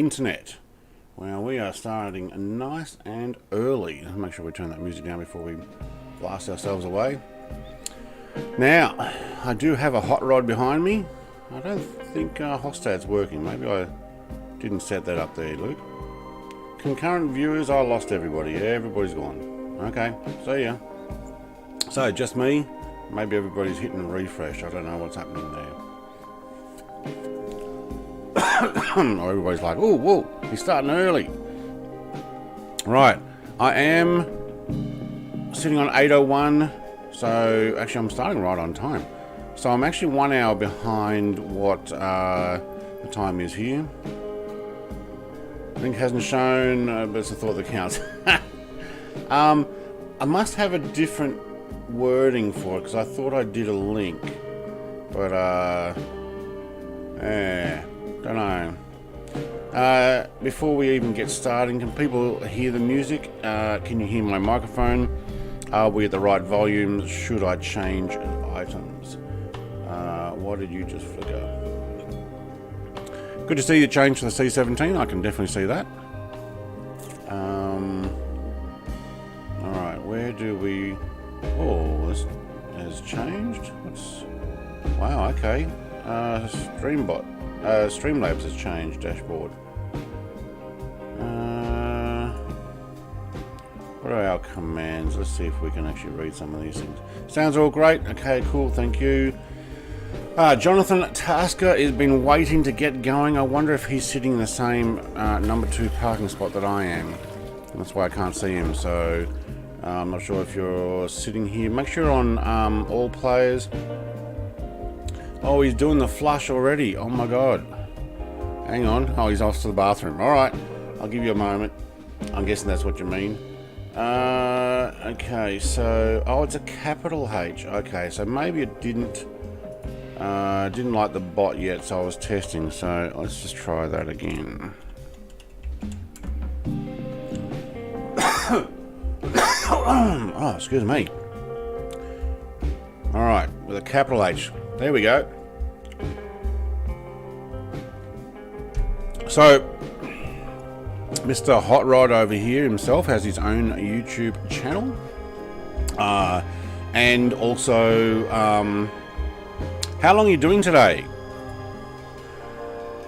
internet. Well, we are starting nice and early. Let's make sure we turn that music down before we blast ourselves away. Now, I do have a hot rod behind me. I don't think HOTAS working. Maybe I didn't set that up there, Luke. Concurrent viewers, I lost everybody. Everybody's gone. Okay, see ya. So, just me. Maybe everybody's hitting refresh. I don't know what's happening there. Or everybody's like, oh, whoa, he's starting early. Right, I am sitting on 8:01. So, actually, I'm starting right on time. So, I'm actually 1 hour behind what the time is here. Link hasn't shown, but it's a thought that counts. I must have a different wording for it because I thought I did a link, but don't know. Before we even get started, can people hear the music? Can you hear my microphone? Are we at the right volume? Should I change items? What did you just flicker? Good to see you change to the C17. I can definitely see that. Alright, where do we... Oh, this has changed. Wow, okay. Streamlabs has changed. Dashboard. What are our commands? Let's see if we can actually read some of these things. Sounds all great. Okay, cool. Thank you. Jonathan Tasker has been waiting to get going. I wonder if he's sitting in the same number 2 parking spot that I am. That's why I can't see him. So I'm not sure if you're sitting here. Make sure you're on all players. Oh, he's doing the flush already. Oh my god. Hang on. Oh, he's off to the bathroom. Alright. I'll give you a moment. I'm guessing that's what you mean. Okay, so... Oh, it's a capital H. Okay, so maybe it didn't like the bot yet, so I was testing. So let's just try that again. Oh, excuse me. Alright, with a capital H. There we go. So, Mr. Hot Rod over here himself has his own YouTube channel. And also, how long are you doing today?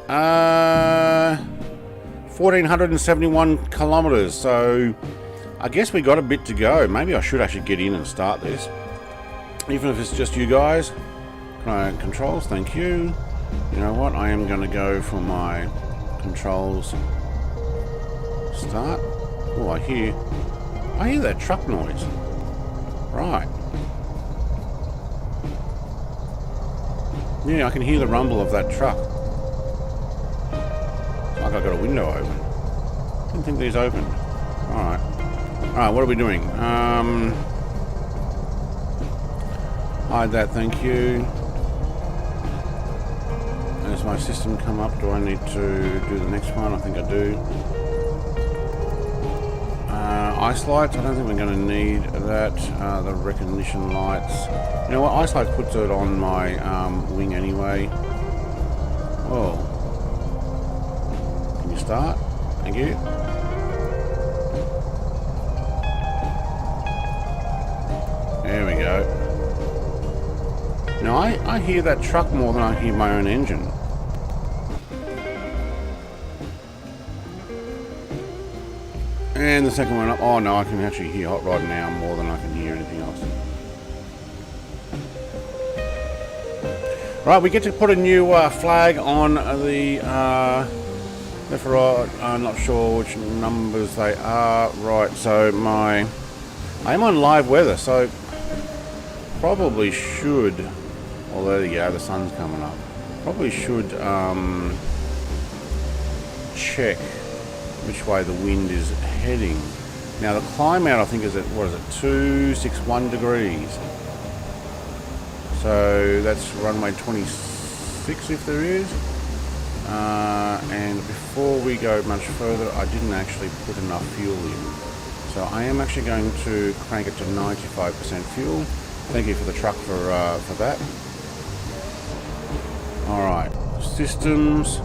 1,471 kilometers. So, I guess we got a bit to go. Maybe I should actually get in and start this. Even if it's just you guys. Controls, thank you. You know what? I am going to go for my controls. Start. Oh, I hear that truck noise. Right. Yeah, I can hear the rumble of that truck. It's like I got a window open. Didn't think these opened. Alright. Alright, what are we doing? Hide that, thank you. Has my system come up? Do I need to do the next one? I think I do. Ice lights, I don't think we're going to need that. The recognition lights. You know what, ice lights puts it on my wing anyway. Oh. Can you start? Thank you. There we go. Now I hear that truck more than I hear my own engine. And the second one up. Oh no, I can actually hear Hot Rod now more than I can hear anything else. Right, we get to put a new flag on the left or right. I'm not sure which numbers they are. Right, so I am on live weather, so probably should. Well, there you go. The sun's coming up. Probably should check which way the wind is heading. Now the climb out I think is at, what is it, 261 degrees. So that's runway 26 if there is. And before we go much further, I didn't actually put enough fuel in. So I am actually going to crank it to 95% fuel. Thank you for the truck for that. Alright, systems.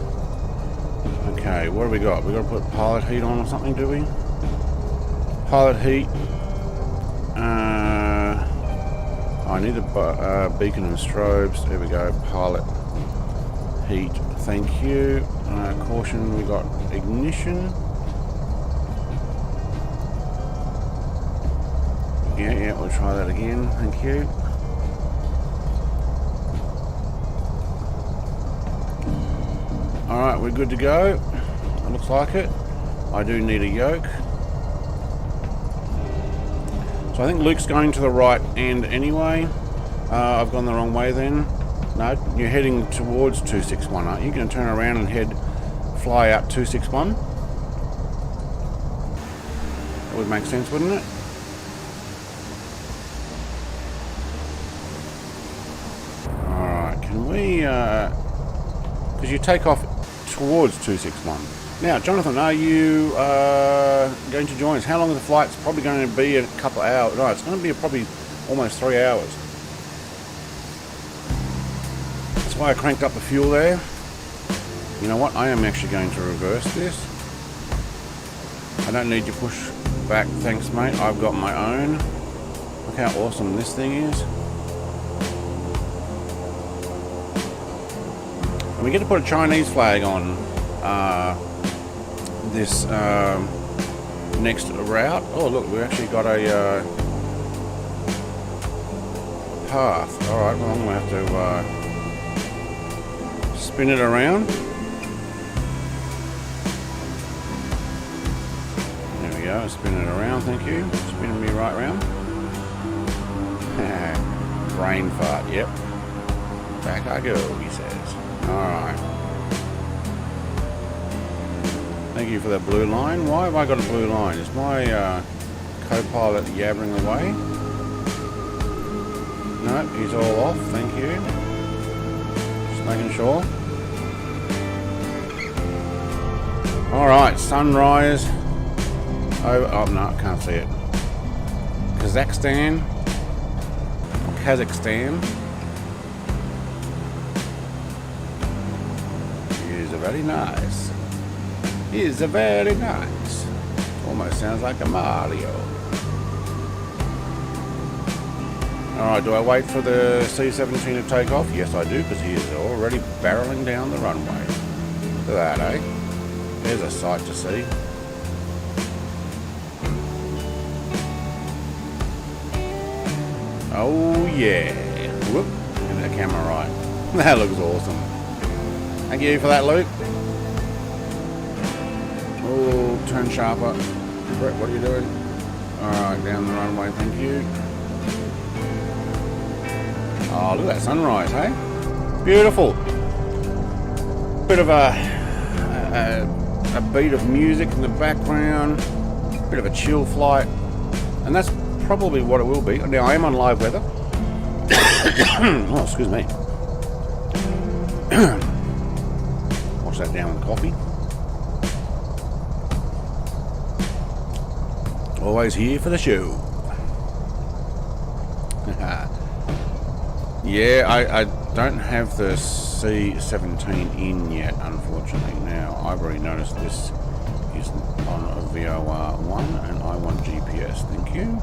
Okay, what do we got? We got to put pilot heat on or something, do we? Pilot heat. I need a beacon and strobes. There we go. Pilot heat. Thank you. Caution. We got ignition. Yeah, we'll try that again. Thank you. Alright, we're good to go. It looks like it. I do need a yoke. So I think Luke's going to the right end anyway. I've gone the wrong way then. No, you're heading towards 261, aren't you? You're going to turn around and fly out 261. That would make sense, wouldn't it? Alright, can we... because you take off towards 261. Now, Jonathan, are you going to join us? How long is the flight? It's probably going to be a couple of hours. No, it's going to be probably almost 3 hours. That's why I cranked up the fuel there. You know what? I am actually going to reverse this. I don't need your push back, thanks, mate. I've got my own. Look how awesome this thing is. And we get to put a Chinese flag on this next route. Oh look, we actually got a path. Alright, well I'm going to have to spin it around. There we go, spin it around, thank you. Spinning me right round. Brain fart, yep. Back I go, he says. Alright. Thank you for that blue line. Why have I got a blue line? Is my co-pilot yabbering away? No, he's all off. Thank you. Just making sure. Alright, sunrise. Oh, no, I can't see it. Kazakhstan. Is very nice. Is very nice. Almost sounds like a Mario. Alright, do I wait for the C-17 to take off? Yes, I do, because he is already barreling down the runway. Look at that, eh? There's a sight to see. Oh yeah. Whoop. Get that camera right. That looks awesome. Thank you for that, Luke. Oh, turn sharper. Brett, what are you doing? Alright, down the runway, thank you. Oh, look at that sunrise, hey? Beautiful. Bit of a beat of music in the background. Bit of a chill flight. And that's probably what it will be. Now, I am on live weather. Oh, excuse me. Wash that down with coffee. Always here for the show. Yeah, I don't have the C-17 in yet, unfortunately. Now, I've already noticed this is on a VOR1 and I want GPS. Thank you.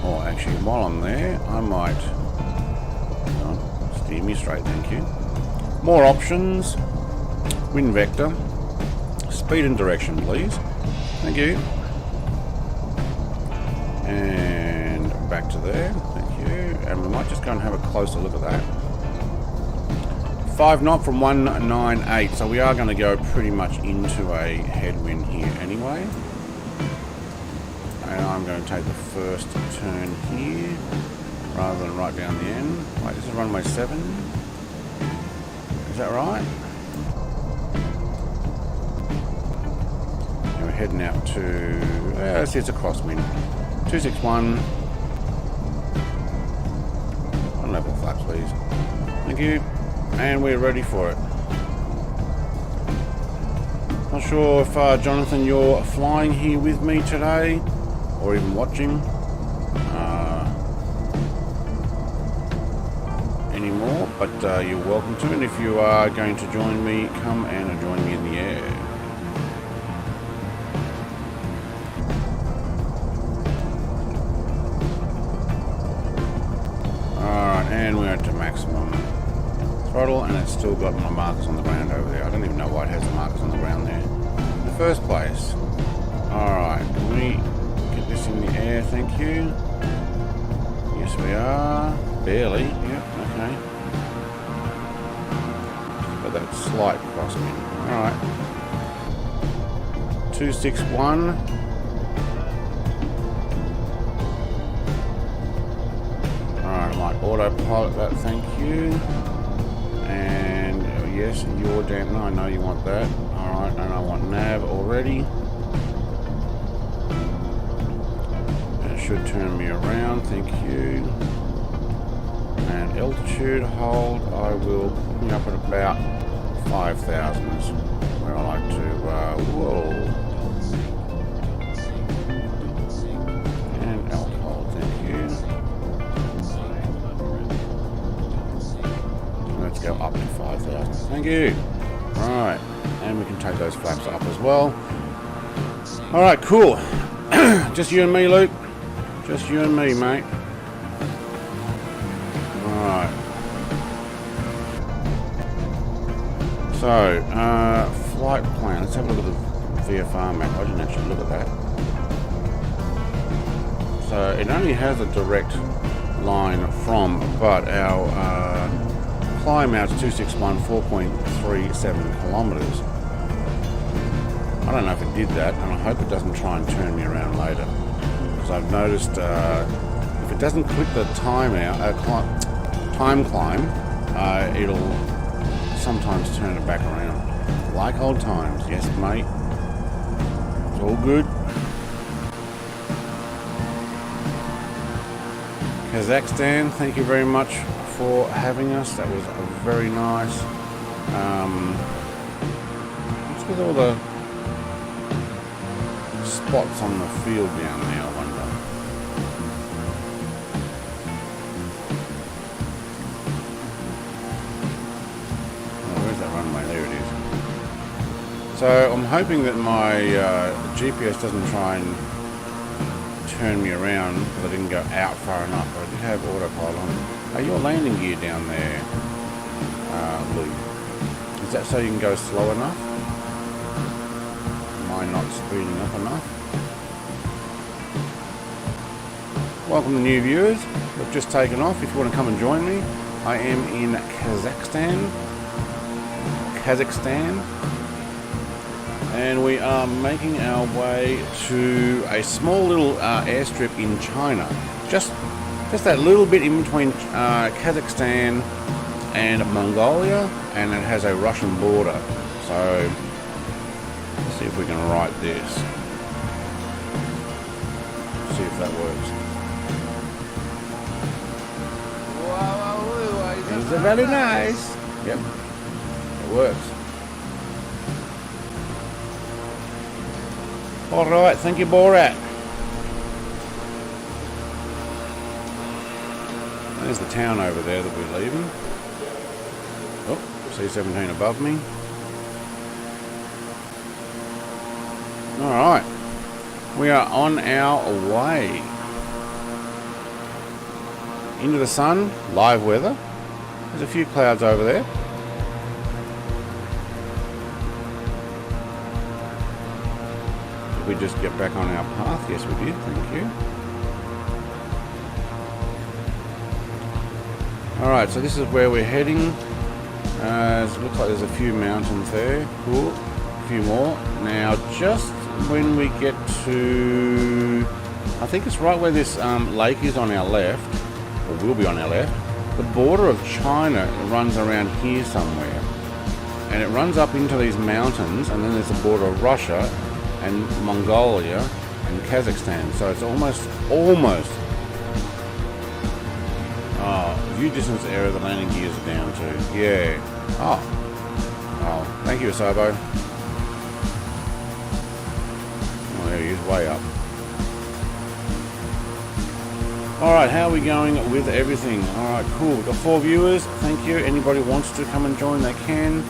Oh, actually, while I'm there, I might... steer me straight, thank you. More options. Wind vector. Speed and direction, please. Thank you. And back to there. Thank you. And we might just go and have a closer look at that. 5 knot from 198. So we are going to go pretty much into a headwind here anyway. And I'm going to take the first turn here rather than right down the end. Wait, this is runway 7. Is that right? And we're heading out to... let's see, it's a crosswind. 261. On level flaps, please. Thank you. And we're ready for it. Not sure if Jonathan, you're flying here with me today, or even watching anymore. but you're welcome to. And if you are going to join me, come and join me in the air. Alright, and we're to maximum throttle, and it's still got my markers on the ground over there. I don't even know why it has the markers on the ground there in the first place. Alright, can we get this in the air? Thank you. Yes, we are. Barely. Yep, okay. But that slight crosswind. Alright. 261. Alright, I might autopilot that, thank you. And yes, your dampener, I know you want that. Alright, and I want nav already. And it should turn me around, thank you. And altitude hold, I will put me up at about 5,000 where I like to, whoa. And alt hold, thank you. Let's go up to 5,000, thank you. Right, and we can take those flaps up as well. Alright, cool. Just you and me, Luke. Just you and me, mate. Right. So, flight plan. Let's have a look at the VFR map. I didn't actually look at that. So, it only has a direct line from, but our climb out to 261, 4.37 kilometers. I don't know if it did that, and I hope it doesn't try and turn me around later. Because I've noticed if it doesn't click the time climb, it'll sometimes turn it back around. Like old times, yes mate. It's all good. Kazakhstan, thank you very much for having us. That was very nice. What's with all the spots on the field down there, I wonder? Oh, where's that runway? There it is. So I'm hoping that my GPS doesn't try and turn me around because I didn't go out far enough, but I did have autopilot on. Your landing gear down there, Luke, is that so you can go slow enough? Am I not speeding up enough? Welcome to new viewers. We've just taken off. If you want to come and join me, I am in Kazakhstan, and we are making our way to a small little airstrip in China. Just that little bit in between Kazakhstan and Mongolia, and it has a Russian border. So let's see if we can write this. See if that works. It's very nice. Yep, it works. All right, thank you, Borat. There's the town over there that we're leaving. Oh, C-17 above me. Alright. We are on our way. Into the sun, live weather. There's a few clouds over there. Did we just get back on our path? Yes, we did. Thank you. Alright, so this is where we're heading. It looks like there's a few mountains there. Cool. A few more. Now, just when we get to... I think it's right where this lake is on our left, or will be on our left. The border of China runs around here somewhere. And it runs up into these mountains, and then there's the border of Russia and Mongolia and Kazakhstan. So it's almost view distance area, the landing gears are down to. Yeah. Oh, thank you, Asobo. Oh, there he is, way up. Alright, how are we going with everything? Alright, cool. We've got 4 viewers. Thank you. Anybody wants to come and join, they can.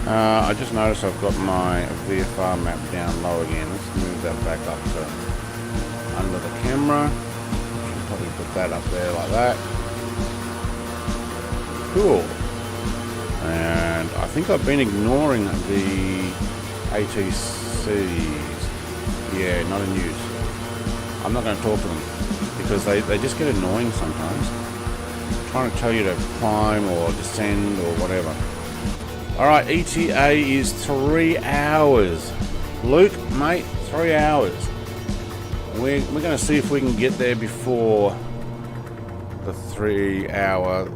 I just noticed I've got my VFR map down low again. Let's move that back up to under the camera. Should probably put that up there like that. Cool. And I think I've been ignoring the ATCs. Yeah, not in use. I'm not going to talk to them because they just get annoying sometimes. I'm trying to tell you to climb or descend or whatever. Alright, ETA is 3 hours. Luke, mate, 3 hours. We're going to see if we can get there before the 3 hour.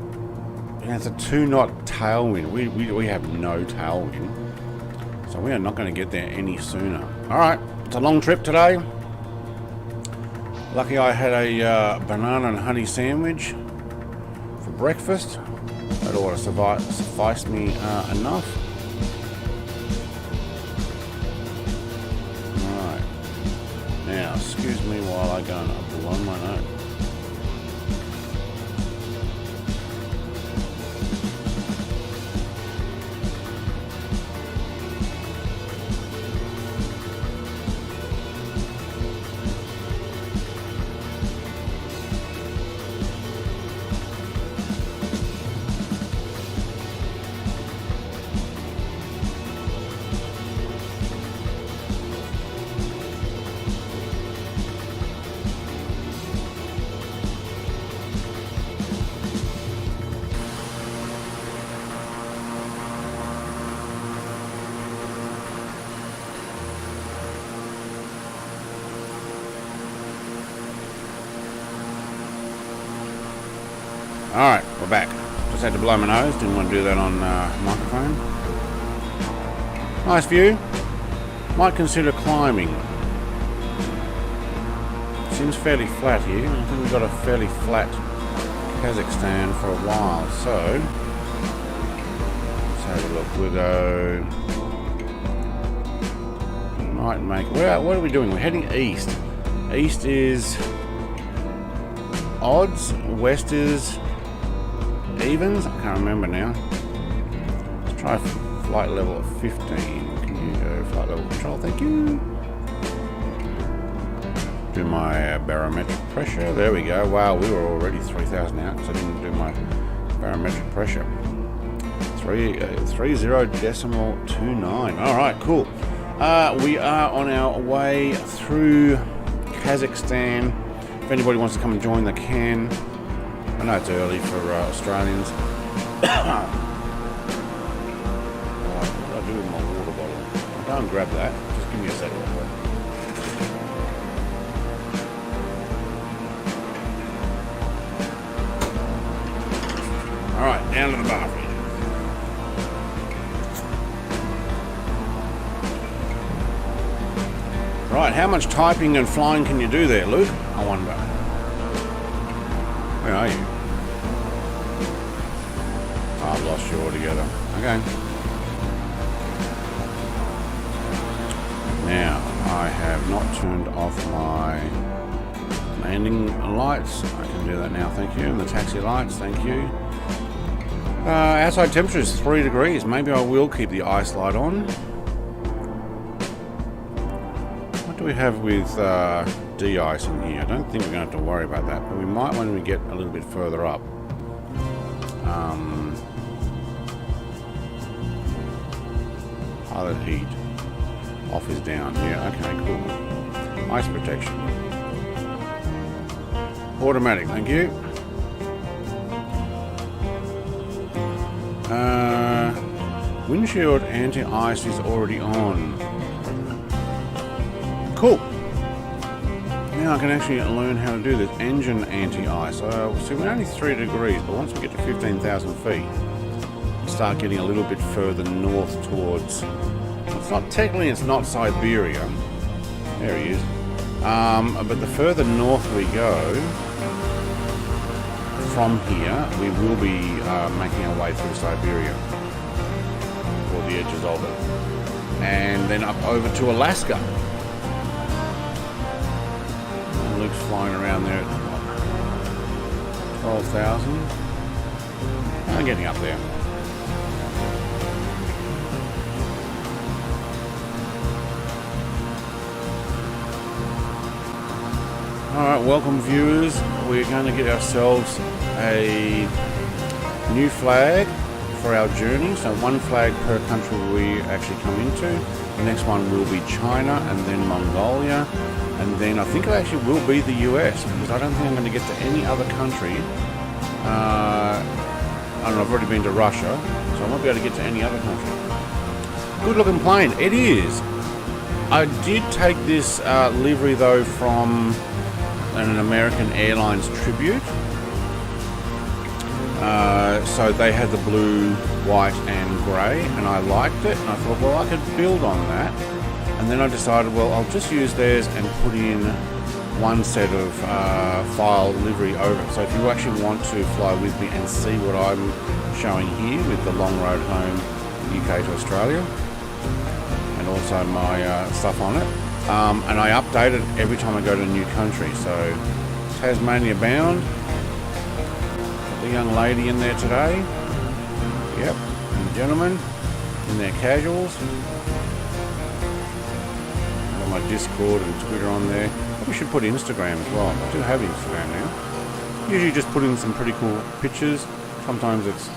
And it's a 2-knot tailwind. We have no tailwind. So we are not going to get there any sooner. Alright, it's a long trip today. Lucky I had a banana and honey sandwich for breakfast. That ought to suffice me enough. Alright. Now, excuse me while I go and blow my nose. Alright, we're back. Just had to blow my nose, didn't want to do that on microphone. Nice view. Might consider climbing. Seems fairly flat here. I think we've got a fairly flat Kazakhstan for a while, so let's have a look. We'll go. Might make. What are we doing? We're heading east. East is odds, west is evens. I can't remember now. Let's try flight level at 15. Can you go flight level control? Thank you. Do my barometric pressure. There we go. Wow, we were already 3,000 out because I didn't do my barometric pressure. 30.29. All right, cool. We are on our way through Kazakhstan. If anybody wants to come and join, they can. I know it's early for Australians. What do I do with my water bottle? I'll go and grab that. Just give me a second. Alright, down to the bathroom. Right, how much typing and flying can you do there, Luke? I wonder. Where are you? Oh, I've lost you altogether. Okay. Now, I have not turned off my landing lights. I can do that now, thank you. And the taxi lights, thank you. Outside temperature is 3 degrees. Maybe I will keep the ice light on. What do we have with de-icing here? I don't think we're going to have to worry about that, but we might when we get a little bit further up. Pilot heat. Off is down. Yeah, okay, cool. Ice protection. Automatic, thank you. Windshield anti-ice is already on. Cool. Now I can actually learn how to do this. Engine anti-ice. See, we're only 3 degrees, but once we get to 15,000 feet, start getting a little bit further north towards. It's not technically, it's not Siberia. There he is. But the further north we go from here, we will be making our way through Siberia, or the edges of it, and then up over to Alaska. And Luke's flying around there. 12,000. I'm getting up there. Alright, welcome viewers. We're going to get ourselves a new flag for our journey. So one flag per country we actually come into. The next one will be China and then Mongolia. And then I think it actually will be the US, because I don't think I'm going to get to any other country. I've already been to Russia, so I won't be able to get to any other country. Good looking plane. It is. I did take this livery though from an American Airlines tribute. So they had the blue, white and grey, and I liked it, and I thought, well, I could build on that. And then I decided, well, I'll just use theirs and put in one set of file livery over it. So if you actually want to fly with me and see what I'm showing here with the long road home UK to Australia, and also my stuff on it, and I update it every time I go to a new country. So Tasmania bound, the young lady in there today, yep, and the gentleman in their casuals. Got my Discord and Twitter on there. We should put Instagram as well. I do have Instagram now. Usually just put in some pretty cool pictures. Sometimes it's...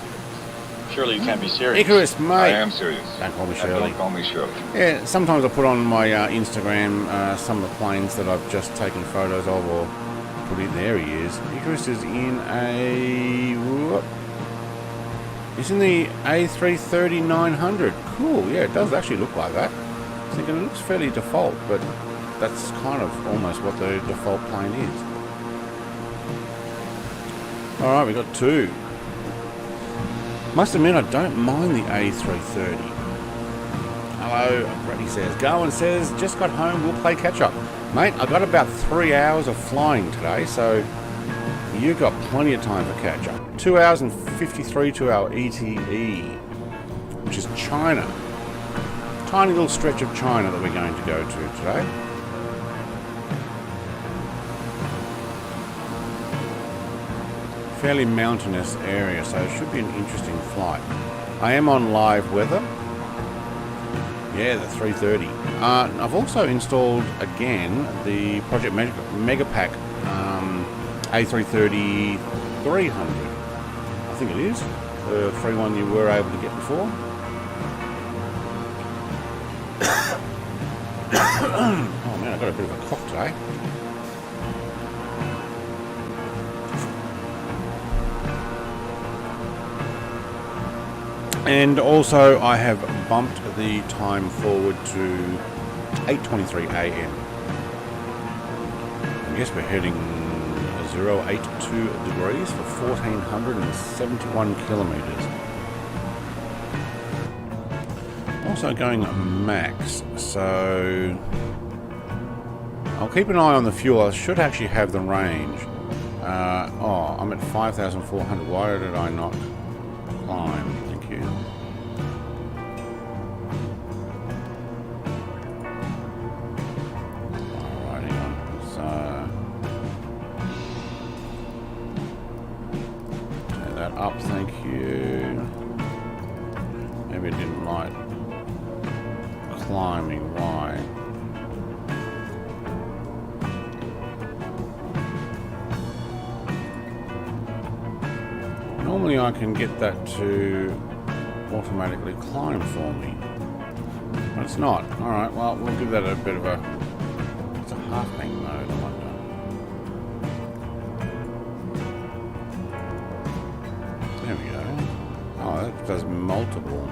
Surely you can't be serious. Icarus, mate. I am serious. Don't call me Shirley. Don't call me Shirley. Yeah, sometimes I put on my Instagram some of the planes that I've just taken photos of, or put in. There he is. Icarus is in a... Whoop. He's in the A330-900. Cool, yeah, it does actually look like that. I was thinking it looks fairly default, but that's kind of almost what the default plane is. Alright, we got two. Must admit, I don't mind the A330. Hello, Brady says. Garwin says, just got home, we'll play catch up. Mate, I got about 3 hours of flying today, so you've got plenty of time for catch up. 2 hours and 53 to our ETE, which is China. Tiny little stretch of China that we're going to go to today. Fairly mountainous area, so it should be an interesting flight. I am on live weather. Yeah, the 330. I've also installed again the Project Megapack A330-300. I think it is the free one you were able to get before. Oh man, I've got a bit of a cough today. And also I have bumped the time forward to 8:23 AM. I guess we're heading 082 degrees for 1,471 kilometers. Also going max, so I'll keep an eye on the fuel. I should actually have the range. I'm at 5,400. Why did I not climb? Thank you. Alrighty, so turn that up. Thank you. Maybe it didn't like climbing. Why? Normally I can get that to automatically climb for me, but it's not. Alright, well, we'll give that a bit of a... It's a half-hang mode, I wonder. There we go. Oh, that does multiple.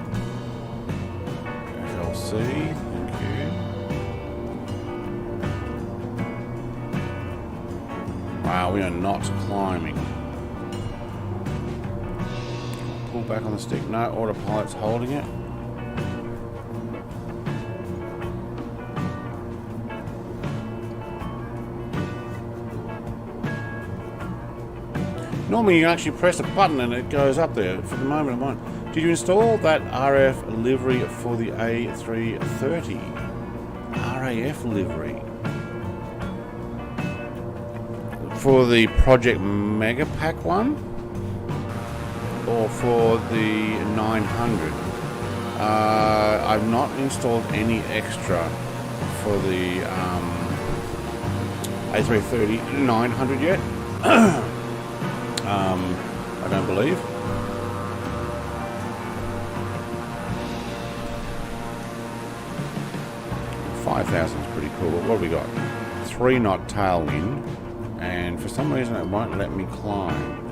FLC, thank you. Wow, we are not climbing. Pull back on the stick. No, autopilot's holding it. Normally you actually press a button and it goes up there. For the moment it won't. Did you install that RF livery for the A330? RAF livery. for the Project Mega Pack one or for the 900. I've not installed any extra for the A330-900 yet. I don't believe. $5,000 is pretty cool. But what have we got? 3-knot tailwind, and for some reason it won't let me climb.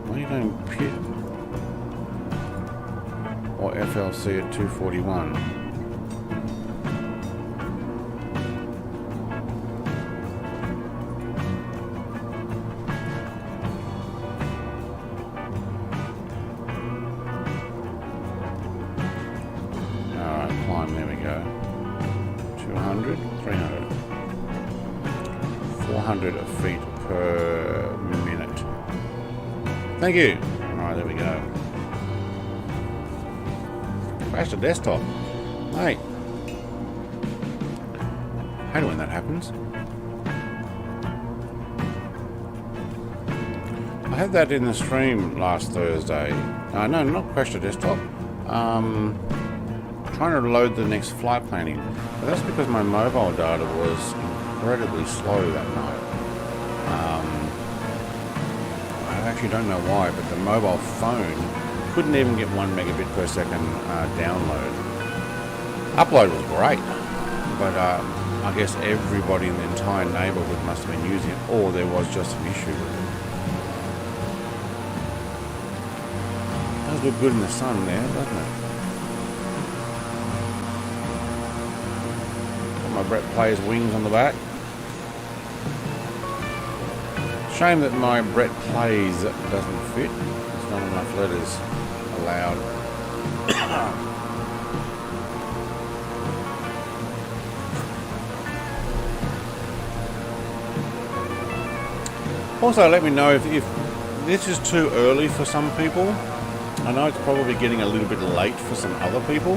Why are you going pit or FLC at 241? Climb, there we go. 200, 300, 400 feet per minute. Thank you. Alright, there we go. Crash the desktop. Hey. Hate it when that happens. I had that in the stream last Thursday. No, not crash the desktop. Trying to load the next flight planning, but that's because my mobile data was incredibly slow that night. I actually don't know why, but the mobile phone couldn't even get 1 megabit per second download. Upload was great, but I guess everybody in the entire neighborhood must have been using it, or there was just an issue with it. It does look good in the sun there, doesn't it? My Brett Play's wings on the back. Shame that my Brett Plays doesn't fit. There's not enough letters allowed. Also, let me know if this is too early for some people. I know it's probably getting a little bit late for some other people.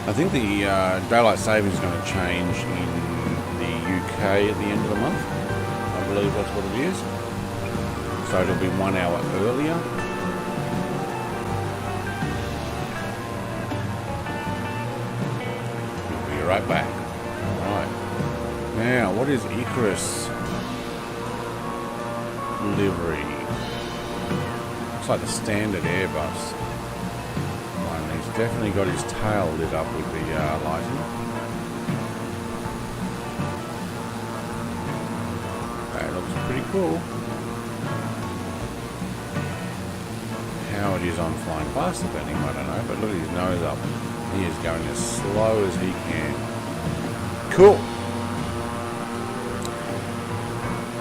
I think the daylight saving is going to change in the UK at the end of the month. I believe that's what it is. So it'll be 1 hour earlier. We'll be right back. Alright. Now, what is Icarus livery? Looks like the standard Airbus. He's definitely got his tail lit up with the lighting. That looks pretty cool. How it is on flying faster than him, I don't know, but look at his nose up. He is going as slow as he can. Cool.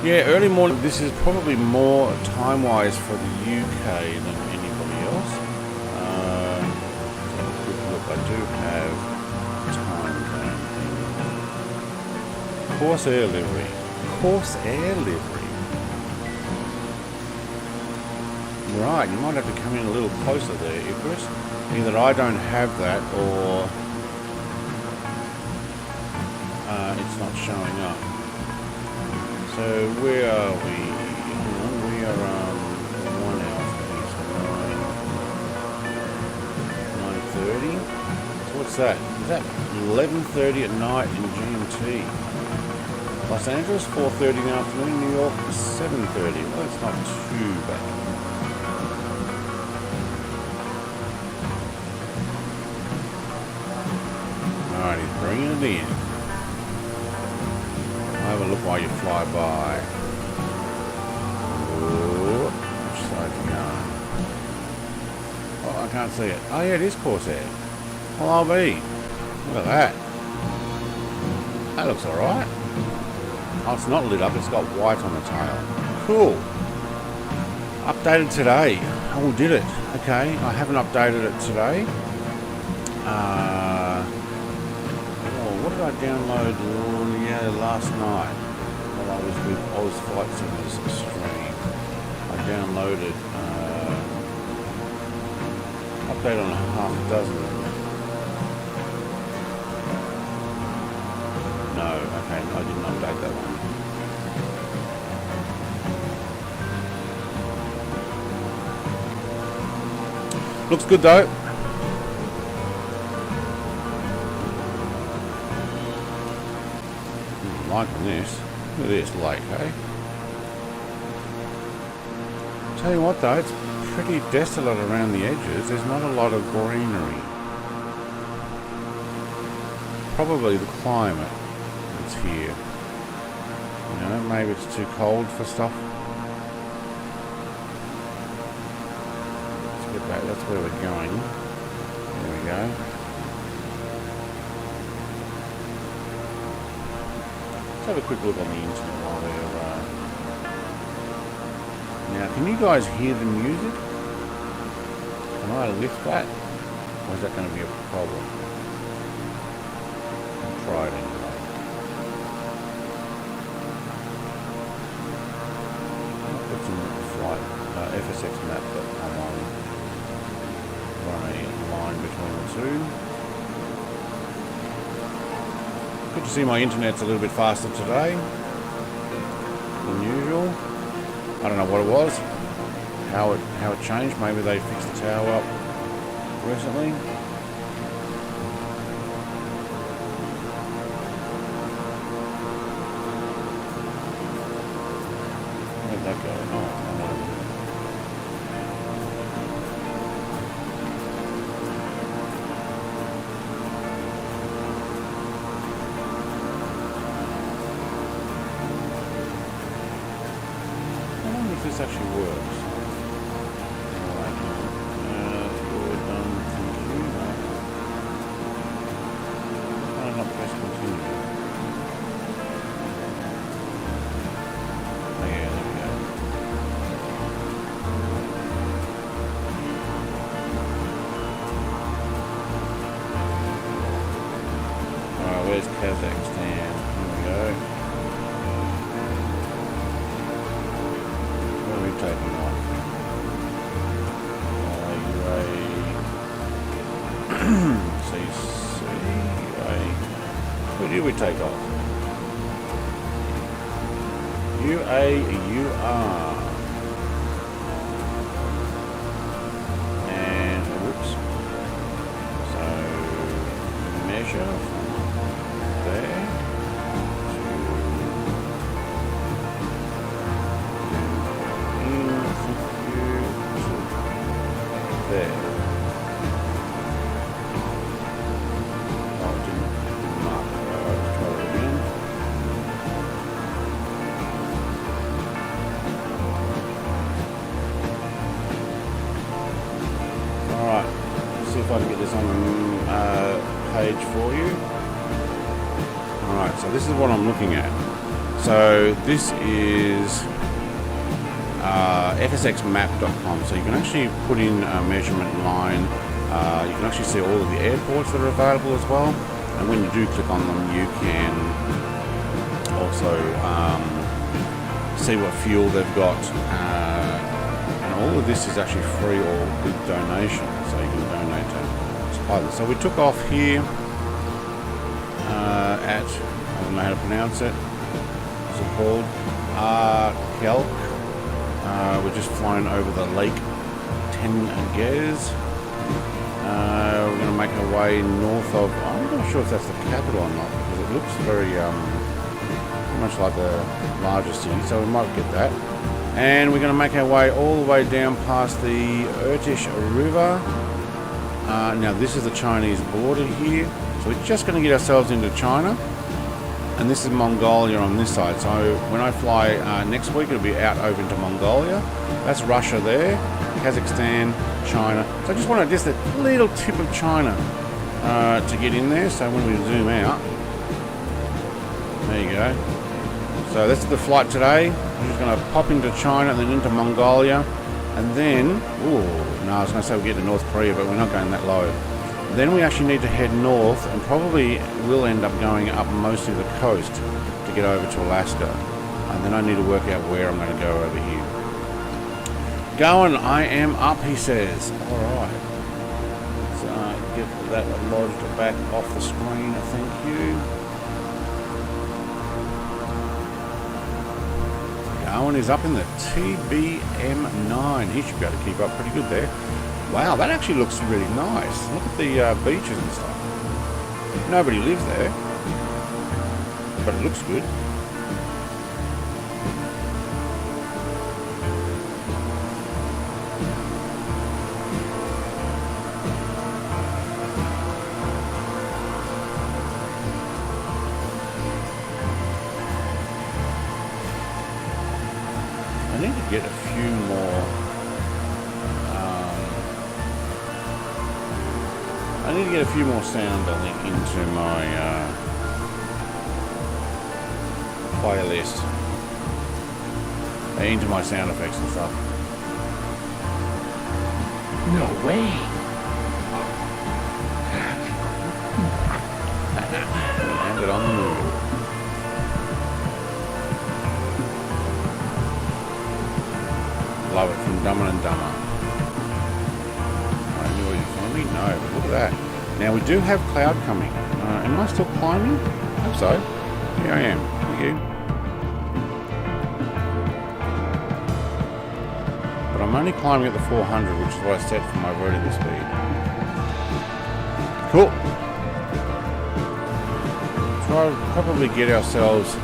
Yeah, early morning. This is probably more time-wise for the UK than anybody else. I do have time zone. Corsair livery. Corsair livery. Right, you might have to come in a little closer there, Icarus. Either I don't have that or it's not showing up. So where are we? Hang on, we are 1 hour so 9:30. What's that? Is that 11:30 at night in GMT? Los Angeles, 4:30 in the afternoon. New York, 7:30. Well, it's not too bad. Alright, he's bringing it in. I'll have a look while you fly by. Ooh, which side's he on? Oh, I can't see it. Oh yeah, it is Corsair. Well, I'll be. Look at that. That looks alright. Oh, it's not lit up. It's got white on the tail. Cool. Updated today. Oh, did it? Okay. I haven't updated it today. What did I download? Yeah, last night while I was with Oz Flight Simulator's stream. I downloaded update on half a dozen. No, okay, not Looks good though. I'm liking this. Look at this lake, eh? Tell you what though, it's pretty desolate around the edges. There's not a lot of greenery. Probably the climate that's here. You know, maybe it's too cold for stuff. Let's get back. That's where we're going. There we go. Let's have a quick look on the internet while we're... Now, can you guys hear the music? Can I lift that? Or is that going to be a problem? I'll try it anyway. FSX map that I'm on, run a line between the two. Good to see my internet's a little bit faster today than usual. I don't know what it was, how it changed. Maybe they fixed the tower up recently. Where'd that go? Oh, this actually works. Alright, forward done, continue. Why not press continue? Oh yeah, there we go. Alright, where's Kazakhstan? Here we go. Taking off. Where did we take off? UAUR. And whoops. So measure from there. There. Oh, it didn't mark. Let's try it again. Alright, let's see if I can get this on the page for you. Alright, so this is what I'm looking at. So this is fsxmap.com, so you can actually put in a measurement line. You can actually see all of the airports that are available as well, and when you do click on them you can also see what fuel they've got, and all of this is actually free or with donation, so you can donate to supply this. So we took off here at, I don't know how to pronounce it, what's it called, Arkalyk. We're just flying over the lake Tengiz. We're going to make our way north of, I'm not sure if that's the capital or not, because it looks very much like the largest city, so we might get that. And we're going to make our way all the way down past the Irtish River. Now this is the Chinese border here, so we're just going to get ourselves into China. And this is Mongolia on this side, so when I fly next week it'll be out over into Mongolia. That's Russia there, Kazakhstan, China. So I just wanted just a little tip of China to get in there, so when we zoom out, there you go. So that's the flight today. I'm just going to pop into China and then into Mongolia, and then, ooh, no, I was going to say we'll get to North Korea, but we're not going that low. Then we actually need to head north, and probably will end up going up mostly the coast to get over to Alaska. And then I need to work out where I'm going to go over here. Going, I am up, he says. Alright. Let's get that lodged back off the screen, thank you. Going is up in the TBM9. He should be able to keep up pretty good there. Wow, that actually looks really nice. Look at the beaches and stuff. Nobody lives there, but it looks good. I need to get a few more. I need to get a few more sound, I think, into my playlist, into my sound effects and stuff. No way. Landed on the moon. Love it, from Dumber and Dumber. I knew you found me? No, but look at that. Now we do have cloud coming. Am I still climbing? I hope so. Here I am. Thank you. But I'm only climbing at the 400, which is what I set for my vertical speed. Cool. Try to probably get ourselves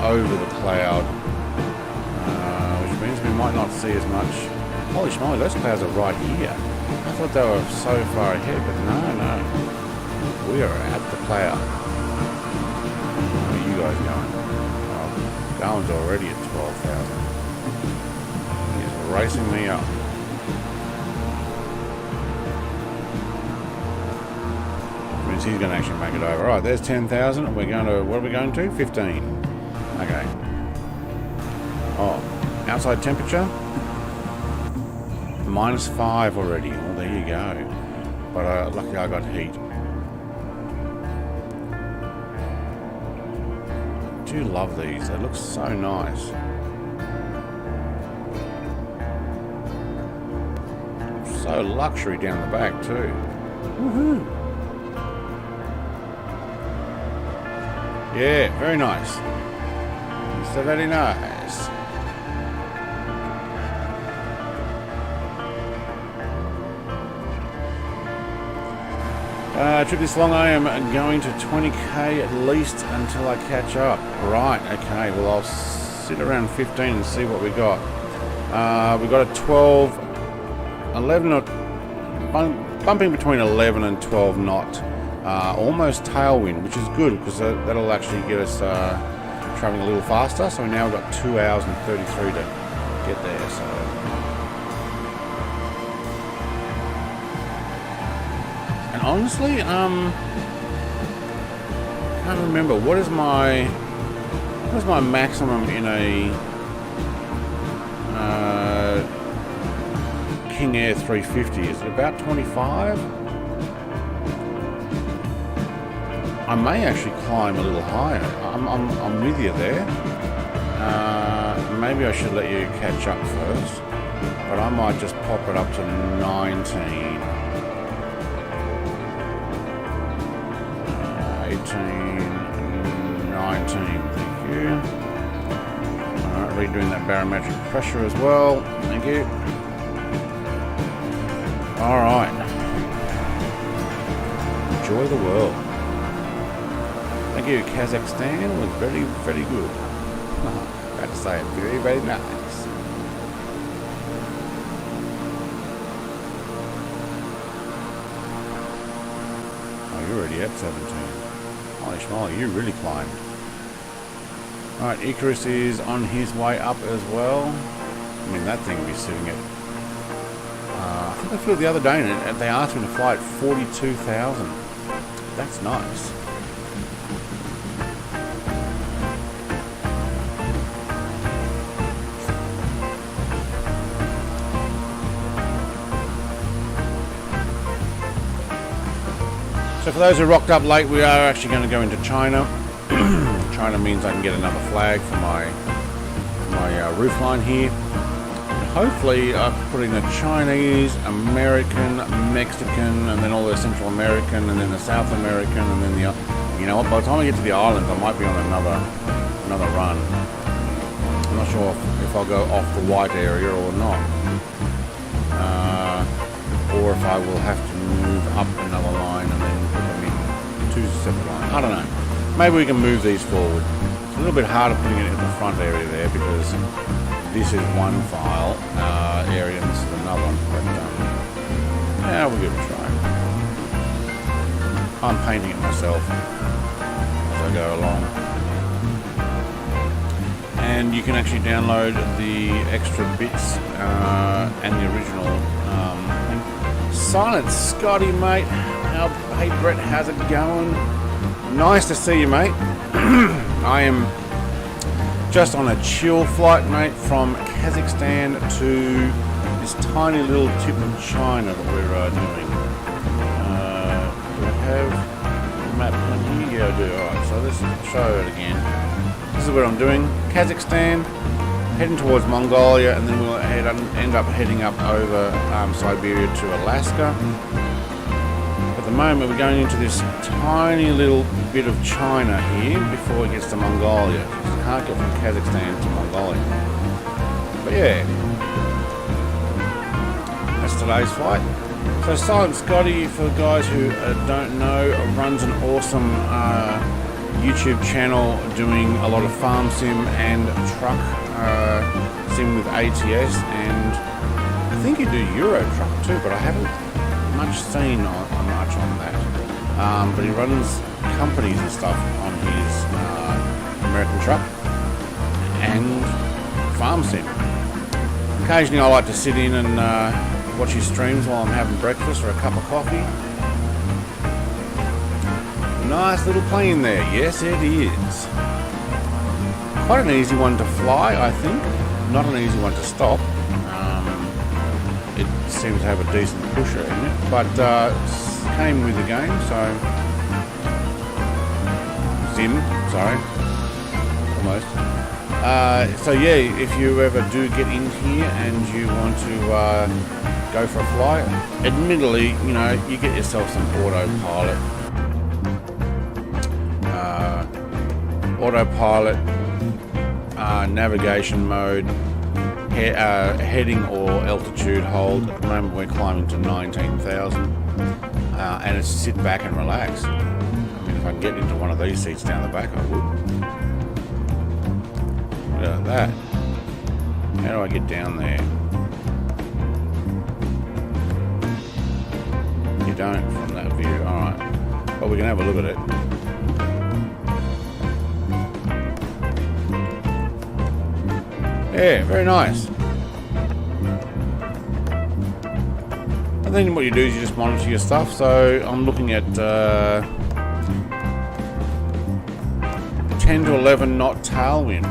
over the cloud. We might not see as much. Holy schmoly, those clouds are right here. I thought they were so far ahead, but no. We are at the cloud. Where are you guys going? Oh, Darwin's already at 12,000. He's racing me up. Which means he's going to actually make it over. Alright, there's 10,000 and we're going to, what are we going to? 15. Okay. Oh. Outside temperature, -5 already. Well, there you go. But luckily I got heat. I do love these. They look so nice. So luxury down the back too. Woohoo! Yeah, very nice. So very nice. Trip this long, I am going to 20k at least until I catch up. Right, okay, well I'll sit around 15 and see what we got. We got a 12, 11, or bumping between 11 and 12 knot. Almost tailwind, which is good because that'll actually get us traveling a little faster. So now we've got 2 hours and 33 to get there. So. And honestly, can't remember what is my maximum in a King Air 350. Is it about 25? I may actually climb a little higher. I'm with you there. Maybe I should let you catch up first, but I might just pop it up to 19. 18, 19, thank you. Alright, redoing that barometric pressure as well, thank you. Alright. Enjoy the world. Thank you, Kazakhstan was very, very good. Got to say it, very, very nice. Oh, you're already at 17. Holy schmoly, you really climbed. Alright, Icarus is on his way up as well. I mean, that thing will be sitting at... I think I flew the other day and they asked me to fly at 42,000. That's nice. So for those who rocked up late, we are actually going to go into China. China means I can get another flag for my roofline here. And hopefully I can put in the Chinese, American, Mexican, and then all the Central American, and then the South American, and then the, you know what, by the time I get to the islands I might be on another run. I'm not sure if I'll go off the white area or not. or if I will have to move up another line and then put them in 2 separate lines. I don't know. Maybe we can move these forward. It's a little bit harder putting it in the front area there because this is one file area and this is another one. But yeah, we'll give it a try. I'm painting it myself as I go along. And you can actually download the extra bits and the original thing. Silent Scotty, mate. Hey, Brett, how's it going? Nice to see you, mate. I am just on a chill flight, mate, from Kazakhstan to this tiny little tip of China that we're doing. Do I have a map on here? Yeah, I do. Alright, so let's show it again. This is what I'm doing. Kazakhstan, heading towards Mongolia, and then we'll end up heading up over Siberia to Alaska. At the moment, we're going into this tiny little bit of China here before it gets to Mongolia. You can't get from Kazakhstan to Mongolia. But yeah, that's today's flight. So Silent Scotty, for guys who don't know, runs an awesome YouTube channel doing a lot of farm sim and truck sim with ATS, and I think you do Euro truck too, but I haven't much seen much on that. But he runs companies and stuff on his American truck and farm sim. Occasionally I like to sit in and watch his streams while I'm having breakfast or a cup of coffee. Nice little plane there. Yes, it is. Quite an easy one to fly, I think. Not an easy one to stop. It seems to have a decent pusher in it, but came with the game, so almost. So yeah, if you ever do get in here and you want to go for a fly, admittedly, you know, you get yourself some autopilot, navigation mode, heading or altitude hold. At the moment we're climbing to 19,000, and it's sit back and relax. I mean, if I can get into one of these seats down the back, I would. Look at that. How do I get down there? You don't from that view. Alright. But we can have a look at it. Yeah, very nice. And then what you do is you just monitor your stuff. So I'm looking at 10 to 11 knot tailwind.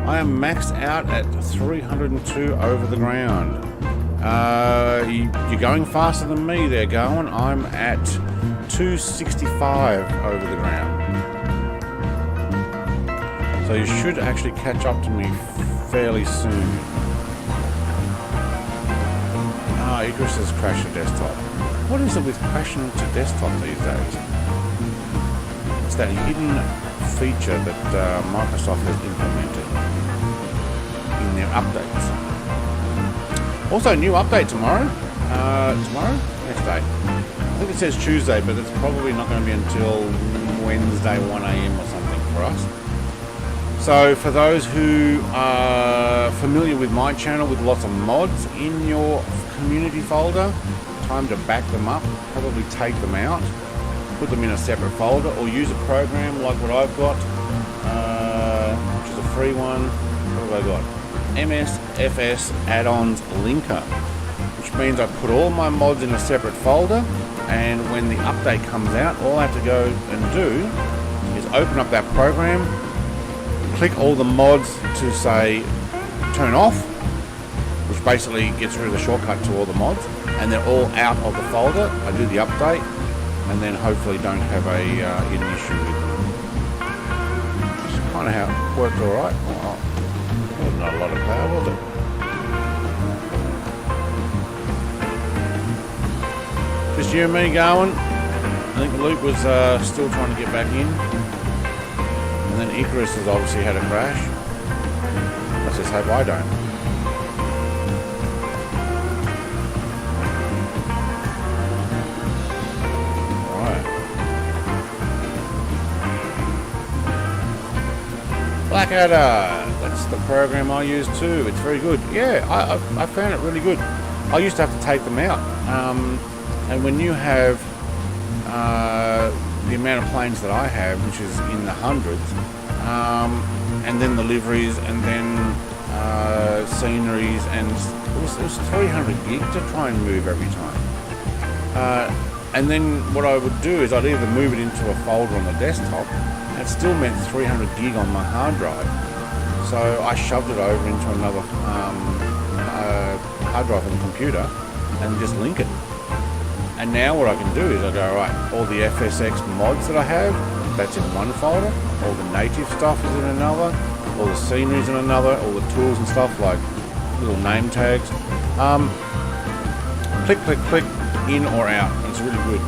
I am maxed out at 302 over the ground. You're going faster than me there, going. I'm at 265 over the ground. So you should actually catch up to me fairly soon. Icarus has crashed to desktop. What is it with crashing to desktop these days? It's that hidden feature that Microsoft has implemented in their updates. Also, new update tomorrow. Next day. I think it says Tuesday, but it's probably not going to be until Wednesday 1 AM or something for us. So for those who are familiar with my channel with lots of mods in your community folder, time to back them up, probably take them out, put them in a separate folder, or use a program like what I've got, which is a free one. What have I got? MSFS add-ons linker, which means I put all my mods in a separate folder, and when the update comes out, all I have to go and do is open up that program, click all the mods to say turn off, which basically gets rid of the shortcut to all the mods, and they're all out of the folder. I do the update, and then hopefully don't have an issue with them. It's kind of how it worked alright. Oh, not a lot of power, was it? Just you and me going. I think Luke was still trying to get back in. And then Icarus has obviously had a crash. Let's just hope I don't. Blackadder, that's the program I use too. It's very good. Yeah, I found it really good. I used to have to take them out. And when you have the amount of planes that I have, which is in the hundreds, and then the liveries, and then sceneries, and it was 300 gig to try and move every time. And then what I would do is I'd either move it into a folder on the desktop. It still meant 300 gig on my hard drive. So I shoved it over into another hard drive on the computer and just link it. And now what I can do is I go, right, all the FSX mods that I have, that's in one folder. All the native stuff is in another. All the sceneries in another. All the tools and stuff like little name tags. Click, click, click, in or out. It's really good.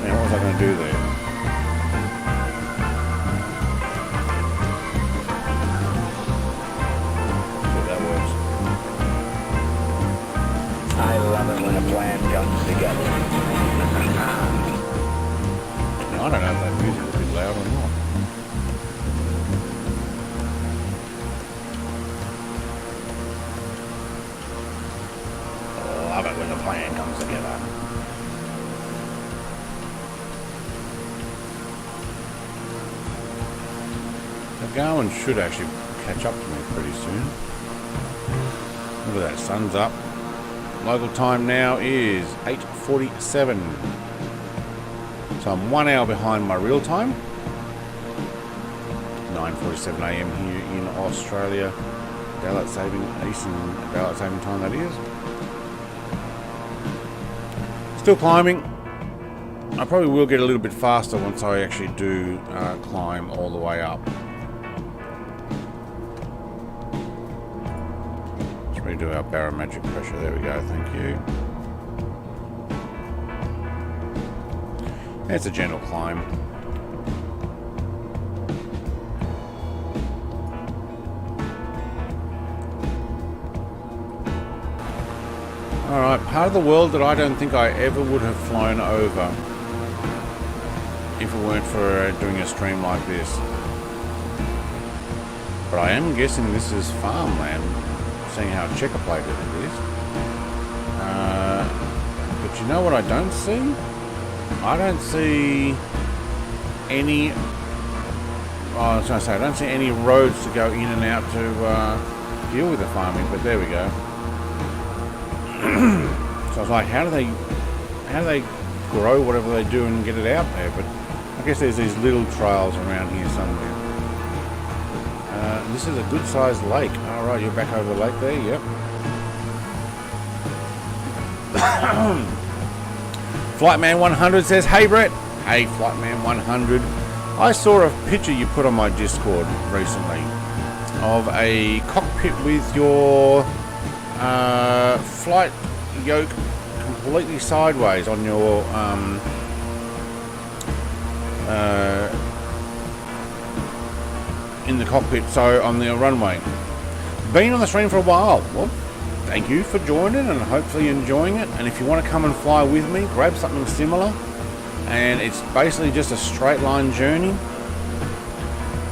Now what was I going to do there? I love it when a plan comes together. I don't know if that music is a bit loud or not. Love it when the plan comes together. The Garmin should actually catch up to me pretty soon. Look at that, sun's up. Local time now is 8:47. So I'm 1 hour behind my real time. 9:47 AM here in Australia. Daylight saving, Eastern daylight saving time that is. Still climbing. I probably will get a little bit faster once I actually do climb all the way up. Do our barometric pressure. There we go. Thank you. It's a gentle climb. Alright, part of the world that I don't think I ever would have flown over if it weren't for doing a stream like this. But I am guessing this is farmland, seeing how checker-plated it is. But you know what I don't see? I don't see any... I was going to say, I don't see any roads to go in and out to deal with the farming, but there we go. So I was like, how do they grow whatever they do and get it out there? But I guess there's these little trails around here somewhere. This is a good sized lake. Alright, you're back over the lake there, yep. Flightman 100 says, hey Brett. Hey Flightman 100. I saw a picture you put on my Discord recently of a cockpit with your flight yoke completely sideways on your in the cockpit, so on the runway. Been on the stream for a while. Well, thank you for joining and hopefully enjoying it. And if you want to come and fly with me, grab something similar. And it's basically just a straight line journey,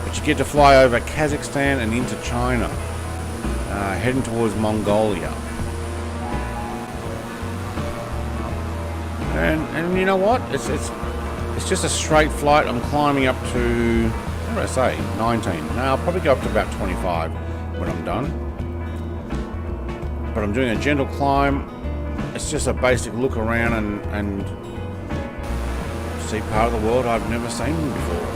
but you get to fly over Kazakhstan and into China, heading towards Mongolia. And you know what? It's just a straight flight. I'm climbing up to, what did I say? 19. No, I'll probably go up to about 25 when I'm done. But I'm doing a gentle climb. It's just a basic look around and see part of the world I've never seen before.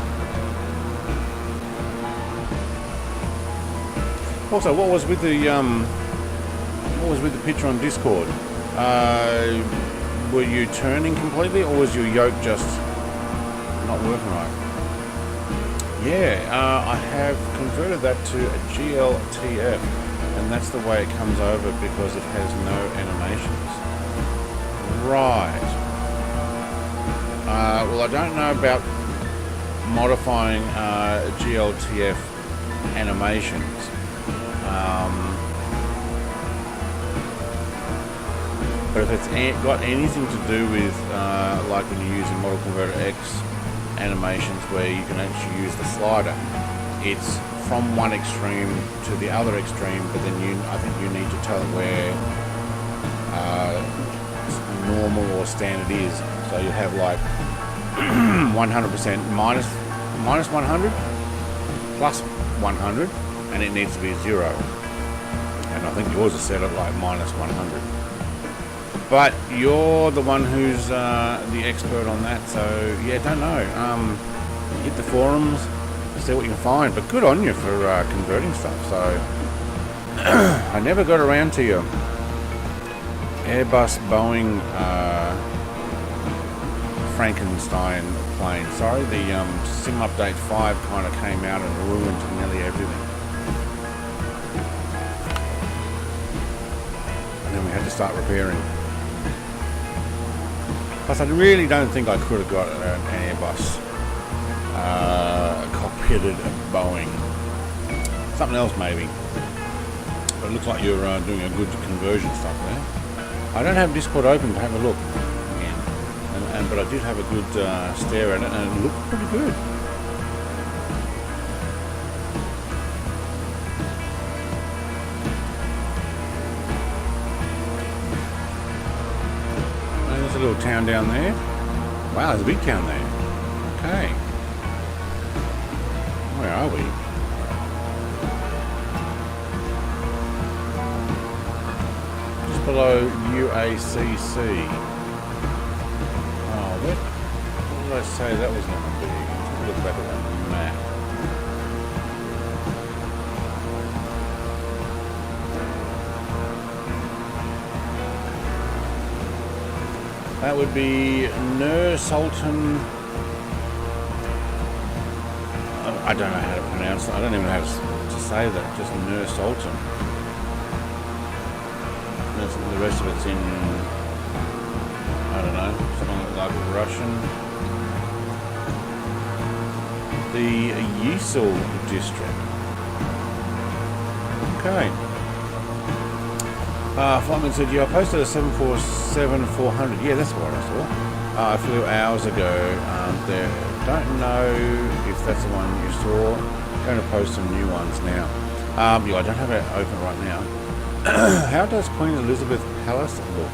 Also, what was with the picture on Discord? Were you turning completely, or was your yoke just not working right? Yeah, I have converted that to a GLTF, and that's the way it comes over because it has no animations. Right. Well, I don't know about modifying GLTF animations. But if it's got anything to do with like when you're using Model Converter X animations where you can actually use the slider. It's from one extreme to the other extreme, but then I think you need to tell it where normal or standard is. So you have like 100% minus 100 plus 100, and it needs to be 0. And I think yours is set at like minus 100. But you're the one who's the expert on that, so yeah, don't know. Hit the forums, see what you can find. But good on you for converting stuff. So I never got around to your Airbus Boeing Frankenstein plane. Sorry, the Sim Update 5 kind of came out and ruined nearly everything. And then we had to start repairing. Plus, I really don't think I could have got an Airbus cockpitted Boeing. Something else maybe. But it looks like you're doing a good conversion stuff there. I don't have Discord open to have a look again, but I did have a good stare at it, and it looked pretty good. And there's a little town down there. Wow, there's a big town there. Okay. Where are we? Below UACC. Oh, what did I say that was going to be? Let's look back at that map. That would be Nur Sultan. I don't know how to pronounce it. I don't even know how to say that. Just Nur Sultan. The rest of it's in, I don't know, something like Russian. The Yisul district. Okay. Flightman said, yeah, I posted a 747-400. Yeah, that's what I saw. I flew hours ago there. Don't know if that's the one you saw. I'm going to post some new ones now. Yeah, I don't have it open right now. How does Queen Elizabeth Palace look?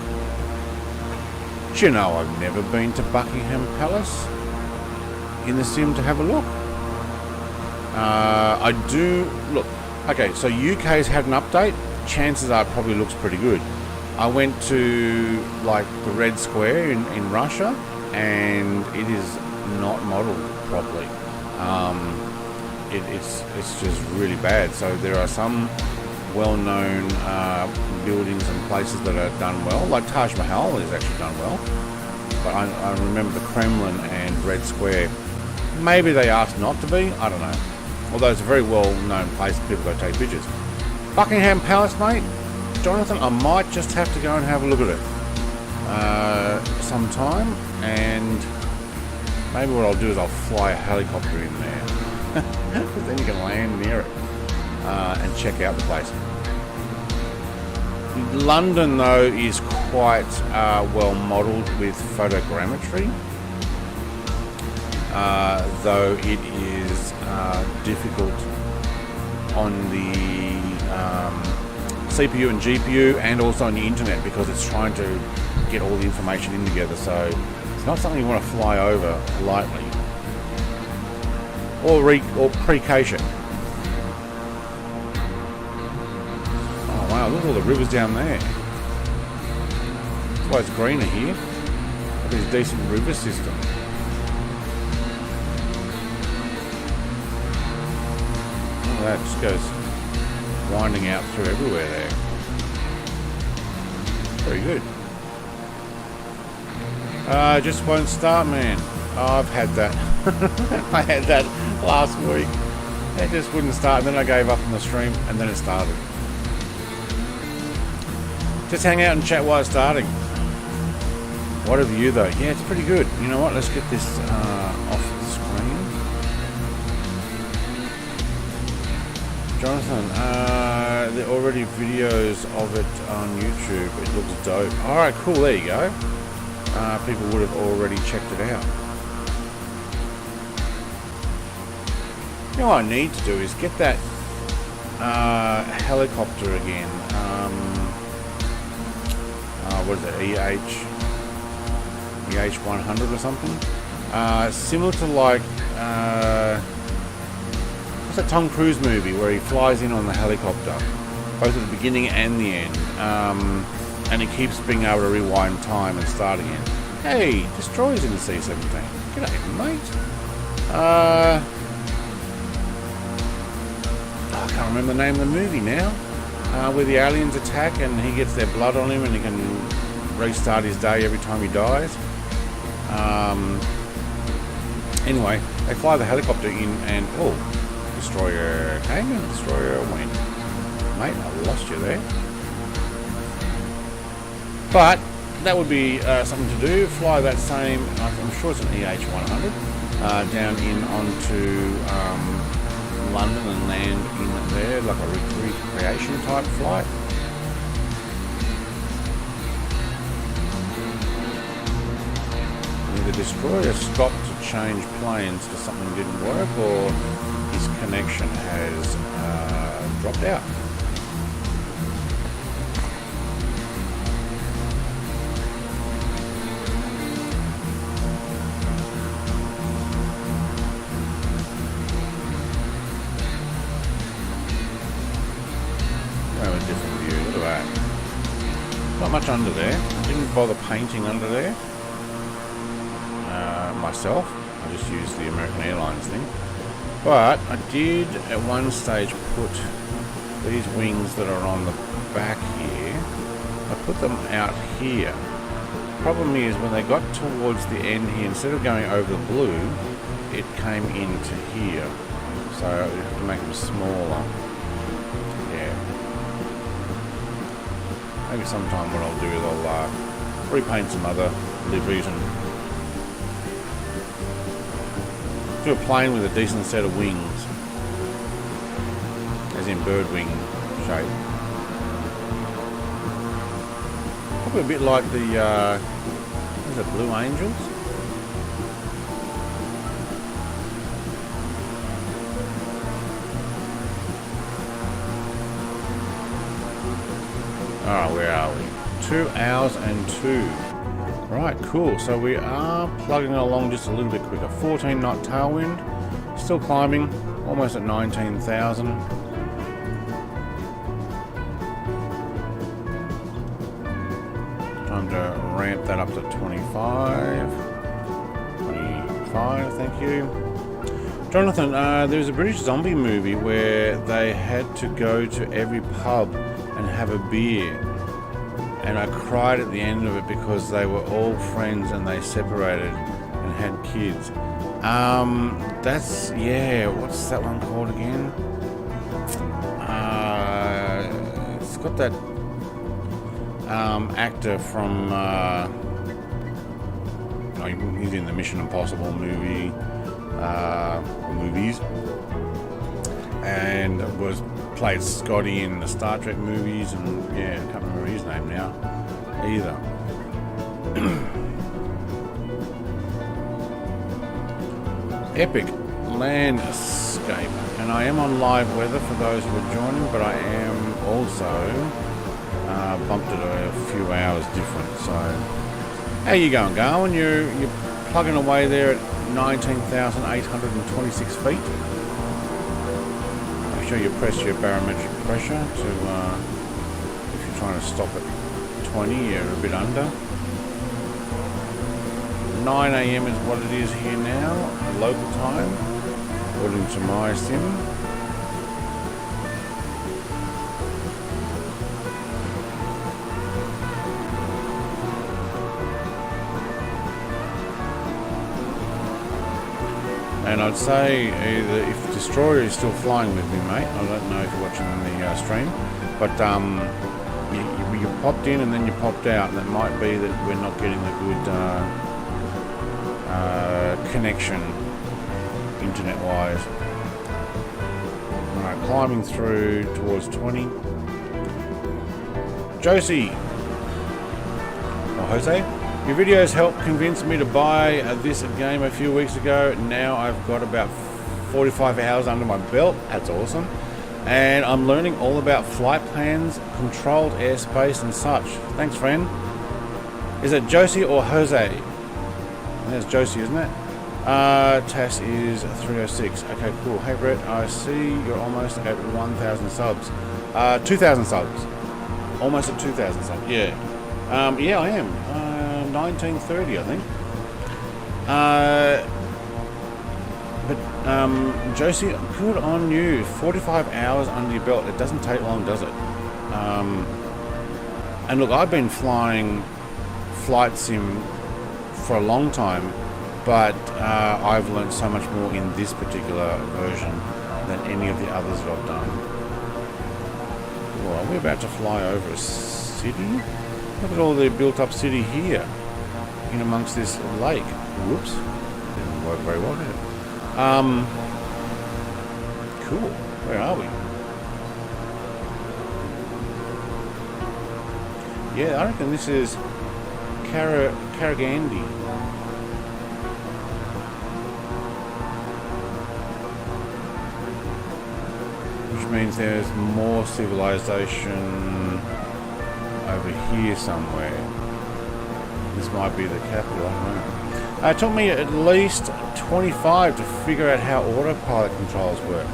Do you know, I've never been to Buckingham Palace in the sim to have a look. I do look. Okay, so UK's had an update. Chances are it probably looks pretty good. I went to like the Red Square in Russia, and it is not modelled properly. It's just really bad. So there are some well-known buildings and places that are done well, like Taj Mahal is actually done well, but I remember the Kremlin and Red Square, maybe they asked not to be, I don't know, although it's a very well-known place, people go take pictures. Buckingham Palace, mate, Jonathan, I might just have to go and have a look at it sometime, and maybe what I'll do is I'll fly a helicopter in there, because then you can land near it. And check out the place. London, though, is quite well modelled with photogrammetry, though it is difficult on the CPU and GPU, and also on the internet, because it's trying to get all the information in together. So it's not something you want to fly over lightly or precaution. Wow, look at all the rivers down there. That's why it's greener here. There's a decent river system. Look at that, just goes winding out through everywhere there. Very good. Just won't start, man. Oh, I've had that. I had that last week. It just wouldn't start, and then I gave up on the stream, and then it started. Just hang out and chat while it's starting. What of you though? Yeah, it's pretty good. You know what? Let's get this off the screen. Jonathan, there are already videos of it on YouTube. It looks dope. Alright, cool. There you go. People would have already checked it out. You know what I need to do is get that helicopter again. What is it? EH100 or something? Similar to like what's that Tom Cruise movie where he flies in on the helicopter, both at the beginning and the end, and he keeps being able to rewind time and start again. Hey, Destroyer's in the C-17. G'day, mate. I can't remember the name of the movie now. Where the aliens attack and he gets their blood on him and he can restart his day every time he dies. Anyway, they fly the helicopter in and Destroyer came and Destroyer went. Mate, I lost you there. But that would be something to do. Fly that same, I'm sure it's an EH100, down in onto London and land in there, like a recreation type flight. The Destroyer stopped to change planes because something didn't work, or his connection has dropped out. A different view. Look at that. Not much under there. I didn't bother painting under there myself. I just used the American Airlines thing. But I did at one stage put these wings that are on the back here, I put them out here. Problem is when they got towards the end here, instead of going over the blue, it came into here. So I have to make them smaller. Yeah. Maybe sometime what I'll do is I'll repaint some other liveries and do a plane with a decent set of wings, as in bird wing shape. Probably a bit like the what is it, Blue Angels? Alright, where are we? 2 hours and 2. Right, cool. So we are plugging along just a little bit quicker. 14 knot tailwind. Still climbing. Almost at 19,000. Time to ramp that up to 25. 25, thank you. Jonathan, there's a British zombie movie where they had to go to every pub and have a beer. And I cried at the end of it because they were all friends and they separated and had kids. That's, yeah, what's that one called again? It's got that actor from, he's in the Mission Impossible movie, movies, and was played Scotty in the Star Trek movies, and yeah, I can't remember his name now either. Epic landscape, and I am on live weather for those who are joining, but I am also bumped it a few hours different. So how you going, Garwin? You're plugging away there at 19,826 feet. Make sure you press your barometric pressure to, if you're trying to stop at 20, you're a bit under. 9 AM is what it is here now, local time, according to my sim. And I'd say either if Destroyer is still flying with me, mate, I don't know if you're watching the stream, but you popped in and then you popped out, and it might be that we're not getting the good connection internet-wise. Alright, climbing through towards 20. Josie, or Jose, your videos helped convince me to buy this game a few weeks ago. Now I've got about 45 hours under my belt. That's awesome. And I'm learning all about flight plans, controlled airspace and such. Thanks, friend. Is it Josie or Jose? There's Josie, isn't it? TAS is 306. Okay, cool. Hey, Brett, I see you're almost at 1,000 subs. 2,000 subs. Almost at 2,000 subs. Yeah. Yeah, I am. 1930, I think. Josie, good on you. 45 hours under your belt. It doesn't take long, does it? And look, I've been flying flight sim for a long time, but I've learned so much more in this particular version than any of the others that I've done. Well, are we about to fly over a city? Look at all the built-up city here, in amongst this lake. Whoops, didn't work very well, did it? Cool. Where are we? Yeah, I reckon this is Karagandi. Which means there's more civilization over here somewhere. This might be the capital, I don't know. It took me at least 25 to figure out how autopilot controls work.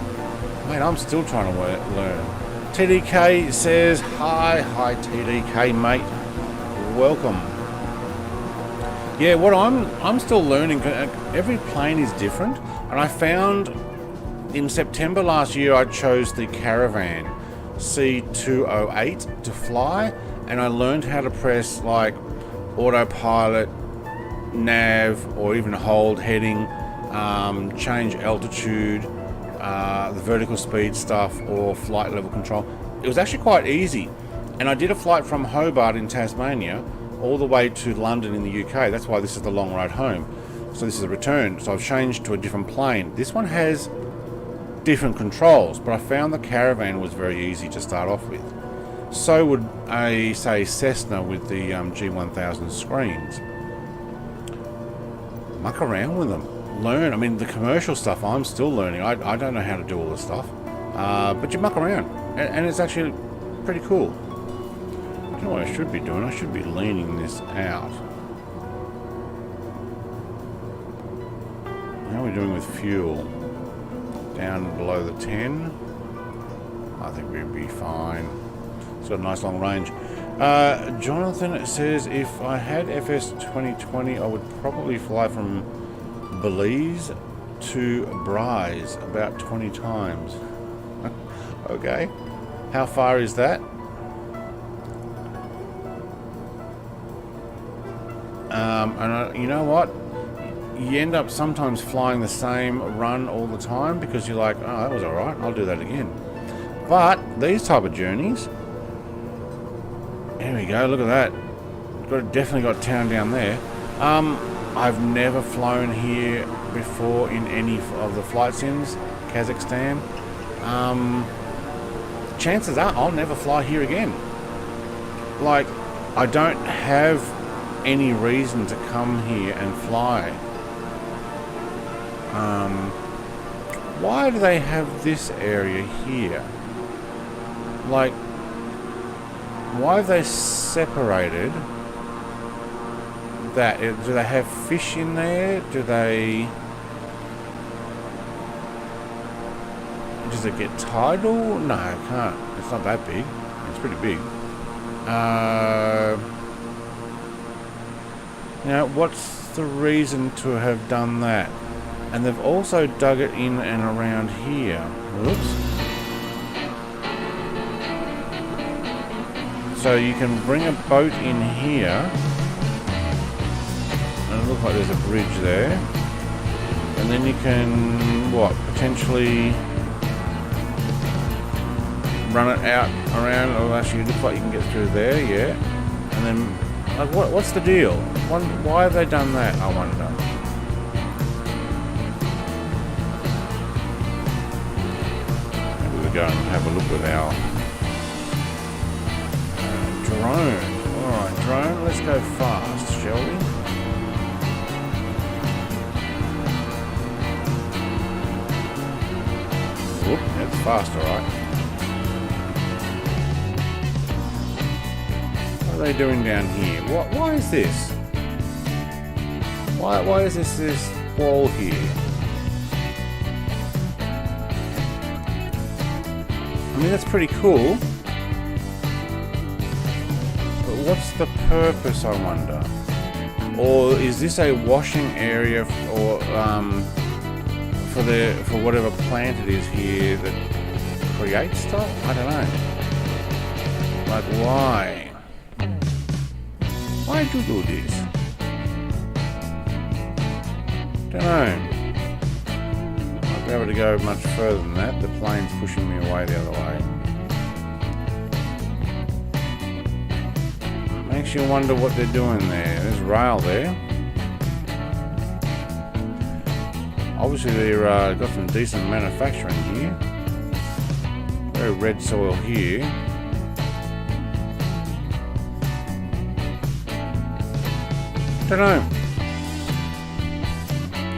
Mate, I'm still trying to learn. TDK says, hi TDK, mate. Welcome. Yeah, what I'm still learning. Every plane is different, and I found in September last year I chose the Caravan C208 to fly, and I learned how to press like autopilot, nav, or even hold heading, change altitude, the vertical speed stuff, or flight level control. It was actually quite easy, and I did a flight from Hobart in Tasmania all the way to London in the UK. That's why this is the long ride home. So this is a return. So I've changed to a different plane. This one has different controls, but I found the Caravan was very easy to start off with. So would a, say, Cessna with the G1000 screens. Muck around with them. Learn. I mean, the commercial stuff I'm still learning. I don't know how to do all this stuff. But you muck around. And it's actually pretty cool. You know what I should be doing? I should be leaning this out. How are we doing with fuel? Down below the 10. I think we'd be fine. It's got a nice long range. Jonathan says if I had FS2020, I would probably fly from Belize to Bryce about 20 times. Okay. How far is that? You know what? You end up sometimes flying the same run all the time because you're like, oh, that was alright, I'll do that again. But these type of journeys, there we go, look at that. Definitely got town down there. I've never flown here before in any of the flight sims, Kazakhstan. Chances are I'll never fly here again. Like, I don't have any reason to come here and fly. Why do they have this area here? Like, why have they separated that? Do they have fish in there? Does it get tidal? No, it can't. It's not that big. It's pretty big. You know, what's the reason to have done that? And they've also dug it in and around here. Whoops. So you can bring a boat in here. And it looks like there's a bridge there. And then you can, what, potentially run it out around. Oh, actually, it looks like you can get through there, yeah. And then, like, what's the deal? Why have they done that, I wonder? Maybe we'll go and have a look with our drone. Alright, drone, let's go fast, shall we? faster, right? What are they doing down here? Why is this? Why is this wall here? I mean, that's pretty cool. But what's the purpose, I wonder? Or is this a washing area for whatever plant it is here that creates stuff? I don't know. Like, why? Why'd you do this? Don't know. I'll be able to go much further than that. The plane's pushing me away the other way. Makes you wonder what they're doing there. There's rail there. Obviously they've got some decent manufacturing here. Very red soil here. Don't know.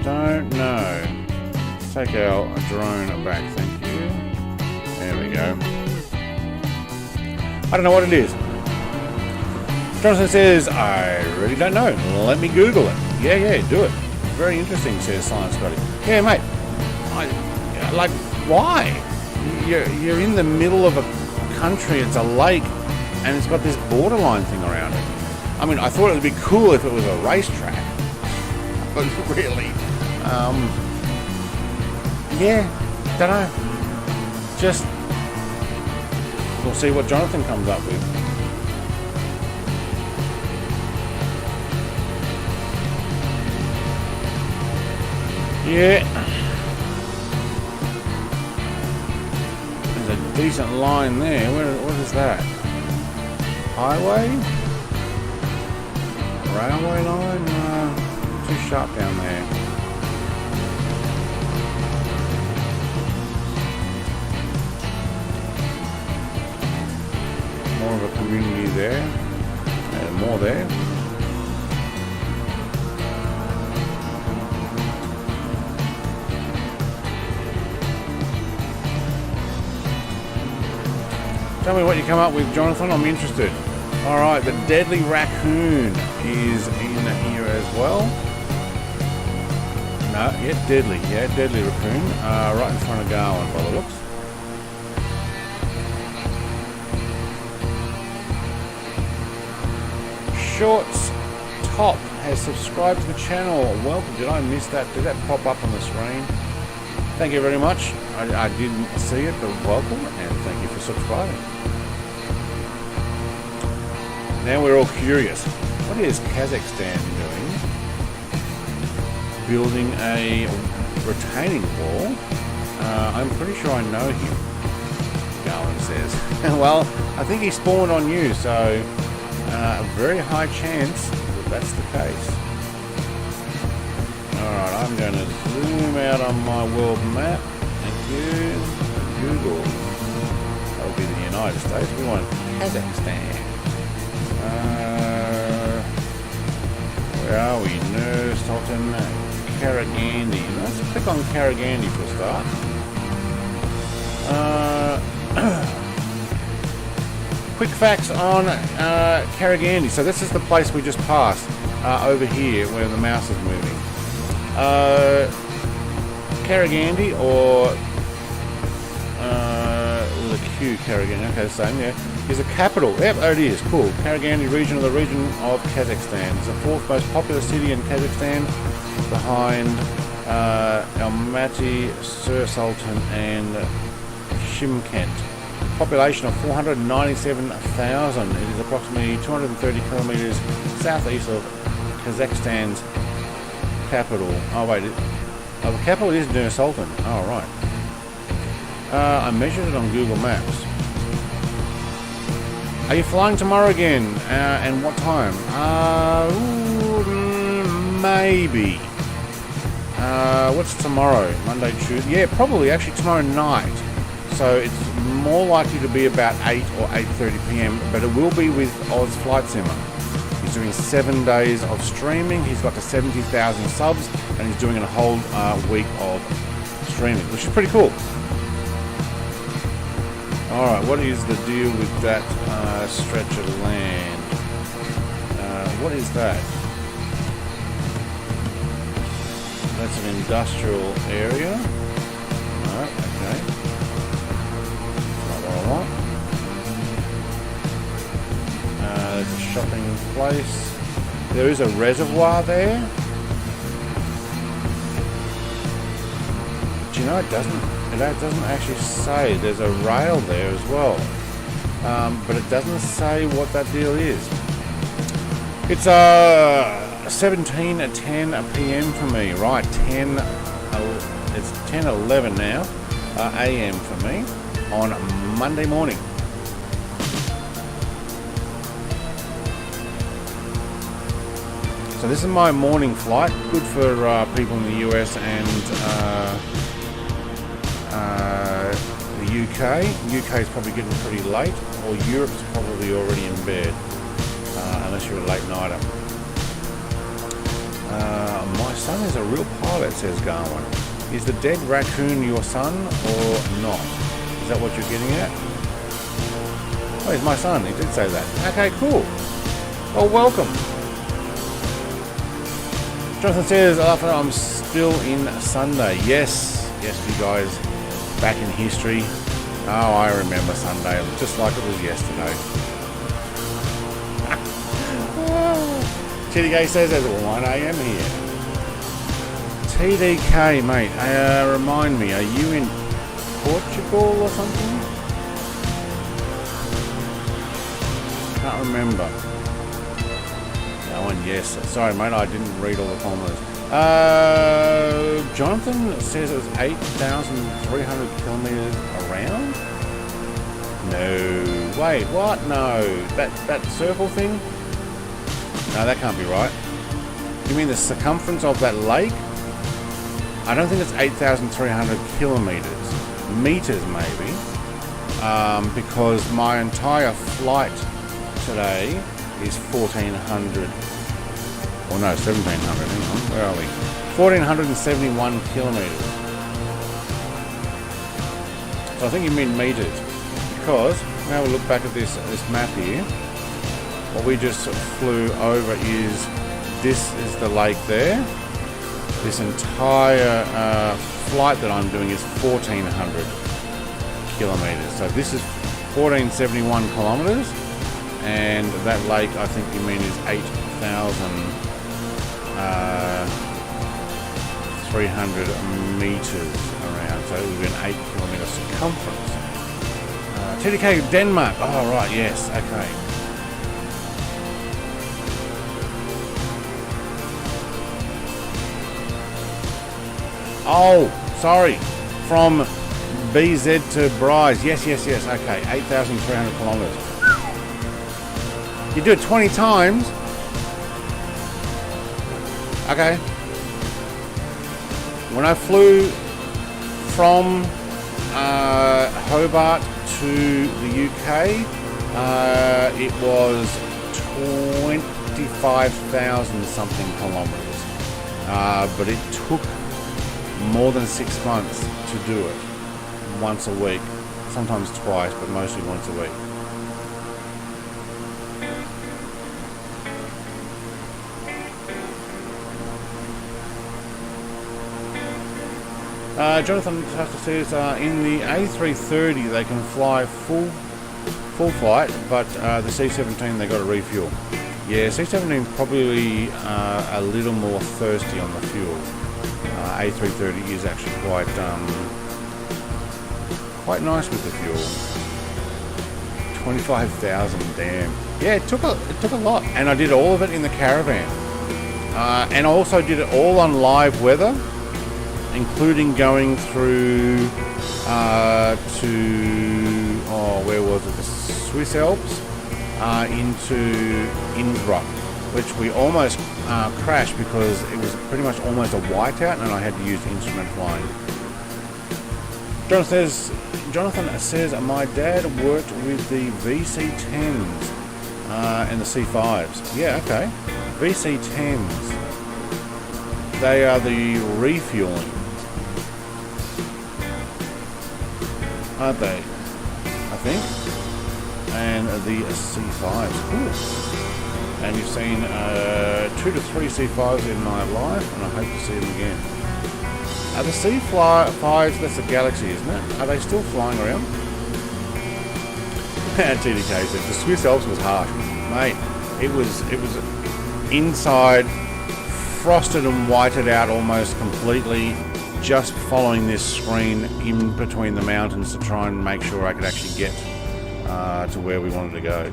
Don't know. Take our drone back, thank you. There we go. I don't know what it is. Jonathan says, I really don't know. Let me Google it. Yeah, do it. Very interesting, says Science Scotty. Yeah, mate. Like, why? You're in the middle of a country. It's a lake, and it's got this borderline thing around it. I mean, I thought it would be cool if it was a racetrack, but really, yeah, don't know. Just we'll see what Jonathan comes up with. Yeah. There's a decent line there. What is that? Highway? Railway line? Too sharp down there. More of a community there. And more there. Tell me what you come up with, Jonathan. I'm interested. Alright, the deadly raccoon is in here as well. No, yeah, deadly. Yeah, deadly raccoon. Right in front of Garwin by the looks. Shorts Top has subscribed to the channel. Welcome. Did I miss that? Did that pop up on the screen? Thank you very much. I didn't see it, but welcome and thank you for subscribing. Now we're all curious. What is Kazakhstan doing? Building a retaining wall? I'm pretty sure I know him, Garland says. Well, I think he spawned on you, so a very high chance that that's the case. Alright, I'm going to zoom out on my world map. Thank you. Google. That'll be the United States. We want Kazakhstan. Where are we? Nur Sultan, Karagandhi. Let's click on Karagandhi for a start. Quick facts on Karagandhi. So this is the place we just passed over here where the mouse is moving. Karagandhi or with a Q, Karagandhi. Okay, same. Yeah. Is a capital. Yep, there it is. Cool. Karagandhi region of the region of Kazakhstan. It's the fourth most popular city in Kazakhstan, behind Almaty, Sur Sultan, and Shymkent. Population of 497,000. It is approximately 230 kilometers southeast of Kazakhstan's capital. Oh wait, the capital is Nur Sultan. Oh right. I measured it on Google Maps. Are you flying tomorrow again? And what time? Maybe. What's tomorrow? Monday, Tuesday? Yeah, probably actually tomorrow night. So it's more likely to be about 8 or 8:30 p.m. But it will be with Oz Flight Simmer. He's doing 7 days of streaming. He's got to 70,000 subs, and he's doing a whole week of streaming, which is pretty cool. Alright, what is the deal with that stretch of land? What is that? That's an industrial area. No, okay. Not what I want. There's a shopping place. There is a reservoir there. But you know, it doesn't actually say. There's a rail there as well. But it doesn't say what that deal is. It's 17:10 p.m. for me, right? It's 10:11 now, a.m. for me on Monday morning. So this is my morning flight. Good for people in the US and the UK. UK is probably getting pretty late, or Europe's probably already in bed, unless you're a late nighter. My son is a real pilot, says Garwin. Is the dead raccoon your son or not? Is that what you're getting at? Oh, he's my son. He did say that. Okay, cool. Well, welcome. Jonathan says, I'm still in Sunday. Yes, you guys, back in history. Oh, I remember Sunday, just like it was yesterday. TDK says it's 1 a.m. here. TDK, mate, remind me, are you in Portugal or something? Can't remember. Oh, and yes. Sorry, mate, I didn't read all the comments. Jonathan says it was 8,300 kilometers around? No. Wait, what? No. That circle thing? No, that can't be right. You mean the circumference of that lake? I don't think it's 8,300 kilometers. Meters, maybe. Because my entire flight today is 1,400. Or no, 1,700. Hang on, where are we? 1,471 kilometers. So I think you mean meters. Because, now we'll look back at this map here. What we just flew over is, this is the lake there. This entire flight that I'm doing is 1,400 kilometers. So this is 1,471 kilometers, and that lake, I think you mean, is 8,300 meters around. So it would be an 8-kilometer circumference. TDK Denmark. Oh right, yes, okay. Oh, sorry. From BZ to Bryce. Yes. Okay, 8,300 kilometers. You do it 20 times. Okay. When I flew from Hobart to the UK, it was 25,000 something kilometers. But it took more than 6 months to do it. Once a week, sometimes twice, but mostly once a week. Jonathan says in the A330 they can fly full flight, but the C-17 they got to refuel. Yeah, C-17 probably a little more thirsty on the fuel. A330 is actually quite nice with the fuel. 25,000, damn. Yeah, it took a lot, and I did all of it in the caravan, and I also did it all on live weather, including going through to where was it? The Swiss Alps into Innsbruck, which we almost crashed because it was pretty much almost a whiteout, and I had to use instrument flying. Jonathan says my dad worked with the VC10s and the C5s. Yeah, okay. VC10s. They are the refueling, aren't they? I think. And the C5s. Cool. And you've seen 2 to 3 C5s in my life, and I hope to see them again. Are the C5s, that's the Galaxy, isn't it? Are they still flying around? TDK said the Swiss Alps was harsh. Mate, it was inside, frosted and whited out almost completely, just following this screen in between the mountains to try and make sure I could actually get to where we wanted to go.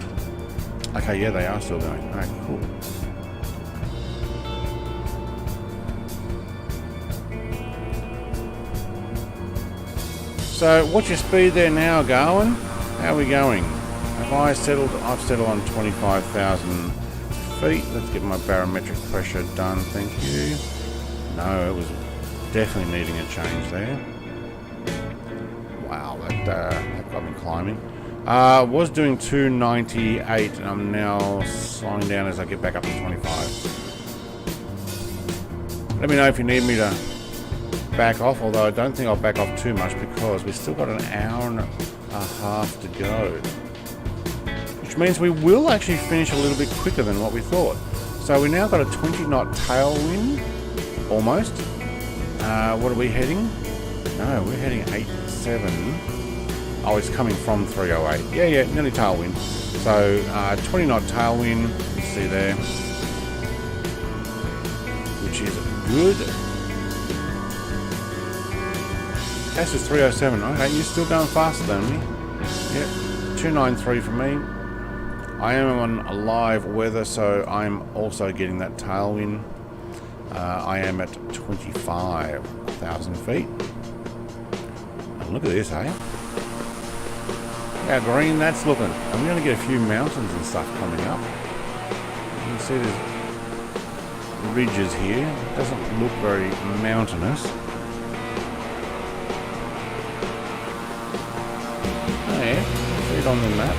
Okay, yeah, they are still going. Alright, cool. So, what's your speed there now, Garwin? How are we going? I've settled on 25,000 feet. Let's get my barometric pressure done, thank you. No, it was definitely needing a change there. Wow, that got me climbing. Was doing 298 and I'm now slowing down as I get back up to 25. Let me know if you need me to back off, although I don't think I'll back off too much because we've still got an hour and a half to go. Which means we will actually finish a little bit quicker than what we thought. So we now got a 20 knot tailwind, almost. What are we heading? No, we're heading 8.7. Oh, it's coming from 308. Yeah, nearly tailwind. So 20 knot tailwind, you can see there, which is good. Asus 307. Okay, you're still going faster than me. Yep, 293 for me. I am on a live weather, so I'm also getting that tailwind. I am at 25,000 feet. And look at this, eh? How green that's looking. I'm going to get a few mountains and stuff coming up. You can see there's ridges here. It doesn't look very mountainous. Oh yeah, see it on the map.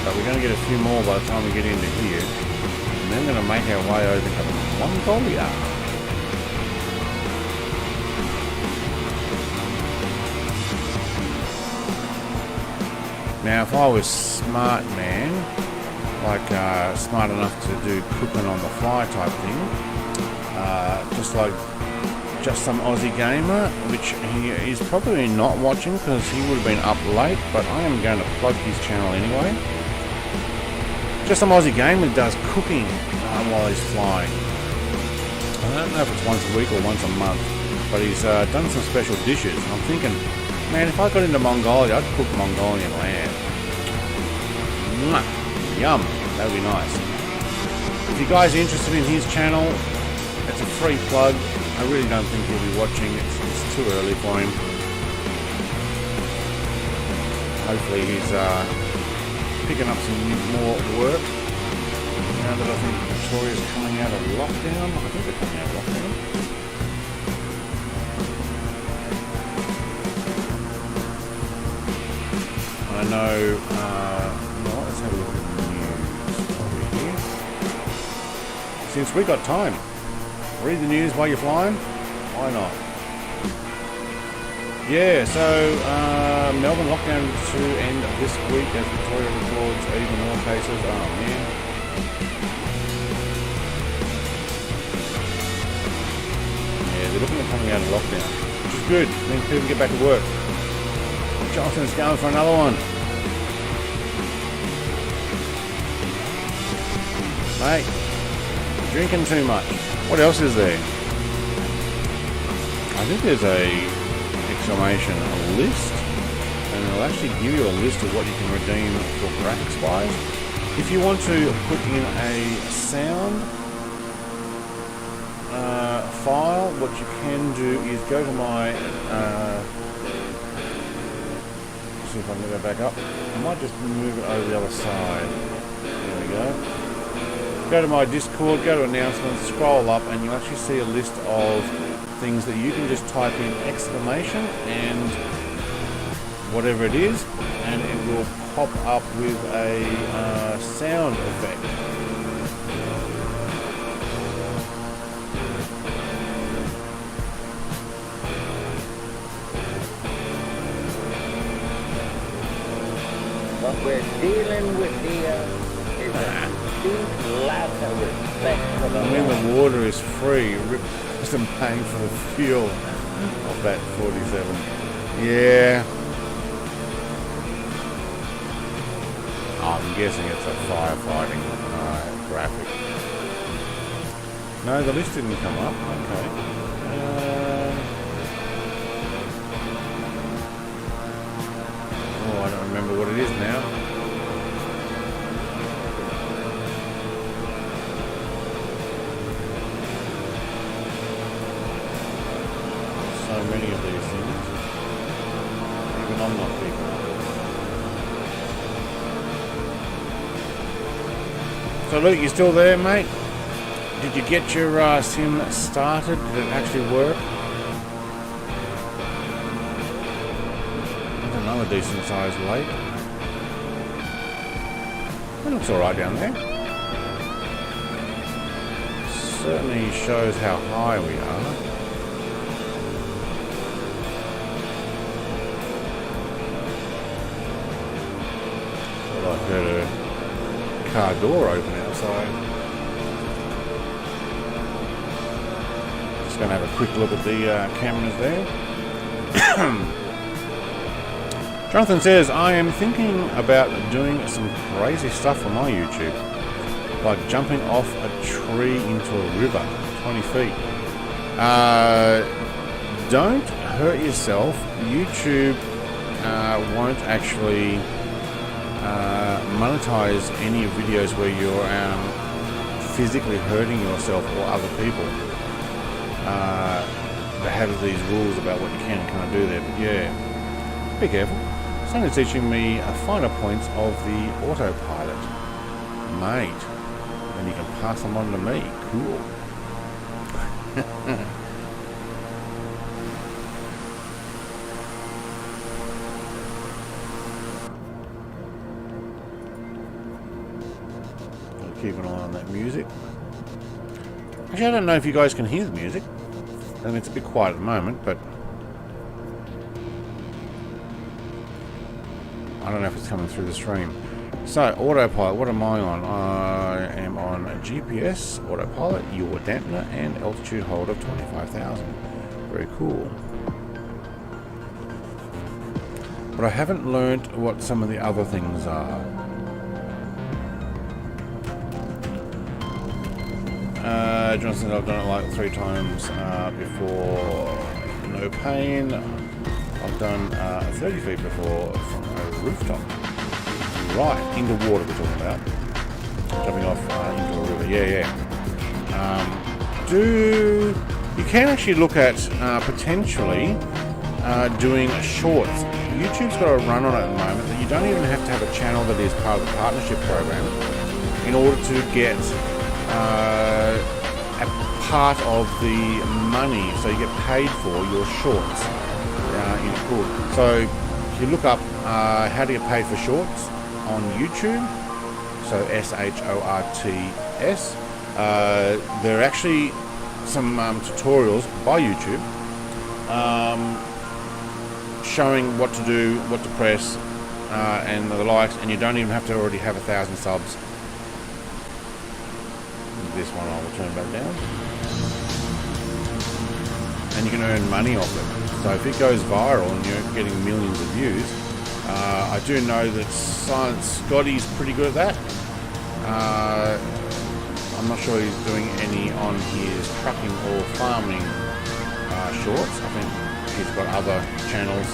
But we're going to get a few more by the time we get into here. And then we're going to make our way over to Mongolia. Now, if I was smart, man, like smart enough to do cooking on the fly type thing, just some Aussie gamer, which he is probably not watching because he would have been up late, but I am going to plug his channel anyway. Just some Aussie gamer does cooking while he's flying. I don't know if it's once a week or once a month, but he's done some special dishes. And I'm thinking, man, if I got into Mongolia, I'd cook Mongolian lamb. Mwah, yum, that would be nice. If you guys are interested in his channel, it's a free plug. I really don't think he'll be watching. It's too early for him. Hopefully he's picking up some more work. Now that I think Victoria's coming out of lockdown. I think they're coming out of lockdown. I know, well, let's have a look at the news over here. Since we got time, read the news while you're flying. Why not? Yeah, so Melbourne lockdown to end this week as Victoria records even more cases. Oh man. Yeah, they're looking at coming out of lockdown, which is good. Means people get back to work. Jonathan's going for another one. Mate, drinking too much. What else is there? I think there's a exclamation list, and it'll actually give you a list of what you can redeem for graphics wise. If you want to put in a sound file, what you can do is go to my see if I can go back up. I might just move it over the other side. There we go. Go to my Discord, go to announcements, scroll up, and you'll actually see a list of things that you can just type in exclamation and whatever it is, and it will pop up with a sound effect. what we're dealing with here is a deep lack of respect for the When law. the water is free, rip them paying for the fuel of that 47. Yeah. I'm guessing it's a firefighting graphic. No, the list didn't come up. Okay. Oh, I don't remember what it is now. So many of these things. Even I'm not keeping up. So Luke, you still there, mate? Did you get your sim started? Did it actually work? There's another decent sized lake. It looks alright down there. Certainly shows how high we are. Well, I heard a car door open outside. Just going to have a quick look at the cameras there. Jonathan says, I am thinking about doing some crazy stuff for my YouTube, like jumping off a tree into a river, 20 feet. Don't hurt yourself. YouTube won't actually monetize any videos where you're physically hurting yourself or other people. They have these rules about what you can and can't do there, but yeah, be careful. It's only teaching me finer points of the autopilot, mate, and you can pass them on to me. Cool. Keep an eye on that music. Actually, I don't know if you guys can hear the music. I mean, it's a bit quiet at the moment, but I don't know if it's coming through the stream. So, autopilot, what am I on? I am on a GPS, autopilot, yaw dampener, and altitude hold of 25,000. Very cool. But I haven't learnt what some of the other things are. Johnson, I've done it like 3 times before. No pain. I've done 30 feet before from a rooftop. Right, into water we're talking about. Jumping off into a river. Yeah. You can actually look at potentially doing shorts. YouTube's got a run on it at the moment that you don't even have to have a channel that is part of the partnership program in order to get a part of the money, so you get paid for your shorts in full. So if you look up how to get paid for shorts on YouTube, so SHORTS, there are actually some tutorials by YouTube showing what to do, what to press, and the likes, and you don't even have to already have 1,000 subs. This one I will turn back down, and you can earn money off it. So if it goes viral and you're getting millions of views, I do know that Science Scotty's pretty good at that. I'm not sure he's doing any on his trucking or farming shorts. I think he's got other channels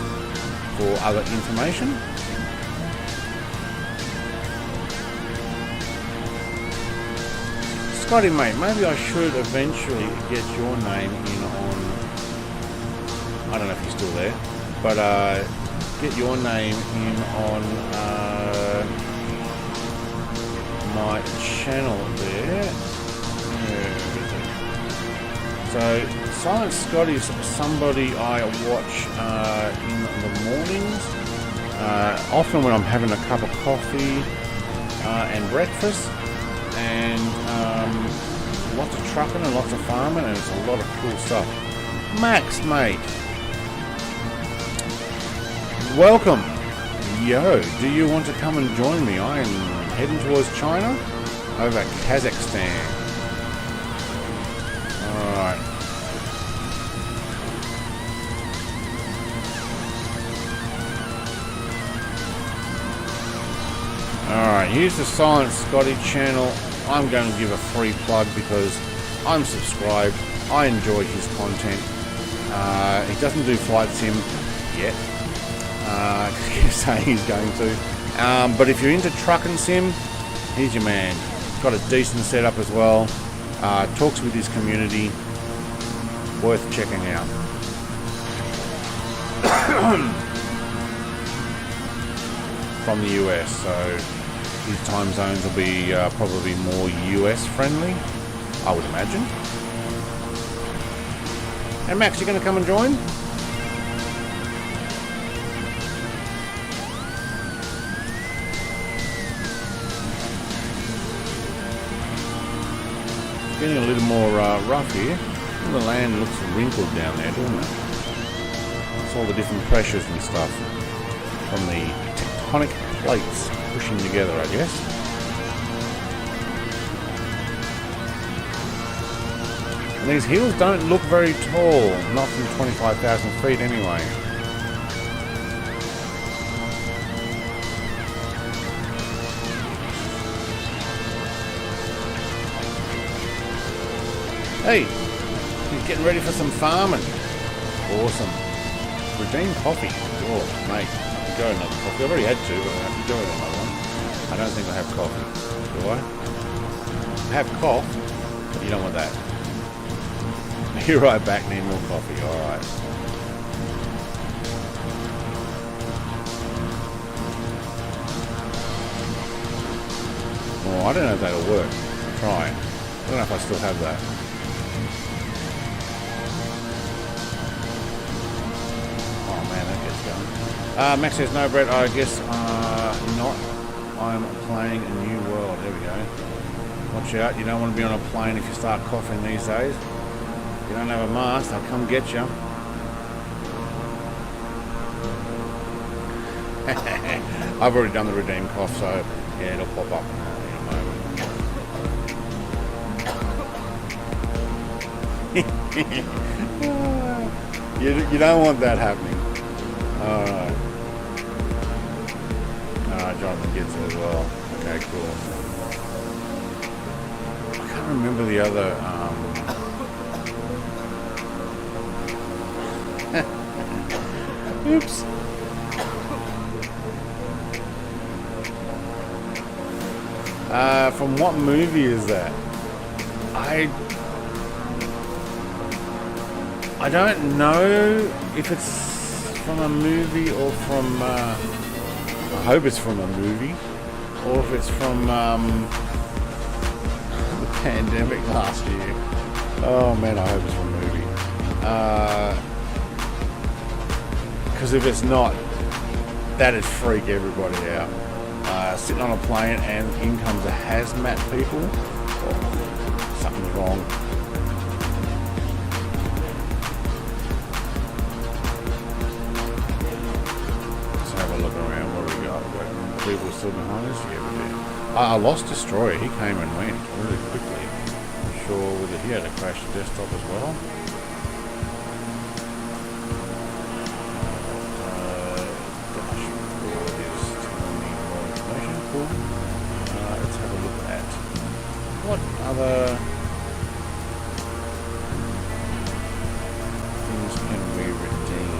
for other information. Scotty, mate, maybe I should eventually get your name in on, I don't know if you're still there, but get your name in on my channel there. So, Silent Scotty's somebody I watch in the mornings, often when I'm having a cup of coffee and breakfast. And lots of trucking and lots of farming, and it's a lot of cool stuff. Max, mate, welcome. yo, do you want to come and join me? I am heading towards China over Kazakhstan. Alright. Alright, here's the Silent Scotty channel. I'm going to give a free plug because I'm subscribed. I enjoy his content. He doesn't do flight sim yet. He's saying he's going to. But if you're into truck and sim, he's your man. Got a decent setup as well. Talks with his community. Worth checking out. From the US, so his time zones will be probably more US friendly, I would imagine. And Max, you going to come and join? It's getting a little more rough here. The land looks wrinkled down there, doesn't it? It's all the different pressures and stuff from the tectonic plates pushing together, I guess. And these hills don't look very tall, not from 25,000 feet anyway. Hey, he's getting ready for some farming. Awesome. Redeem coffee. Oh, mate. Enjoy another coffee. I've already had two, but I have to enjoy another one. I don't think I have coffee. Do I? I have cough, but you don't want that. Be right back, need more coffee. Alright. Oh, I don't know if that'll work. I'll try. I don't know if I still have that. Oh man, that gets going. Max says, no, Brett, I guess not. I'm playing a new world. There we go. Watch out, you don't want to be on a plane if you start coughing these days. If you don't have a mask, they'll come get you. I've already done the redeem cough, so yeah, it'll pop up in a moment. You don't want that happening. Alright. Jonathan gets it as well. Okay, cool. I can't remember the other. Oops. From what movie is that? I don't know if it's from a movie or from. I hope it's from a movie, or if it's from the pandemic last year. Oh man, I hope it's from a movie. Because if it's not, that'd freak everybody out. Sitting on a plane and in comes a hazmat people. Oh, something's wrong. Let's have a look around. What do we got? We've got people still behind us? Yeah, we do. I lost Destroyer. He came and went really quickly. I'm sure with it, he had to crash the desktop as well. Let's have a look at what other things can we redeem.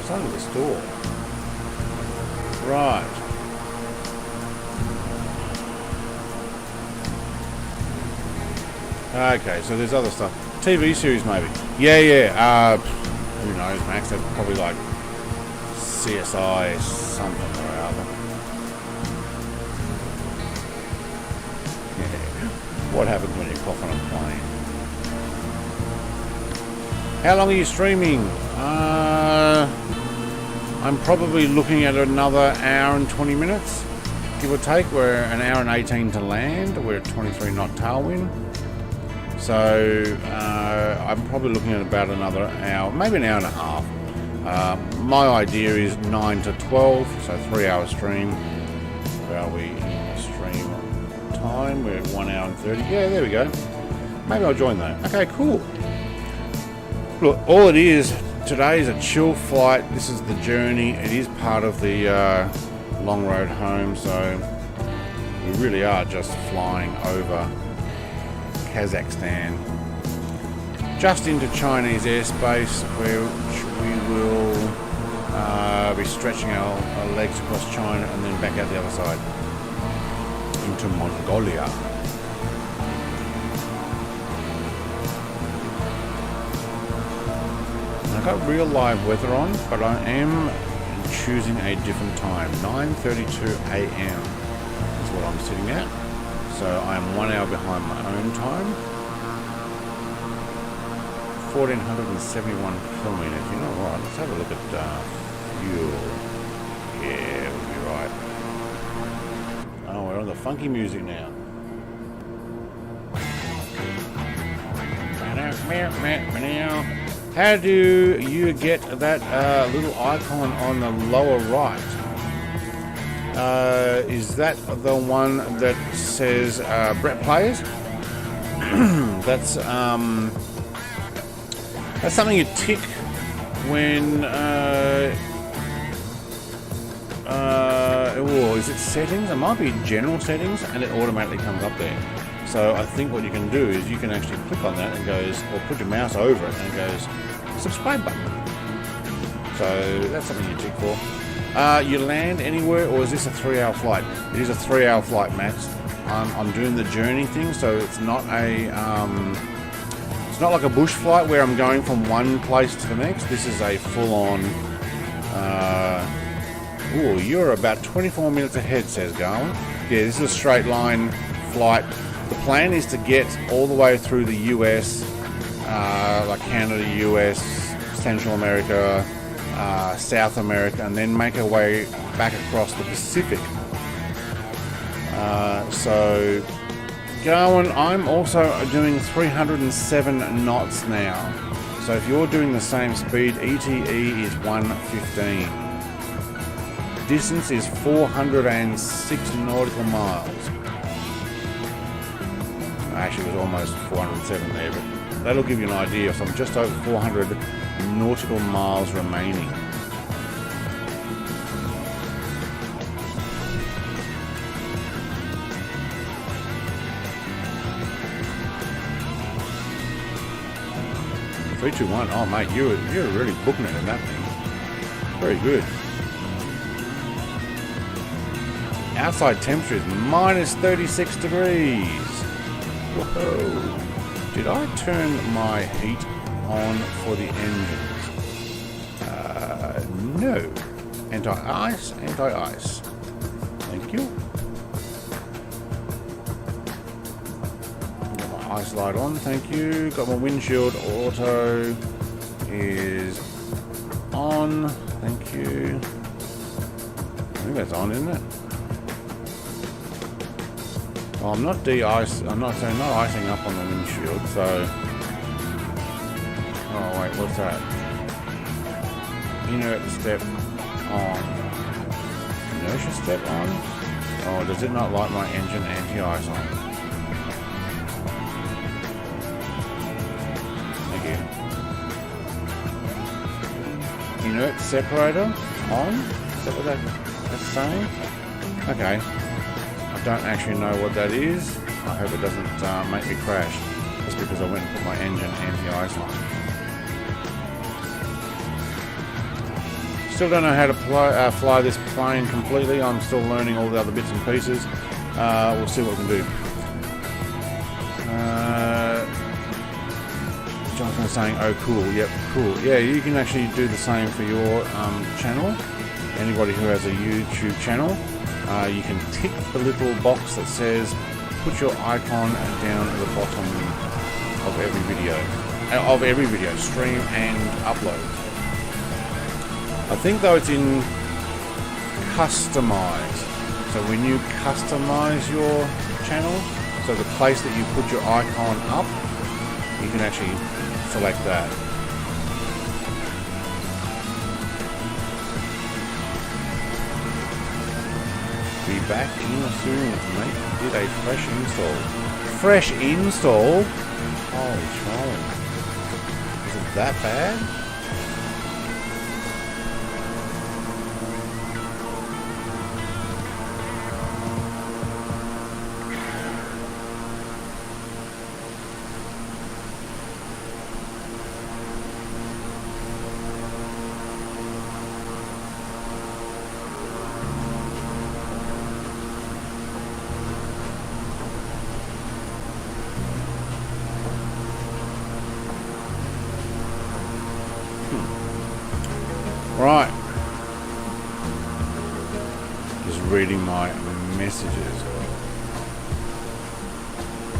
it's under the store. Right. Okay, so there's other stuff. TV series maybe. Yeah. Who knows, Max? They're probably like CSI something or other. What happens when you cough on a plane? How long are you streaming? I'm probably looking at another hour and 20 minutes, give or take. We're an hour and 18 to land. We're at 23 knot tailwind. So I'm probably looking at about another hour, maybe an hour and a half. My idea is 9 to 12, so 3 hour stream. Where are we in stream time? We're at 1 hour and 30. Yeah, there we go. Maybe I'll join that. Okay, cool. Look, all it is today is a chill flight. This is the journey. It is part of the long road home, so we really are just flying over Kazakhstan, just into Chinese airspace, where we will be stretching our legs across China and then back out the other side into Mongolia. I've got real live weather on, but I am choosing a different time. 9:32 a.m. is what I'm sitting at. So I'm 1 hour behind my own time. 1,471 kilometers. You know what? Let's have a look at fuel. Yeah, we'll be right. Oh, we're on the funky music now. How do you get that little icon on the lower right? Is that the one that says Brett Players? That's something you tick when is it settings? It might be general settings, and it automatically comes up there. So I think what you can do is you can actually click on that and it goes, or put your mouse over it and it goes subscribe button. So that's something you tick for. You land anywhere, or is this a 3 hour flight? It is a 3 hour flight, Max. I'm doing the journey thing, so it's not a it's not like a bush flight where I'm going from one place to the next. This is a full on you're about 24 minutes ahead, says Garwin. Yeah, this is a straight line flight. The plan is to get all the way through the US, like Canada, US, Central America, South America, and then make our way back across the Pacific. So, Garwin, I'm also doing 307 knots now. So if you're doing the same speed, ETE is 115. Distance is 406 nautical miles. Actually, it was almost 407 there, but that'll give you an idea. So I'm just over 400 nautical miles remaining. Three, two, one. Oh, mate, you're really booking it in that thing. Very good. Outside temperature is minus 36 degrees. Whoa. Did I turn my heat on for the engines? No. Anti-ice, anti-ice. Thank you. Got my ice light on, thank you. Got my windshield auto is on, thank you. I think that's on, isn't it? Well, I'm not de-icing, not icing up on the windshield, so... Oh wait, what's that? Inert step on. Inertia step on? Oh, does it not like my engine anti-ice on? Thank you. Inert separator on? Is that what that's saying? Okay. I don't actually know what that is. I hope it doesn't make me crash. Just because I went and put my engine anti-ice on. Still don't know how to fly this plane completely. I'm still learning all the other bits and pieces. We'll see what we can do. Jonathan saying, oh cool, yep, cool. Yeah, you can actually do the same for your channel. Anybody who has a YouTube channel, you can tick the little box that says put your icon down at the bottom of every video, stream and upload. I think though it's in customize. So when you customize your channel, so the place that you put your icon up, you can actually select that. Be back in soon, mate. Did a fresh install. Fresh install? Holy trolley. Is it that bad? Right. Just reading my messages.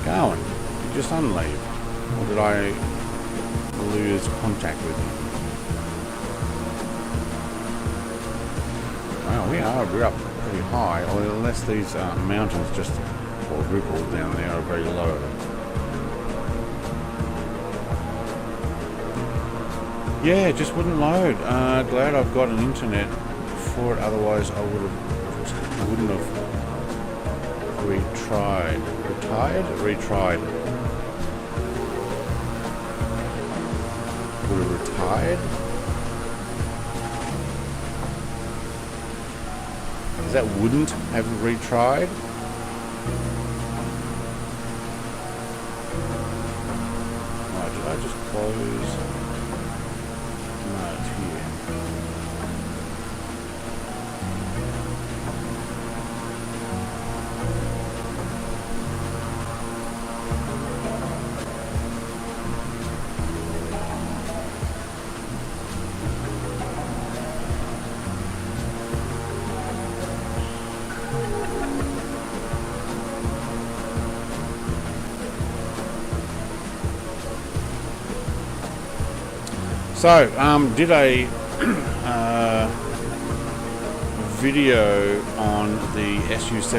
Going. Did you just unleave? Or did I lose contact with you? Wow, we're up pretty high, or unless these mountains just, or ripples down there, are very low. Yeah, it just wouldn't load. Glad I've got an internet for it, otherwise I wouldn't have retried. Retried. Would have retired? Is that wouldn't have retried? Right, did I just close? So, did a video on the SU57.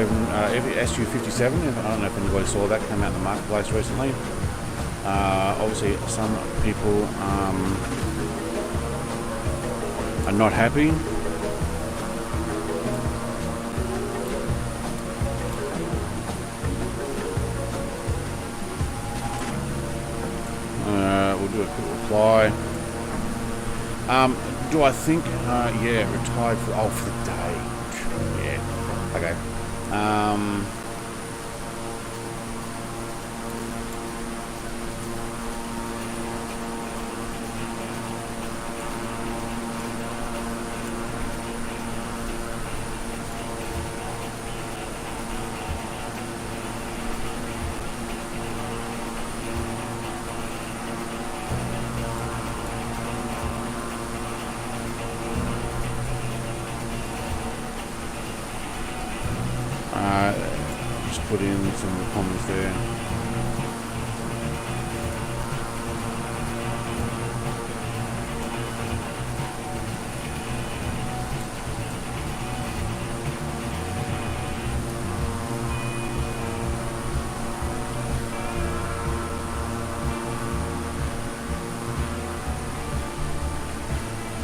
I don't know if anybody saw that, came out in the marketplace recently. Obviously, some people are not happy. We'll do a quick reply. Do I think, yeah, retired for the day. Yeah, okay. Just put in some comments there.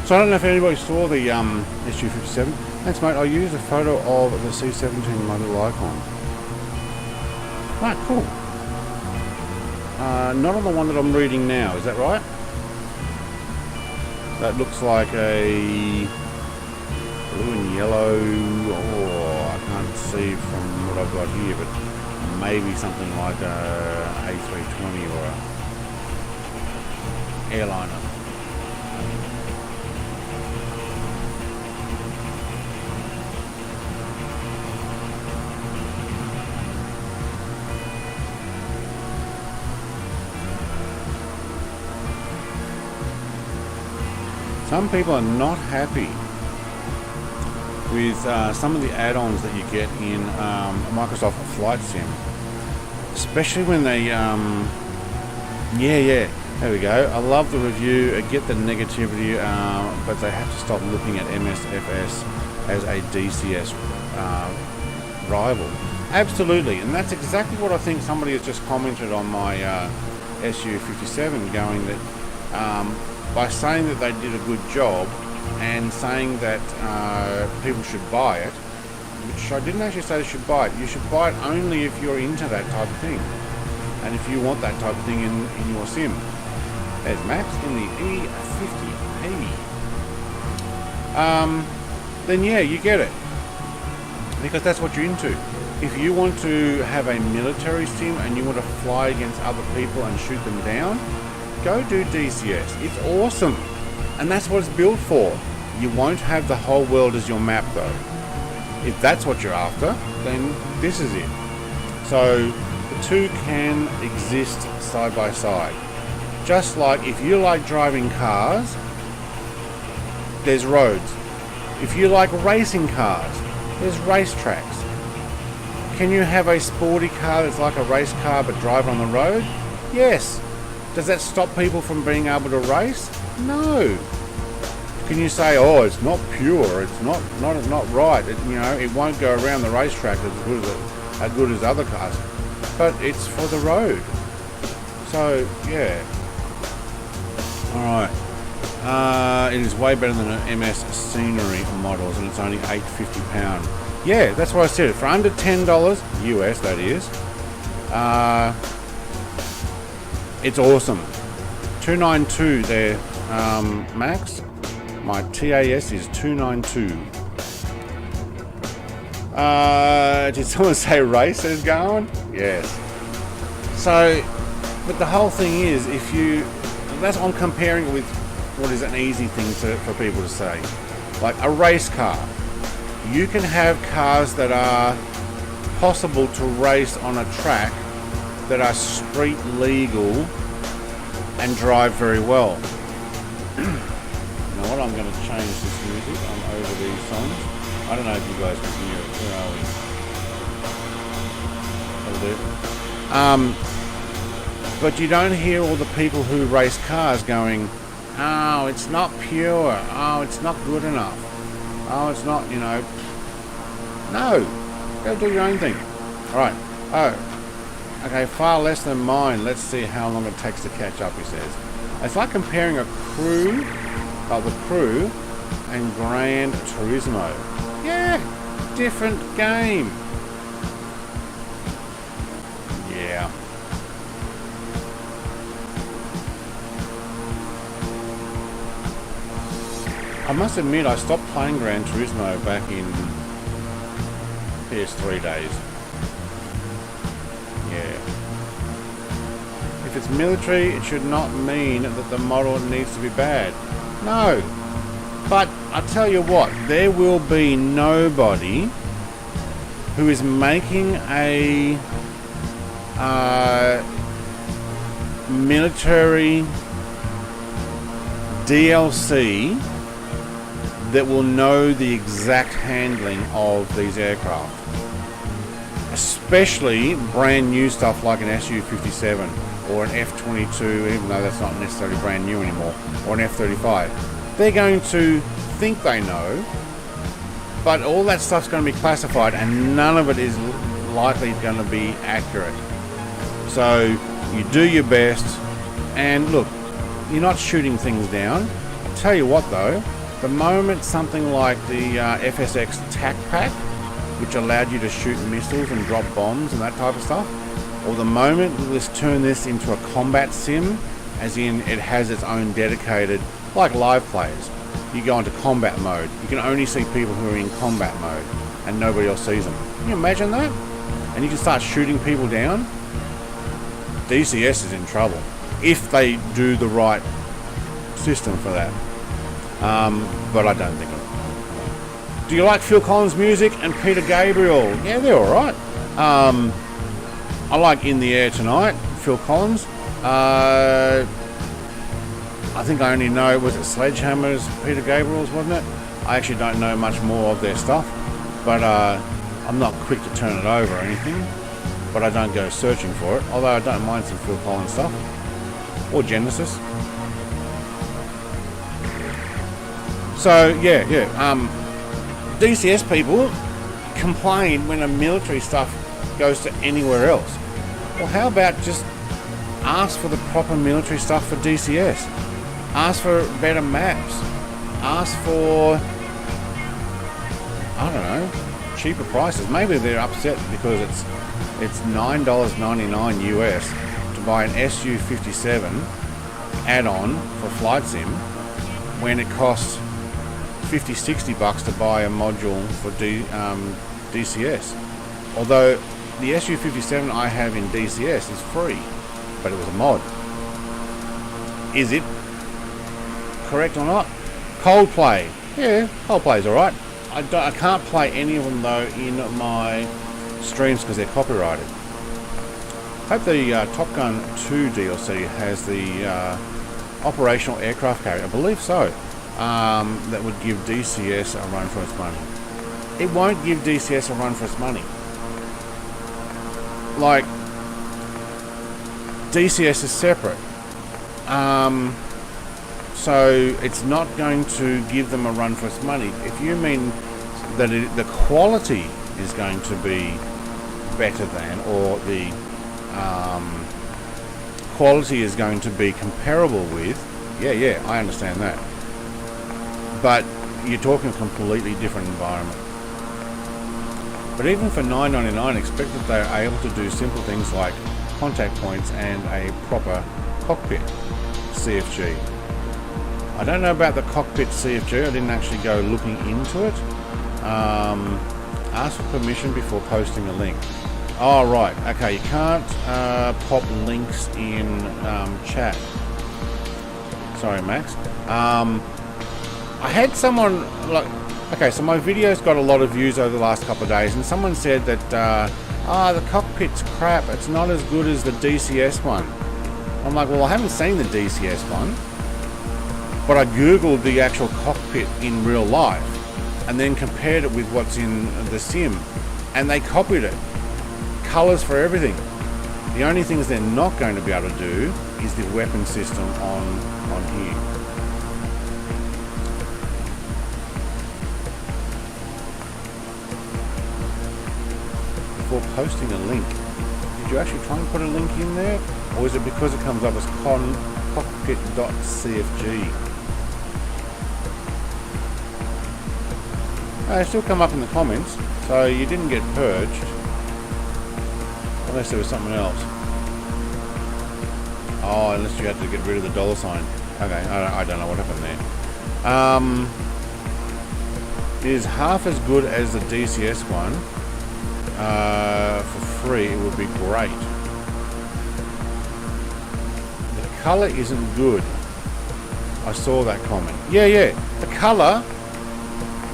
So I don't know if anybody saw the SU57. Thanks, mate. I used a photo of the C17 model icon. Right, cool. Not on the one that I'm reading now, is that right? That looks like a blue and yellow, I can't see from what I've got here, but maybe something like a A320 or a airliner. some people are not happy with some of the add-ons that you get in Microsoft Flight Sim, especially when they there we go. I love the review. I get the negativity, but they have to stop looking at MSFS as a DCS rival. Absolutely, and that's exactly what I think somebody has just commented on my SU57, going that by saying that they did a good job and saying that people should buy it, which I didn't actually say they should buy it. You should buy it only if you're into that type of thing, and if you want that type of thing in your sim. There's Max in the E50A. Then yeah, you get it, because that's what you're into. If you want to have a military sim and you want to fly against other people and shoot them down, go do DCS. It's awesome, and that's what it's built for. You won't have the whole world as your map though. If that's what you're after, then this is it. So the two can exist side by side. Just like if you like driving cars, there's roads. If you like racing cars, there's racetracks. Can you have a sporty car that's like a race car but drive on the road? Yes. Does that stop people from being able to race? No. Can you say, oh, it's not pure, it's not right, it won't go around the racetrack as good as other cars, but it's for the road. So yeah. Alright. It is way better than an MS Scenery models, and it's only £850. Yeah, that's what I said. For under $10 US, that is. It's awesome. 292 there, Max. My TAS is 292. Did someone say race is going? Yes. So, but the whole thing is, that's what I'm comparing it with. What is an easy thing for people to say? Like a race car. You can have cars that are possible to race on a track that are street legal and drive very well. You know what? I'm going to change this music. I'm over these songs. I don't know if you guys can hear it. Where are we? Over there. But you don't hear all the people who race cars going, oh, it's not pure. Oh, it's not good enough. Oh, it's not, No. Go do your own thing. Alright. Oh. Okay, far less than mine. Let's see how long it takes to catch up, he says. It's like comparing the Crew and Gran Turismo. Yeah. Different game. Yeah. I must admit, I stopped playing Gran Turismo back in PS3 days. Yeah. If it's military, it should not mean that the model needs to be bad. No. But I tell you what, there will be nobody who is making a military DLC that will know the exact handling of these aircraft, especially brand new stuff like an SU57 or an F-22, even though that's not necessarily brand new anymore, or an F-35. They're going to think they know, but all that stuff's going to be classified and none of it is likely going to be accurate. So you do your best, and look, you're not shooting things down. I'll tell you what though, the moment something like the FSX TAC Pack, which allowed you to shoot missiles and drop bombs and that type of stuff, or the moment let's turn this into a combat sim, as in it has its own dedicated, like live players, you go into combat mode, you can only see people who are in combat mode and nobody else sees them. Can you imagine that? And you can start shooting people down. DCS is in trouble if they do the right system for that. But I don't think it. Do you like Phil Collins' music and Peter Gabriel? Yeah, they're alright. I like In the Air Tonight, Phil Collins. I think I only know, was it Sledgehammer's Peter Gabriel's, wasn't it? I actually don't know much more of their stuff, but I'm not quick to turn it over or anything, but I don't go searching for it, although I don't mind some Phil Collins stuff, or Genesis. So yeah, DCS people complain when a military stuff goes to anywhere else. Well, how about just ask for the proper military stuff for DCS? Ask for better maps. Ask for, I don't know, cheaper prices. Maybe they're upset because it's $9.99 US to buy an SU-57 add-on for Flight Sim when it costs $50-$60 to buy a module for DCS. Although the SU-57 I have in DCS is free, but it was a mod. Is it correct or not? Coldplay. Yeah, Coldplay's alright. I can't play any of them though in my streams because they're copyrighted. Hope the Top Gun 2 DLC has the operational aircraft carrier. I believe so. That would give DCS a run for its money. It won't give DCS a run for its money. Like, DCS is separate. So it's not going to give them a run for its money. If you mean that the quality is going to be better than, or the quality is going to be comparable with, yeah, I understand that. But you're talking a completely different environment. But even for $9.99, expect that they're able to do simple things like contact points and a proper cockpit CFG. I don't know about the cockpit CFG. I didn't actually go looking into it. Ask for permission before posting a link. Oh, right. Okay, you can't pop links in chat. Sorry, Max. I had someone, like, okay, so my video's got a lot of views over the last couple of days, and someone said that, the cockpit's crap. It's not as good as the DCS one. I'm like, well, I haven't seen the DCS one, but I googled the actual cockpit in real life and then compared it with what's in the sim, and they copied it. Colors for everything. The only things they're not going to be able to do is the weapon system on here. Before posting a link, did you actually try and put a link in there, or is it because it comes up as cockpit.cfg? They still come up in the comments, so you didn't get purged, unless there was something else. Oh, unless you had to get rid of the $. Okay, I don't know what happened there. It is half as good as the DCS one. For free, it would be great. The color isn't good. I saw that comment. Yeah. The color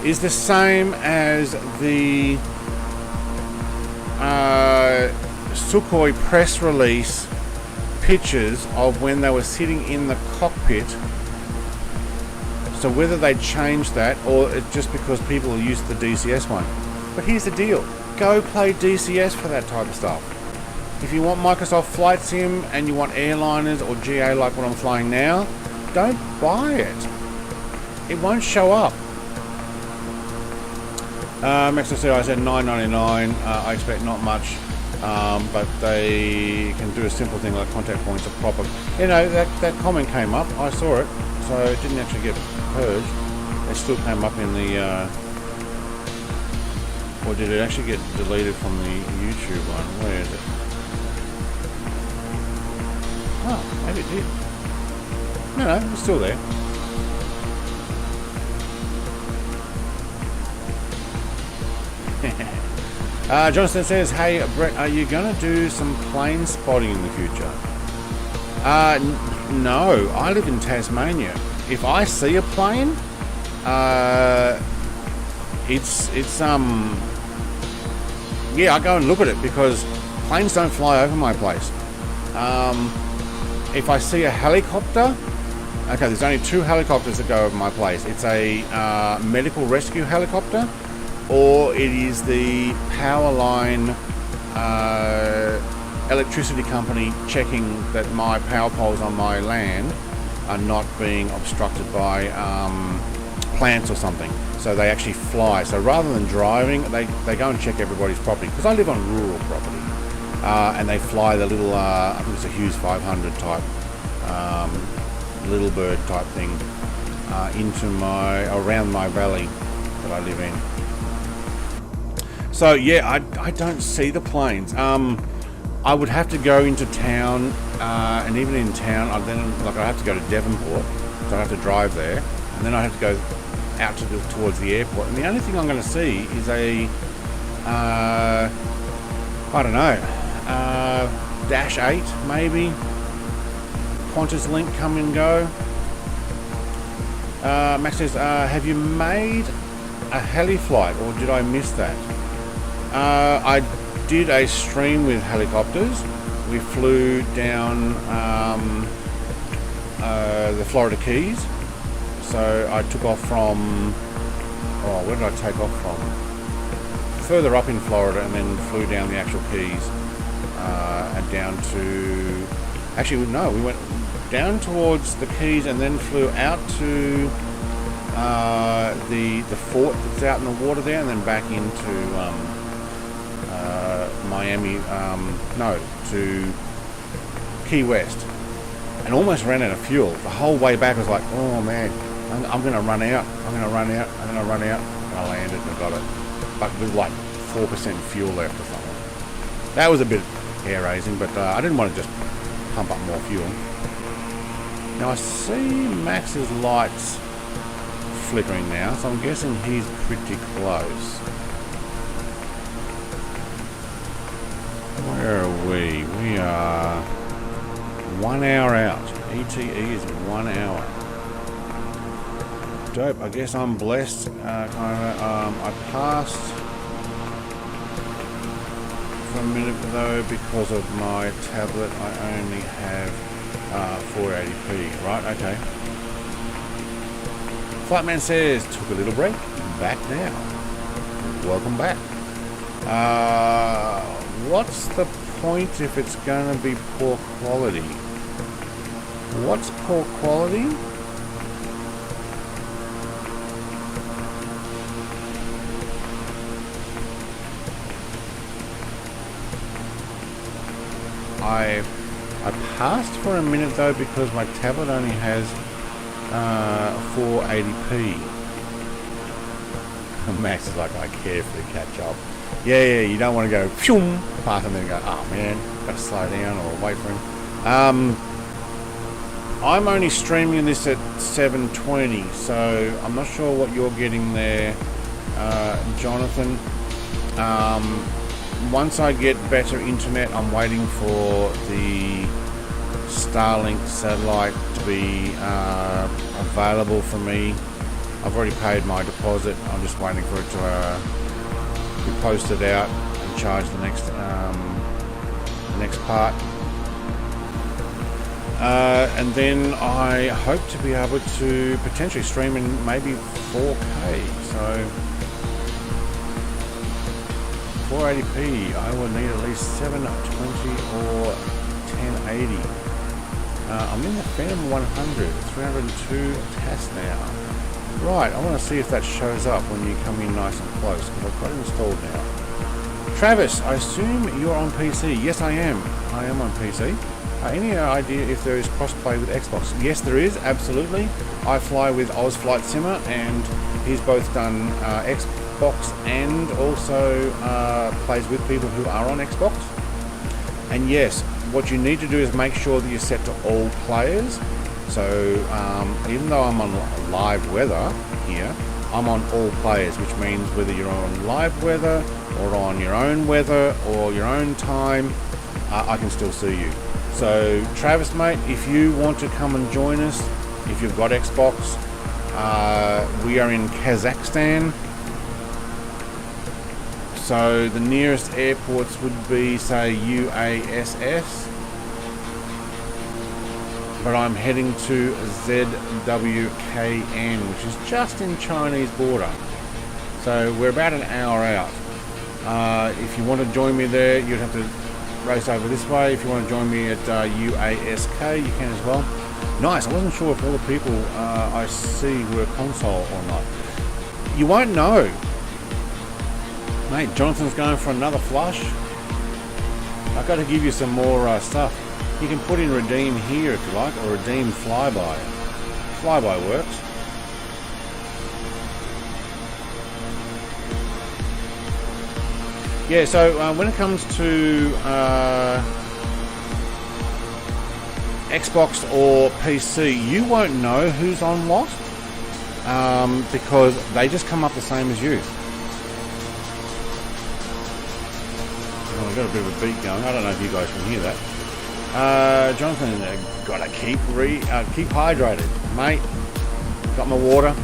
is the same as the Sukhoi press release pictures of when they were sitting in the cockpit. So whether they changed that or it's just because people are used to the DCS one. But here's the deal. Go play DCS for that type of stuff. If you want Microsoft Flight Sim and you want airliners or GA like what I'm flying now, don't buy it. It won't show up. Max said I said $9.99. I expect not much, but they can do a simple thing like contact points are proper. You know, that comment came up. I saw it, so it didn't actually get purged. It still came up in the. Or did it actually get deleted from the YouTube one? Where is it? Oh, maybe it did. No, it's still there. Jonathan says, hey Brett, are you going to do some plane spotting in the future? No, I live in Tasmania. If I see a plane, yeah, I go and look at it because planes don't fly over my place. If I see a helicopter, Okay, there's only 2 helicopters that go over my place. It's a medical rescue helicopter, or it is the power line electricity company checking that my power poles on my land are not being obstructed by plants or something. So they actually fly. So rather than driving, they go and check everybody's property. Because I live on rural property. And they fly the little, I think it's a Hughes 500 type, little bird type thing into around my valley that I live in. So yeah, I don't see the planes. I would have to go into town, and even in town, I'd have to go to Devonport, so I have to drive there, and then I have to go out towards the airport. And the only thing I'm going to see is a, I don't know, Dash 8 maybe, Qantas Link come and go. Max says, have you made a heli flight, or did I miss that? I did a stream with helicopters. We flew down the Florida Keys. So I took off from, where did I take off from? Further up in Florida, and then flew down the actual Keys and down to, actually no, we went down towards the Keys and then flew out to the fort that's out in the water there, and then back into Miami, to Key West, and almost ran out of fuel. The whole way back I was like, oh man, I'm going to run out, and I landed and got it, but with like 4% fuel left or something. That was a bit hair raising, but I didn't want to just pump up more fuel. Now I see Max's lights flickering now, so I'm guessing he's pretty close. Where are we? We are 1 hour out. ETE is 1 hour. Dope. I guess I'm blessed. I passed for a minute though because of my tablet. I only have 480p. Right? Okay. Flightman says, took a little break. Back now. Welcome back. What's the point if it's going to be poor quality? What's poor quality? I passed for a minute though because my tablet only has 480p. Max is like, I carefully catch up. Yeah, you don't want to go phoom, past and then go, oh man, got to slow down or wait for him. I'm only streaming this at 720, so I'm not sure what you're getting there, Jonathan. Once I get better internet, I'm waiting for the Starlink satellite to be available for me. I've already paid my deposit. I'm just waiting for it to be posted out and charge the next part. And then I hope to be able to potentially stream in maybe 4K. So 480p, I will need at least 720 or 1080. I'm in the Phantom 100, 302 test now. Right, I want to see if that shows up when you come in nice and close, because I've got it installed now. Travis, I assume you're on PC. Yes, I am. I am on PC. Any idea if there is crossplay with Xbox? Yes, there is, absolutely. I fly with Oz Flight Simmer, and he's both done Xbox and also plays with people who are on Xbox. And yes, what you need to do is make sure that you're set to all players. So even though I'm on live weather here, I'm on all players, which means whether you're on live weather or on your own weather or your own time, I can still see you. So Travis, mate, if you want to come and join us, if you've got Xbox, we are in Kazakhstan. So the nearest airports would be, say, UASS. but I'm heading to ZWKN, which is just in Chinese border. So we're about an hour out. If you want to join me there, you'd have to race over this way. If you want to join me at UASK, you can as well. Nice. I wasn't sure if all the people I see were console or not. You won't know. Mate, Jonathan's going for another flush. I've got to give you some more stuff. You can put in redeem here if you like, or redeem flyby. Flyby works. Yeah, so when it comes to Xbox or PC, you won't know who's on what because they just come up the same as you. Oh, I've got a bit of a beat going. I don't know if you guys can hear that. Jonathan, gotta keep hydrated, mate. Got my water.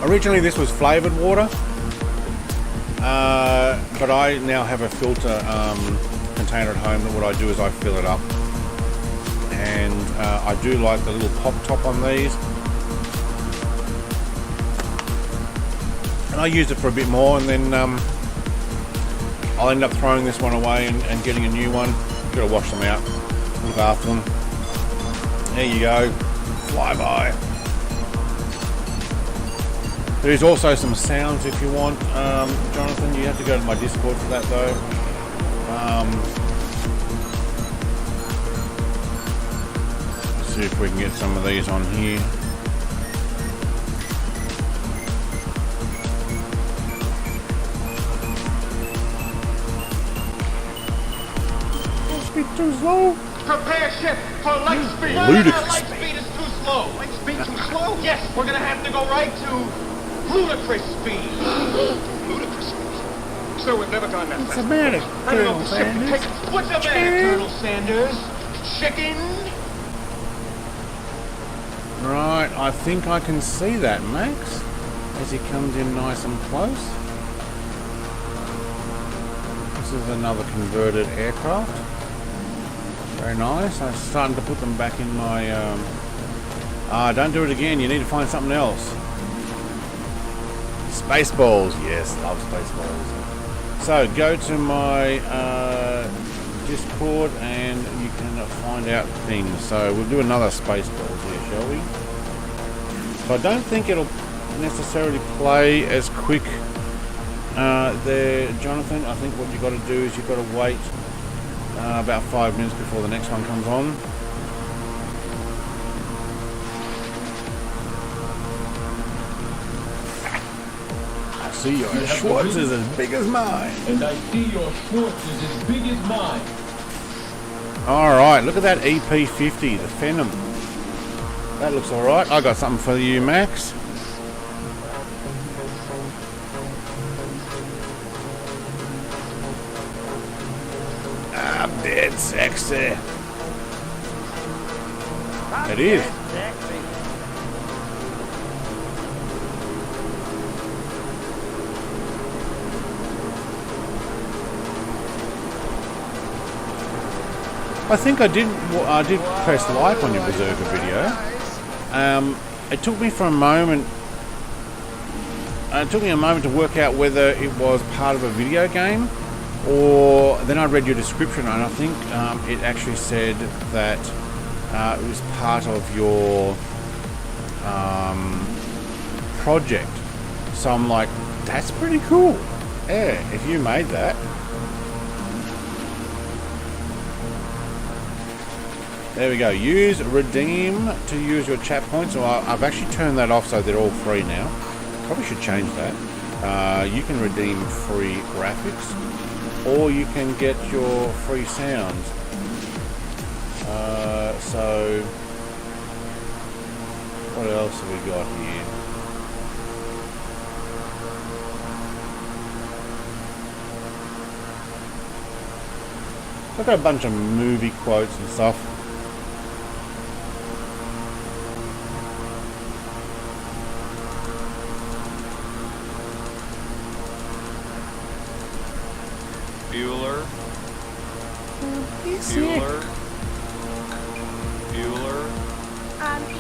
Originally this was flavoured water, but I now have a filter container at home that what I do is I fill it up. And I do like the little pop top on these. And I used it for a bit more, and then I'll end up throwing this one away and getting a new one. Gotta wash them out, look after them. There you go, flyby. There's also some sounds if you want, Jonathan. You have to go to my Discord for that though. Let's see if we can get some of these on here. Too slow. Prepare ship for light speed. Ludicrous Light speed is too slow. Light speed too slow? Yes, we're gonna have to go right to ludicrous speed. Ludicrous speed. So we've never gone that fast. What's the matter, I don't know Colonel if the ship can Sanders? take it. What's the matter, Colonel Sanders? Chicken? Right, I think I can see that, Max, as he comes in nice and close. This is another converted aircraft. Very nice. I'm starting to put them back in my... don't do it again. You need to find something else. Spaceballs. Yes, love Spaceballs. So, go to my Discord and you can find out things. So, we'll do another Spaceballs here, shall we? So, I don't think it'll necessarily play as quick there, Jonathan. I think what you've got to do is you've got to wait about 5 minutes before the next one comes on. I see your Schwartz is as big as mine. And I see your Schwartz is as big as mine. Alright, look at that EP50, the Phenom. That looks alright. I got something for you, Max. I'm dead sexy. It is. I think I did press like on your Berserker video. It took me a moment to work out whether it was part of a video game, or then I read your description and I think it actually said that it was part of your project. So I'm like, that's pretty cool. Yeah, if you made that. There we go. Use redeem to use your chat points. So I've actually turned that off so they're all free now. Probably should change that. You can redeem free graphics, or you can get your free sounds. So what else have we got here? I've got a bunch of movie quotes and stuff. Bueller. He's sick. Bueller.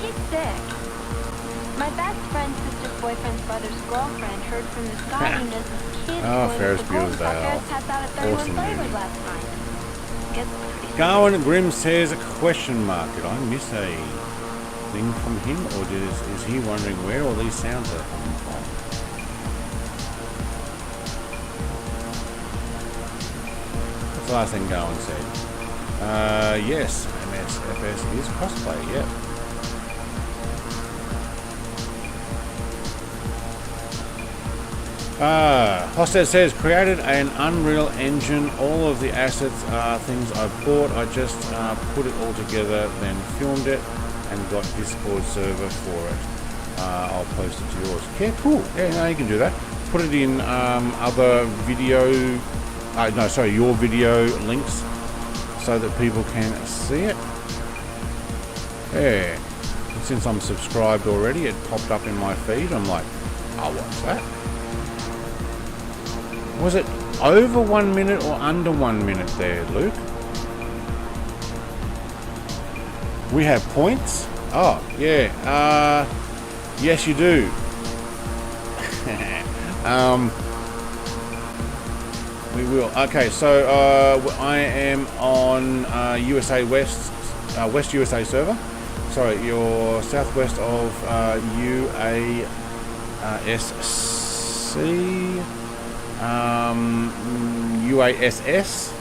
He's sick. My best friend's sister's boyfriend's brother's girlfriend heard from the Scotland as his kid Oh, Ferris the Bueller's Day Ferris Off. passed out at 31 Awesome flavors movie. last night. Gets pretty Garwin Grimm says a question mark. Did I miss a thing from him, or is he wondering where all these sounds are coming from? What's the last thing Garwin said? Yes, MSFS is crossplay, yep. HOTAS says, created an Unreal Engine. All of the assets are things I bought. I just put it all together, then filmed it, and got Discord server for it. I'll post it to yours. Yeah, cool. Yeah, no, you can do that. Put it in other video, your video links, so that people can see it. Yeah. Since I'm subscribed already, it popped up in my feed. I'm like, I'll watch that. Was it over 1 minute or under 1 minute there, Luke? We have points? Oh, yeah. Yes, you do. We will. Okay, so I am on USA West, West USA server. Sorry, your southwest of UASC. UASS,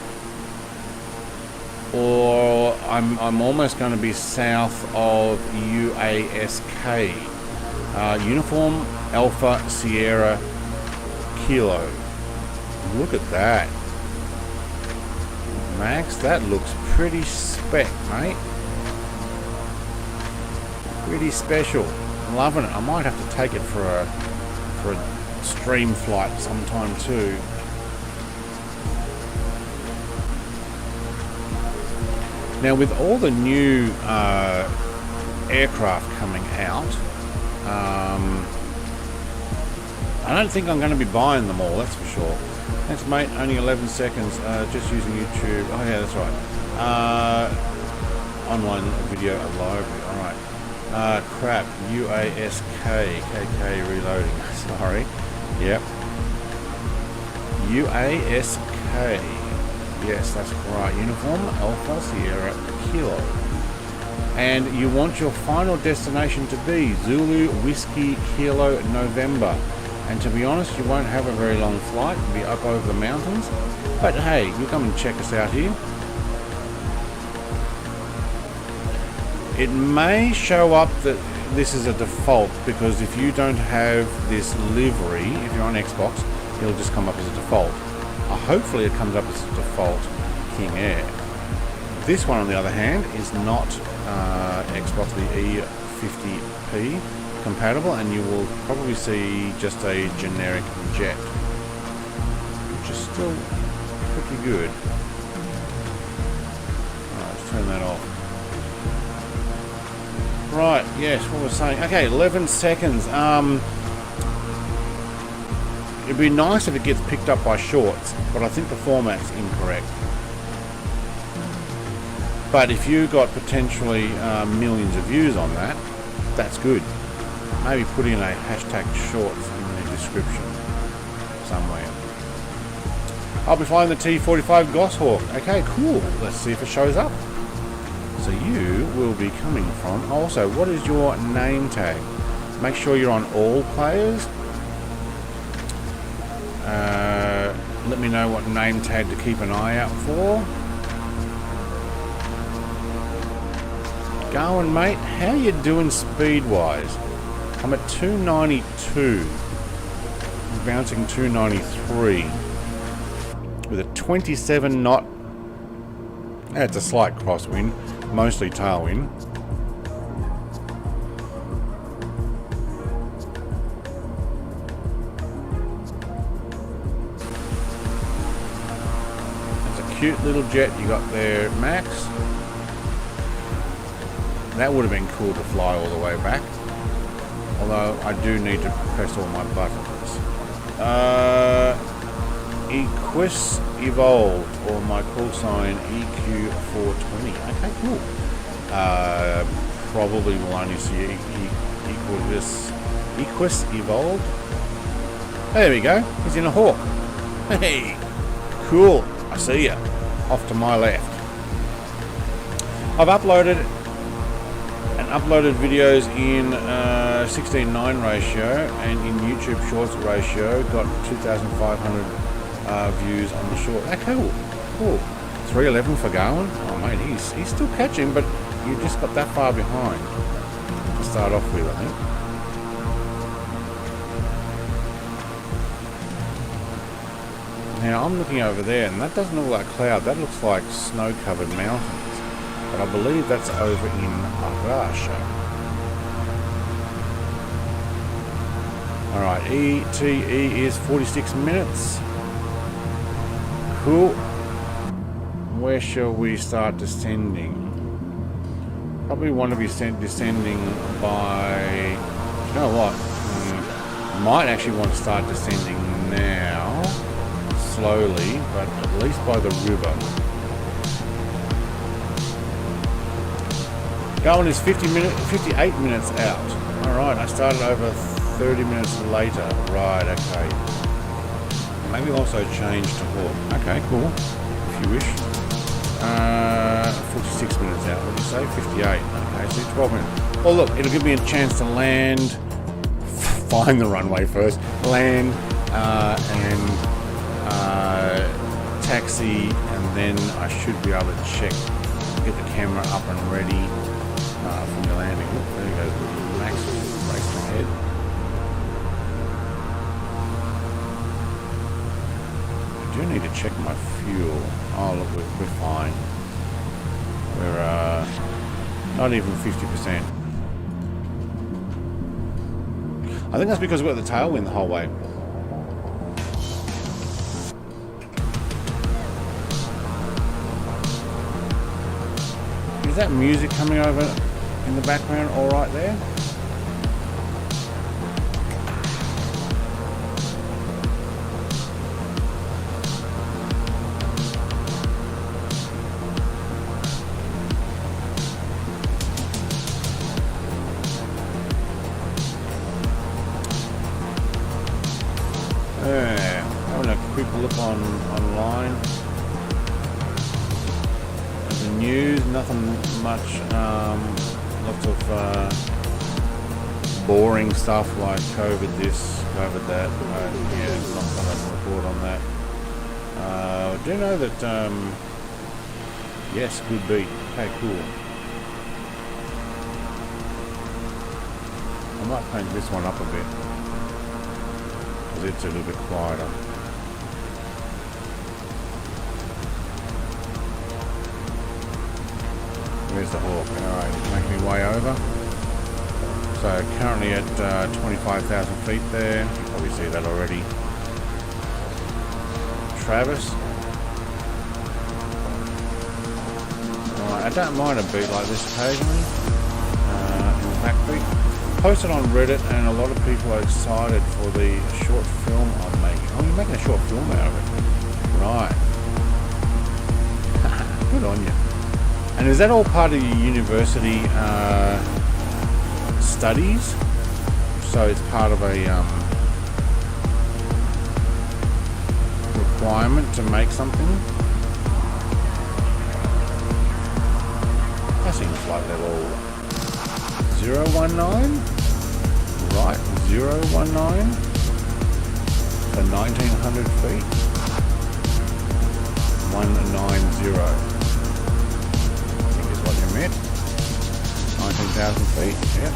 or I'm almost going to be south of UASK. Uniform Alpha Sierra Kilo. Look at that, Max. That looks pretty spec, mate. Pretty special. I'm loving it. I might have to take it for a stream flight sometime too. Now, with all the new aircraft coming out, I don't think I'm going to be buying them all, that's for sure. Thanks, mate. Only 11 seconds. Just using YouTube. Oh yeah, that's right. Online video library. All right. Crap. UASK. KK reloading. Sorry. Yep. UASK. Yes, that's right. Uniform Alpha Sierra Kilo. And you want your final destination to be Zulu Whiskey Kilo November. And to be honest, you won't have a very long flight. You'll be up over the mountains. But hey, you come and check us out here. It may show up that this is a default, because if you don't have this livery, if you're on Xbox, it'll just come up as a default. Hopefully it comes up as a default King Air. This one, on the other hand, is not Xbox the E50P compatible, and you will probably see just a generic jet, which is still pretty good. Let's turn that off. Right, yes, what was I saying? Okay, 11 seconds. It'd be nice if it gets picked up by shorts, but I think the format's incorrect. But if you got potentially millions of views on that, that's good. Maybe put in a hashtag shorts in the description somewhere. I'll be flying the T-45 Goshawk. Okay, cool. Let's see if it shows up. So you will be coming from... Also, what is your name tag? Make sure you're on all players. Let me know what name tag to keep an eye out for. Going, mate. How you doing speed-wise? I'm at 292. I'm bouncing 293 with a 27 knot. It's a slight crosswind, mostly tailwind. Cute little jet you got there, Max. That would have been cool to fly all the way back. Although I do need to press all my buttons. Equus Evolved, or my call sign EQ420. Okay, cool. Probably will only see Equus Evolved. There we go. He's in a hawk. Hey, cool. I see ya. Off to my left. I've uploaded videos in 16:9 ratio and in YouTube Shorts ratio. Got 2,500 views on the short. Okay, cool. 311 for Garwin. Oh mate, he's still catching, but you just got that far behind to start off with, I think. Now I'm looking over there, and that doesn't look like cloud. That looks like snow-covered mountains. But I believe that's over in Arkalyk. Alright, ETE is 46 minutes. Cool. Where shall we start descending? Probably want to be descending by... You know what? Might actually want to start descending now. Slowly, but at least by the river. Going is 58 minutes out. Alright, I started over 30 minutes later. Right, okay. Maybe also change to hawk. Okay, cool. If you wish. 46 minutes out, what did you say? 58. Okay, so 12 minutes. Well look, it'll give me a chance to land, find the runway first, land, and taxi, and then I should be able to check, get the camera up and ready for the landing. Oop, there goes Max racing ahead. I do need to check my fuel. Oh look, we're fine. We're not even 50%. I think that's because we've got the tailwind the whole way. Is that music coming over in the background all right there? Having a quick look online. The news, nothing much, lots of boring stuff like COVID this, COVID that. Yeah, not going to report on that. I do know that, yes, good beat. Okay, cool. I might change this one up a bit, because it's a little bit quieter. There's the hawk. Alright, making my way over. So currently at 25,000 feet there. You probably see that already. Travis. Alright, I don't mind a beat like this occasionally. In the backbeat. Posted on Reddit, and a lot of people are excited for the short film I'm making. Oh, you're making a short film out of it. Right. Good on you. And is that all part of your university studies? So it's part of a requirement to make something? That seems like level 019? Right, 019 for 1900 feet. 190. 19,000 feet, yeah.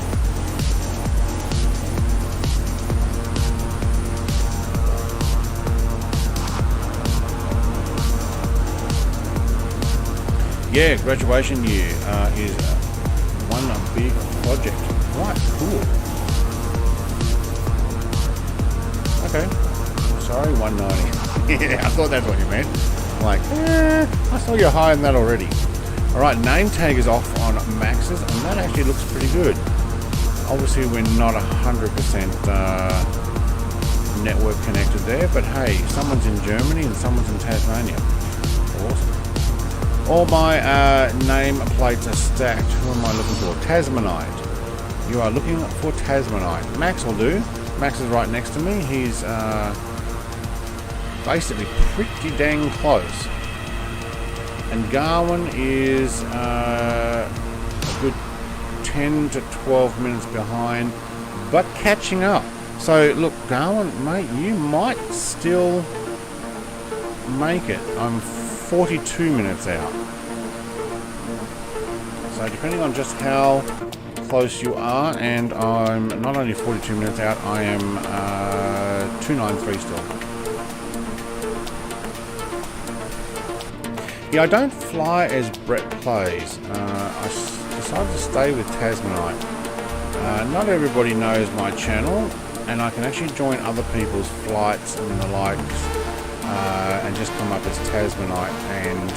Yeah, graduation year is one big project. Right, cool. Okay. Sorry, 190. Yeah, I thought that's what you meant. Like, I saw you're higher than that already. Alright, name tag is off on maxes, and that actually looks pretty good. Obviously we're not 100% network connected there, but hey, someone's in Germany and someone's in Tasmania. Awesome. All my name plates are stacked. Who am I looking for? Tasmanite. You are looking for Tasmanite. Max will do. Max is right next to me. He's basically pretty dang close. And Garwin is a good 10 to 12 minutes behind, but catching up. So look, Garwin, mate, you might still make it. I'm 42 minutes out. So depending on just how close you are, and I'm not only 42 minutes out, I am 293 still. Yeah, I don't fly as Brett plays. I decided to stay with Tasmanite. Not everybody knows my channel, and I can actually join other people's flights and the likes, and just come up as Tasmanite, and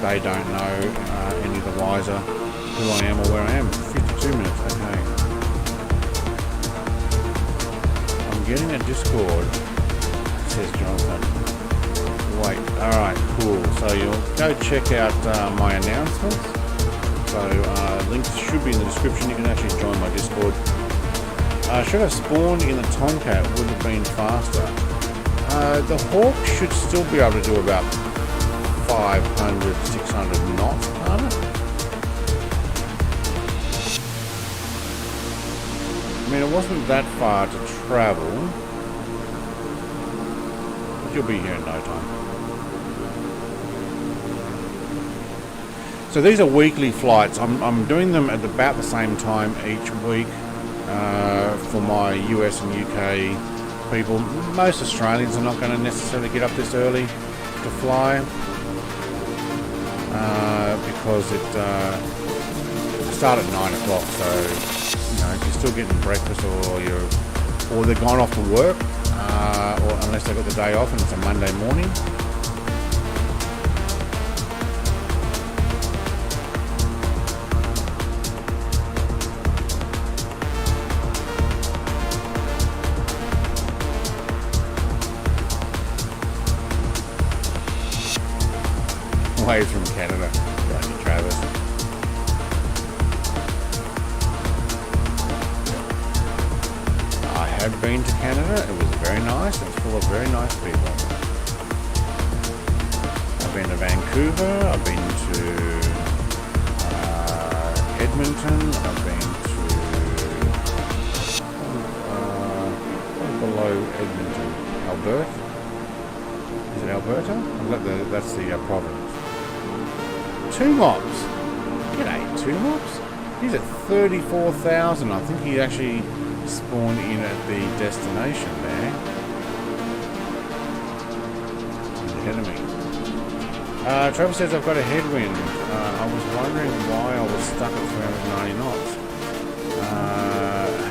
they don't know any the wiser who I am or where I am. 52 minutes, okay. I'm getting a Discord, says Jonathan. Wait, alright, cool. So you'll go check out my announcements. So links should be in the description. You can actually join my Discord. Should have spawned in the Tomcat, would have been faster. The Hawk should still be able to do about 500, 600 knots, can't it? I mean, it wasn't that far to travel. But you'll be here in no time. So these are weekly flights. I'm doing them at about the same time each week for my US and UK people. Most Australians are not going to necessarily get up this early to fly because it starts at 9 o'clock. So you know, if you're still getting breakfast or they're gone off to work, or unless they've got the day off and it's a Monday morning. Waves from Canada, right, Travis. I have been to Canada. It was very nice. It's full of very nice people. I've been to Vancouver. I've been to Edmonton. I've been to below Edmonton, Alberta. Is it Alberta? That's the province. 2 mobs. G'day, 2 mobs. He's at 34,000. I think he actually spawned in at the destination there. He's ahead of me. Travis says I've got a headwind. I was wondering why I was stuck at 390 knots.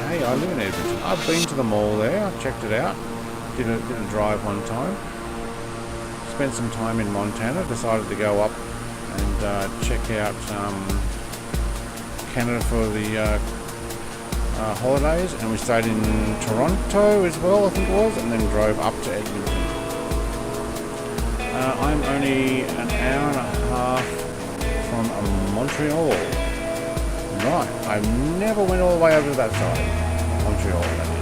Hey, I live in Edmonton. I've been to the mall there. I checked it out. Did a drive one time. Spent some time in Montana. Decided to go up and check out Canada for the holidays, and we stayed in Toronto as well, I think it was, and then drove up to Edmonton. I'm only an hour and a half from Montreal. Right, I never went all the way over to that side. Montreal, that is.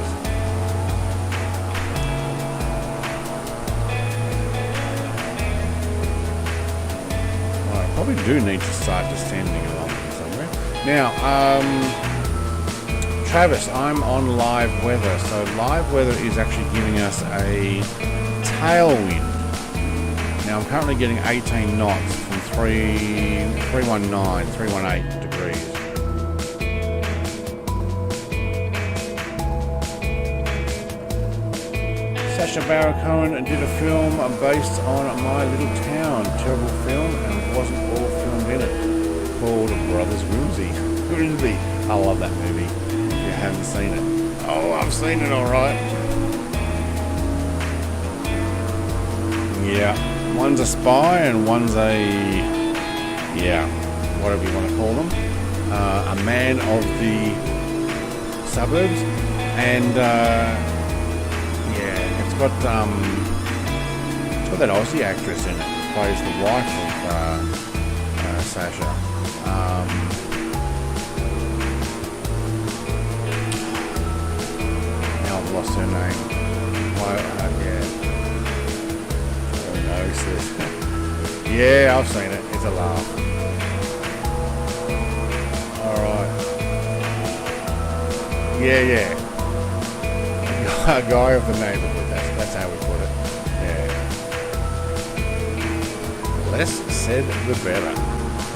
Probably do need to start descending along somewhere. Now, Travis, I'm on live weather. So live weather is actually giving us a tailwind. Now I'm currently getting 18 knots from 318 degrees. Sacha Baron Cohen did a film based on My Little Town. Terrible film, and it wasn't all filmed in it. Called Brothers Grimsby. I love that movie. If you haven't seen it. Oh, I've seen it alright. Yeah. One's a spy and one's a... yeah, whatever you want to call them. A man of the suburbs. And... It's got that Aussie actress in it. Plays the wife of Sasha. Now I've lost her name. Yeah. Who knows this? Yeah, I've seen it. It's a laugh. Alright. Yeah. A guy of the neighbourhood. That's how we put it. Yeah. Less said, the better.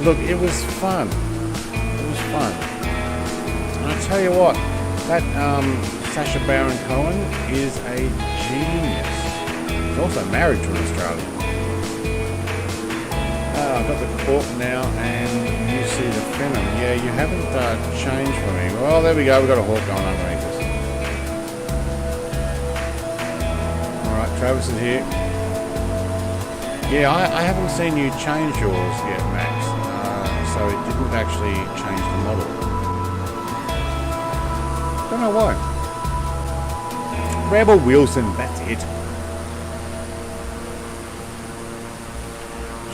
Look, it was fun. And I tell you what, that Sacha Baron Cohen is a genius. He's also married to an Australian. I've got the cork now, and you see the Phenom. Yeah, you haven't changed for me. Well, there we go. We've got a hawk going underneath us. Alright, Travis is here. Yeah, I haven't seen you change yours yet, Max. So it didn't actually change the model. Don't know why. Rebel Wilson, that's it.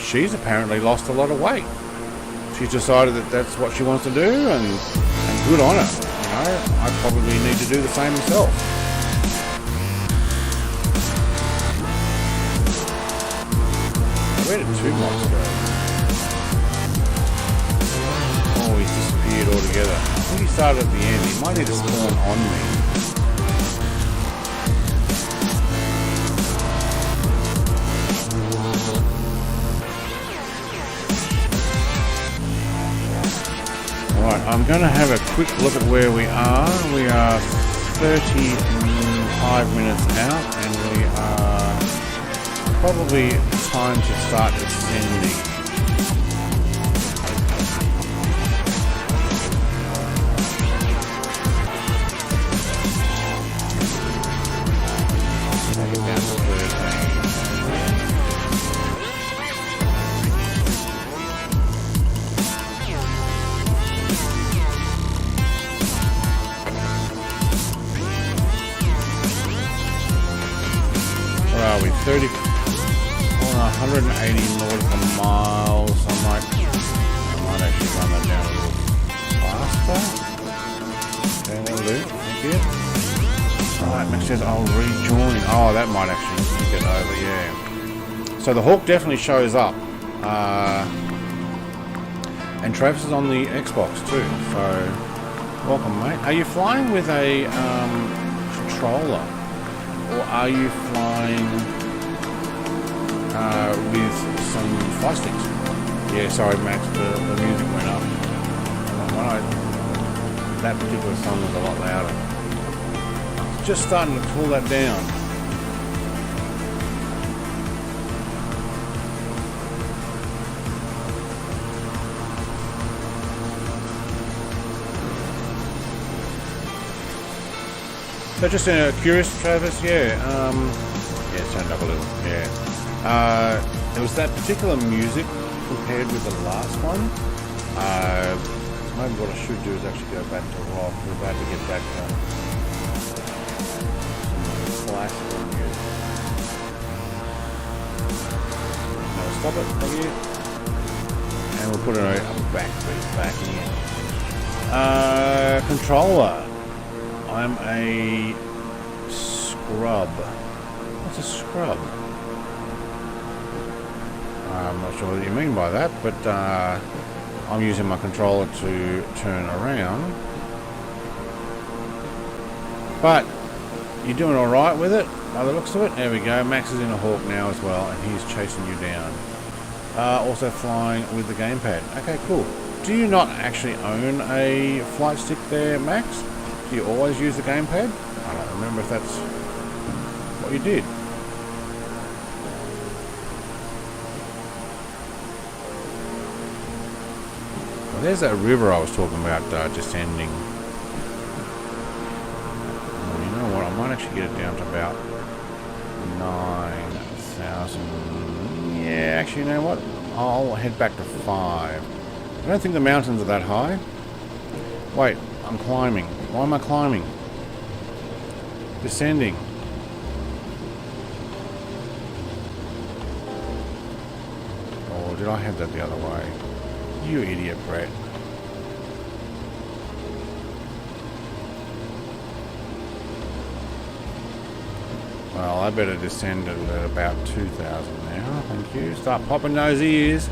She's apparently lost a lot of weight. She's decided that that's what she wants to do, and good on her. You know, I probably need to do the same myself. Where did 2 blocks go? Oh, he's disappeared altogether. I think he started at the end. He might need to spawn on me. Right, I'm going to have a quick look at where we are. We are 35 minutes out, and we are probably time to start descending. Take it down to 13. Where are we? 180 nautical miles. I might actually run that down a little faster. Okay, that'll do. Thank you. Alright, Max says I'll rejoin. Oh, that might actually get over, yeah. So the Hawk definitely shows up. And Travis is on the Xbox too. So, welcome, mate. Are you flying with a controller? Or are you flying with some fly sticks? Yeah, sorry Max, the music went up. That particular song was a lot louder. Just starting to cool that down. So just curious, Travis, yeah, it's turned up a little, yeah. There was that particular music compared with the last one. Maybe what I should do is actually go back to rock. We're about to get back to some classical music. No, stop it, thank you. And we'll put a backbeat back in. Controller. I'm a scrub. What's a scrub? I'm not sure what you mean by that, but I'm using my controller to turn around. But you're doing alright with it, by the looks of it. There we go. Max is in a Hawk now as well, and he's chasing you down. Also flying with the gamepad. Okay, cool. Do you not actually own a flight stick there, Max? Do you always use the gamepad? I don't remember if that's what you did. Well, there's that river I was talking about descending. Well, you know what? I might actually get it down to about 9,000. Yeah, actually, you know what? I'll head back to 5. I don't think the mountains are that high. Wait, I'm climbing. Why am I climbing? Descending. Or did I have that the other way? You idiot, Brett. Well, I better descend it at about 2,000 now. Thank you. Start popping those ears.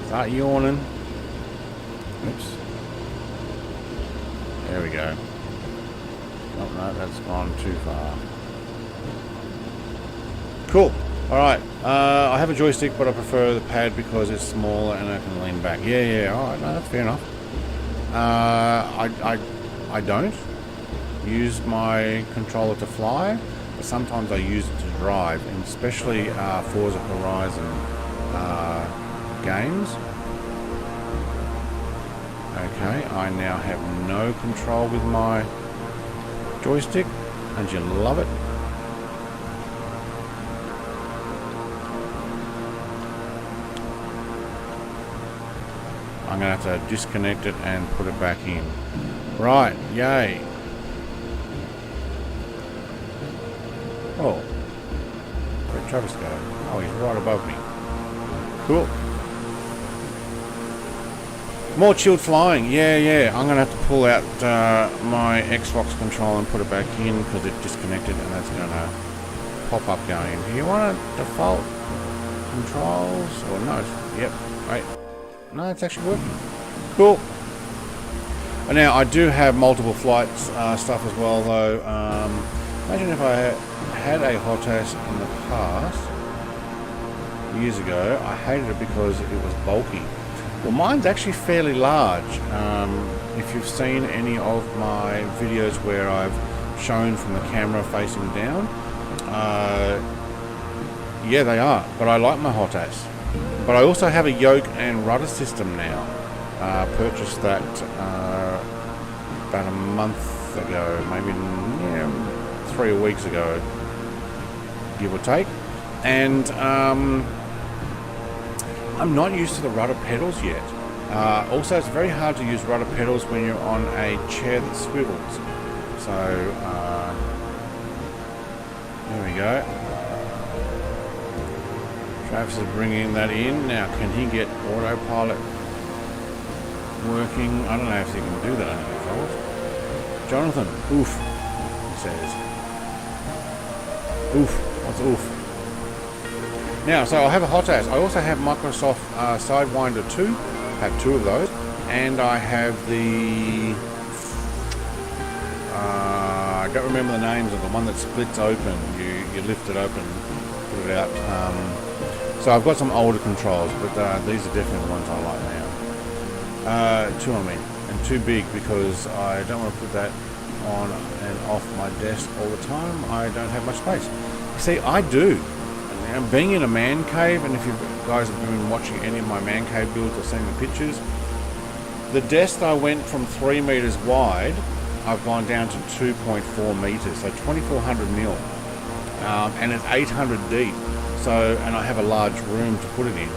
Start yawning. Oops. There we go. Oh, no, that's gone too far. Cool. Alright. I have a joystick, but I prefer the pad because it's smaller and I can lean back. Yeah. Alright, no, that's fair enough. I don't use my controller to fly, but sometimes I use it to drive, and especially Forza Horizon games. Okay, I now have no control with my joystick, and you love it. I'm going to have to disconnect it and put it back in. Right, yay. Oh, where'd Travis go? Oh, he's right above me. Cool. More chilled flying. Yeah. I'm going to have to pull out my Xbox controller and put it back in because it disconnected, and that's going to pop up going, do you want a default controls? Or no? Yep. Wait. No, it's actually working. Cool. And now, I do have multiple flights stuff as well, though. Imagine if I had a HOTAS in the past, years ago. I hated it because it was bulky. Well, mine's actually fairly large. If you've seen any of my videos where I've shown from the camera facing down, yeah, they are. But I like my HOTAS. But I also have a yoke and rudder system now. Purchased that about a month ago, maybe 3 weeks ago, give or take. And I'm not used to the rudder pedals yet. Also, it's very hard to use rudder pedals when you're on a chair that swivels. So, there we go. Travis is bringing that in. Now, can he get autopilot working? I don't know if he can do that under controls. Jonathan, oof, he says. Oof, what's oof? Now, so I have a HOTAS. I also have Microsoft Sidewinder 2. I have 2 of those. And I have the... I don't remember the names of the one that splits open. You lift it open, put it out. So I've got some older controls, but these are definitely the ones I like now. 2 I mean, and too big because I don't want to put that on and off my desk all the time. I don't have much space. See, I do. And being in a man cave, and if you guys have been watching any of my man cave builds or seen the pictures, the desk I went from 3 meters wide, I've gone down to 2.4 meters, so 2,400 mil, and it's 800 deep. So, and I have a large room to put it in,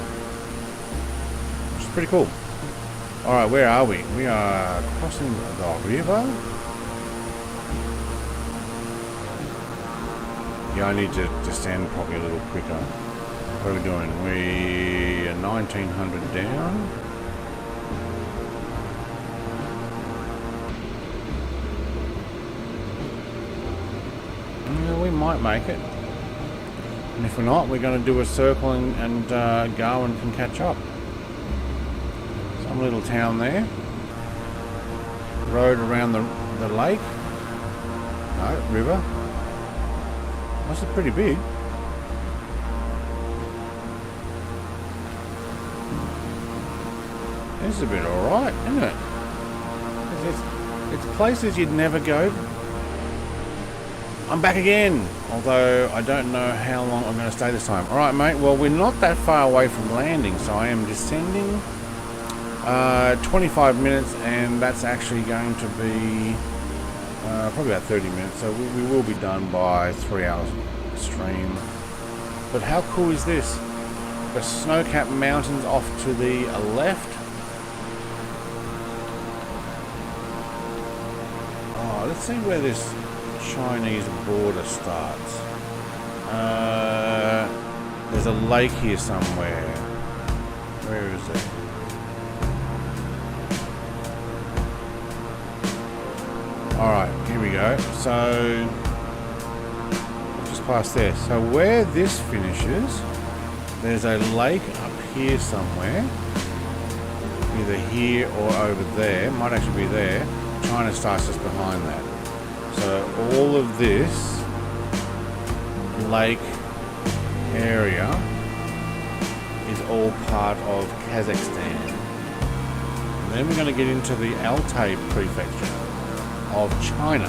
which is pretty cool. All right, where are we? We are crossing the river. Yeah, I need to descend probably a little quicker. What are we doing? We are 1900 down. Yeah, we might make it. And if we're not, we're going to do a circle and go and can catch up. Some little town there. Road around the lake. No, river. This is pretty big. This is a bit alright, isn't it? It's places you'd never go. I'm back again, although I don't know how long I'm going to stay this time. Alright, mate, well, we're not that far away from landing, so I am descending 25 minutes, and that's actually going to be probably about 30 minutes, so we will be done by 3 hours stream. But how cool is this? The snow-capped mountains off to the left. Oh, let's see where this Chinese border starts. There's a lake here somewhere. Where is it? Alright, here we go. So, just past there. So where this finishes, there's a lake up here somewhere. Either here or over there. Might actually be there. China starts just behind that. So all of this lake area is all part of Kazakhstan. And then we're going to get into the Altai prefecture of China.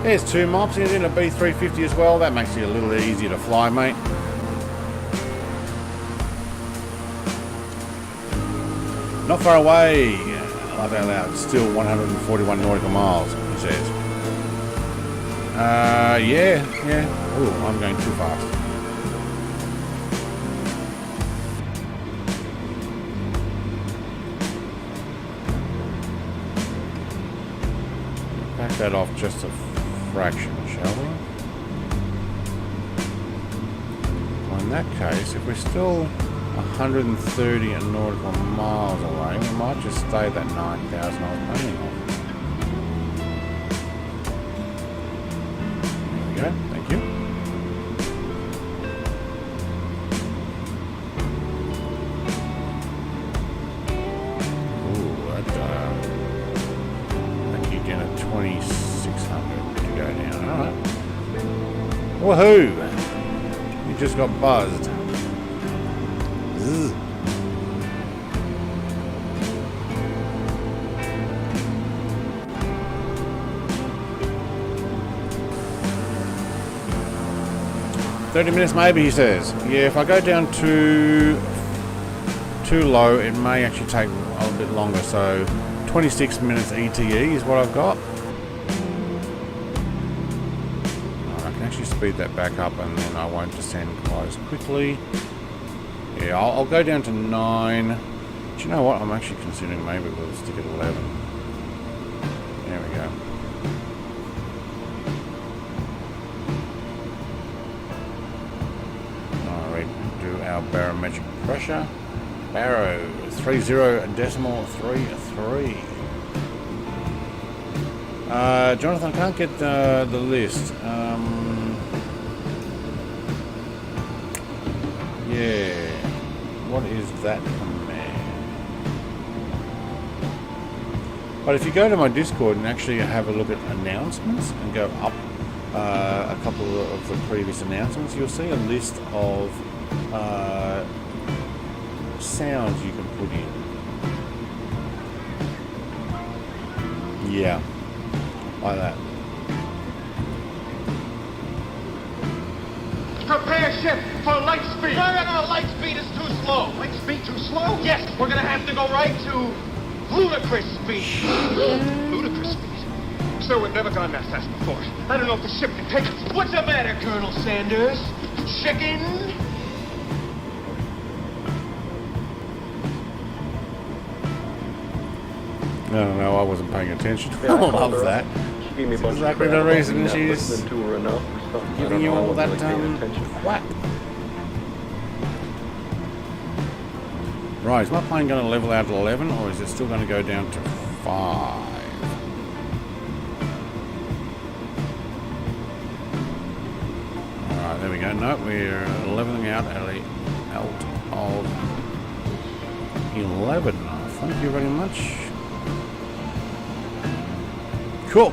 There's two mops in a B350 as well. That makes it a little easier to fly, mate. Not far away. Laugh out loud. Still 141 nautical miles, he says. Yeah. Oh, I'm going too fast. Back that off just a fraction, shall we? Well, in that case, if we're still 130 nautical miles away, we might just stay at that 9,000 I was planning on. There we go, thank you. Ooh, that you down at 2,600 to go down, alright. Woohoo! You just got buzzed. Zzz. "30 minutes maybe," he says. Yeah, if I go down too low, it may actually take a little bit longer. So 26 minutes ETE is what I've got. I can actually speed that back up and then I won't descend quite as quickly. Yeah, I'll go down to 9. Do you know what? I'm actually considering maybe we'll stick at 11. There we go. Alright, do our barometric pressure. Baro 30.33. Jonathan, I can't get the list. Yeah. What is that command? But if you go to my Discord and actually have a look at announcements and go up a couple of the previous announcements, you'll see a list of sounds you can put in. Yeah, like that. Prepare ship for light speed. No, light speed is too slow. Light speed too slow? Yes, we're gonna have to go right to ludicrous speed. Ludicrous speed? Sir, we've never gone that fast before. I don't know if the ship can take us. What's the matter, Colonel Sanders? Chicken? No, I wasn't paying attention. I love that. That's exactly the reason she's giving you all that whack. Right, is my plane going to level out at 11 or is it still going to go down to 5? Alright, there we go. No, we're leveling out at of 11. Thank you very much. Cool.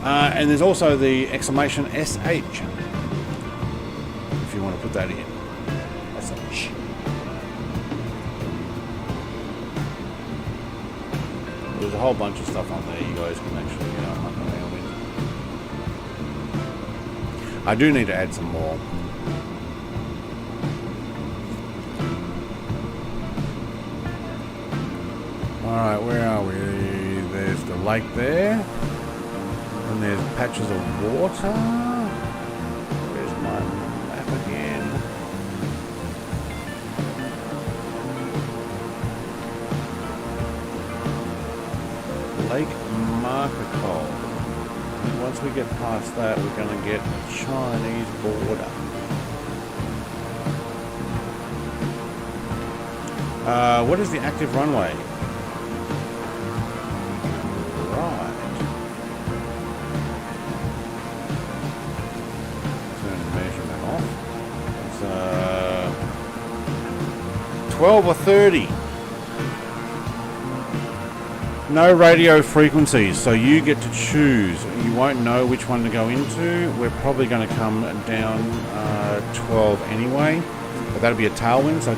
And there's also the exclamation SH, if you want to put that in. SH. There's a whole bunch of stuff on there you guys can actually muck around with. I do need to add some more. Alright, where are we? There's the lake there. And there's patches of water. Where's my map again? Lake marker code. And once we get past that, we're going to get the Chinese border. What is the active runway? Right. Turn the measurement off. It's 12 or 30. No radio frequencies, so you get to choose. You won't know which one to go into. We're probably going to come down 12 anyway, but that'll be a tailwind. So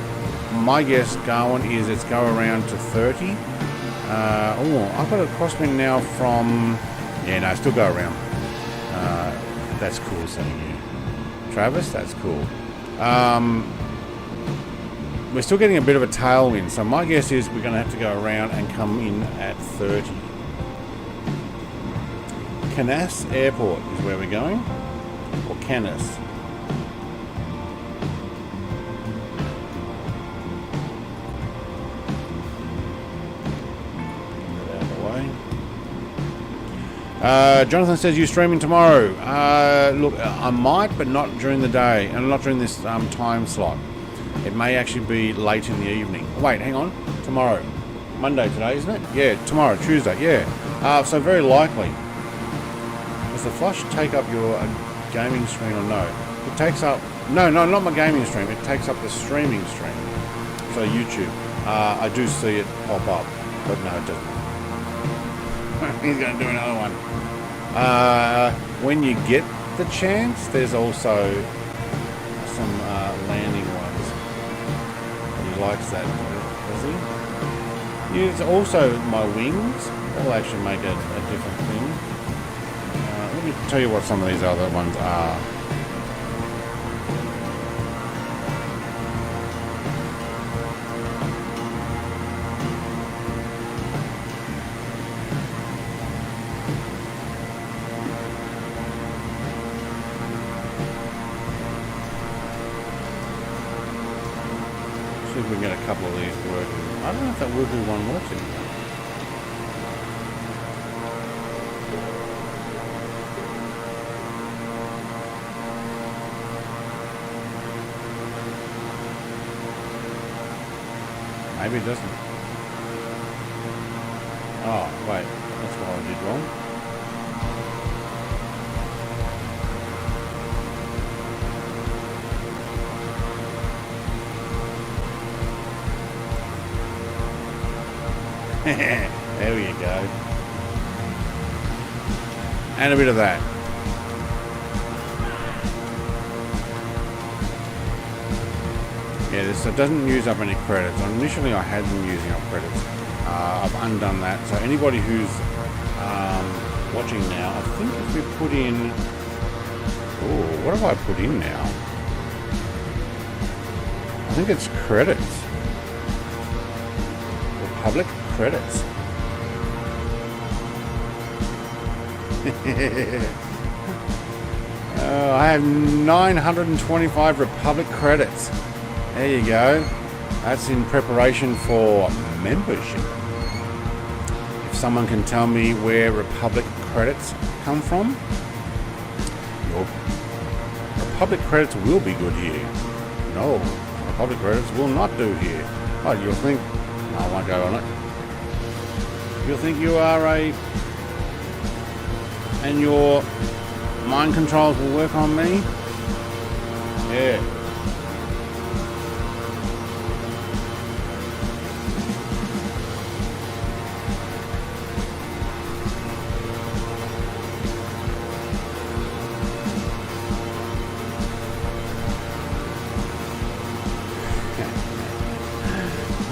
my guess going is it's go around to 30. I've got a crosswind now from... Yeah, no, still go around. That's cool seeing you. Travis, that's cool. We're still getting a bit of a tailwind, so my guess is we're going to have to go around and come in at 30. Canas Airport is where we're going, or Canas. Get out of the way. Jonathan says you're streaming tomorrow. Look, I might, but not during the day, and not during this time slot. It may actually be late in the evening. Wait, hang on. Tomorrow. Monday today, isn't it? Yeah, tomorrow, Tuesday, yeah. So very likely. Does the flush take up your gaming stream or no? It takes up... No, not my gaming stream. It takes up the streaming stream. So YouTube. I do see it pop up. But no, it doesn't. He's going to do another one. When you get the chance, there's also some landing ones. He likes that, does he? Use also my wings. That'll actually make a different thing. Let me tell you what some of these other ones are. See if we can get a couple of these working. I don't know if that Woohoo one works anymore. Maybe it doesn't. Oh, wait. That's what I did wrong. There you go. And a bit of that. Yeah, this doesn't use up any credits. Initially I had them using up credits. I've undone that. So anybody who's watching now, I think if we put in... Oh, what have I put in now? I think it's credits. Public credits. I have 925 Republic credits. There you go. That's in preparation for membership. If someone can tell me where Republic credits come from, your Republic credits will be good here. No, Republic credits will not do here. Oh, you'll think... I won't go on it. You'll think you are and your mind controls will work on me? Yeah.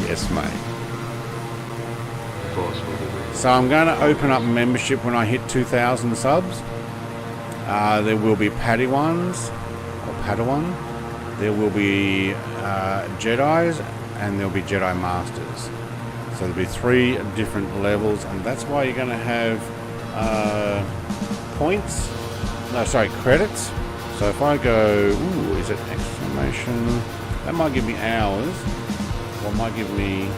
Yes, mate. So I'm going to open up membership when I hit 2,000 subs. There will be Padawans, or Padawan. There will be Jedis, and there'll be Jedi Masters. So there'll be 3 different levels, and that's why you're going to have points. No, sorry, credits. So if I go, ooh, is it exclamation? That might give me hours, or might give me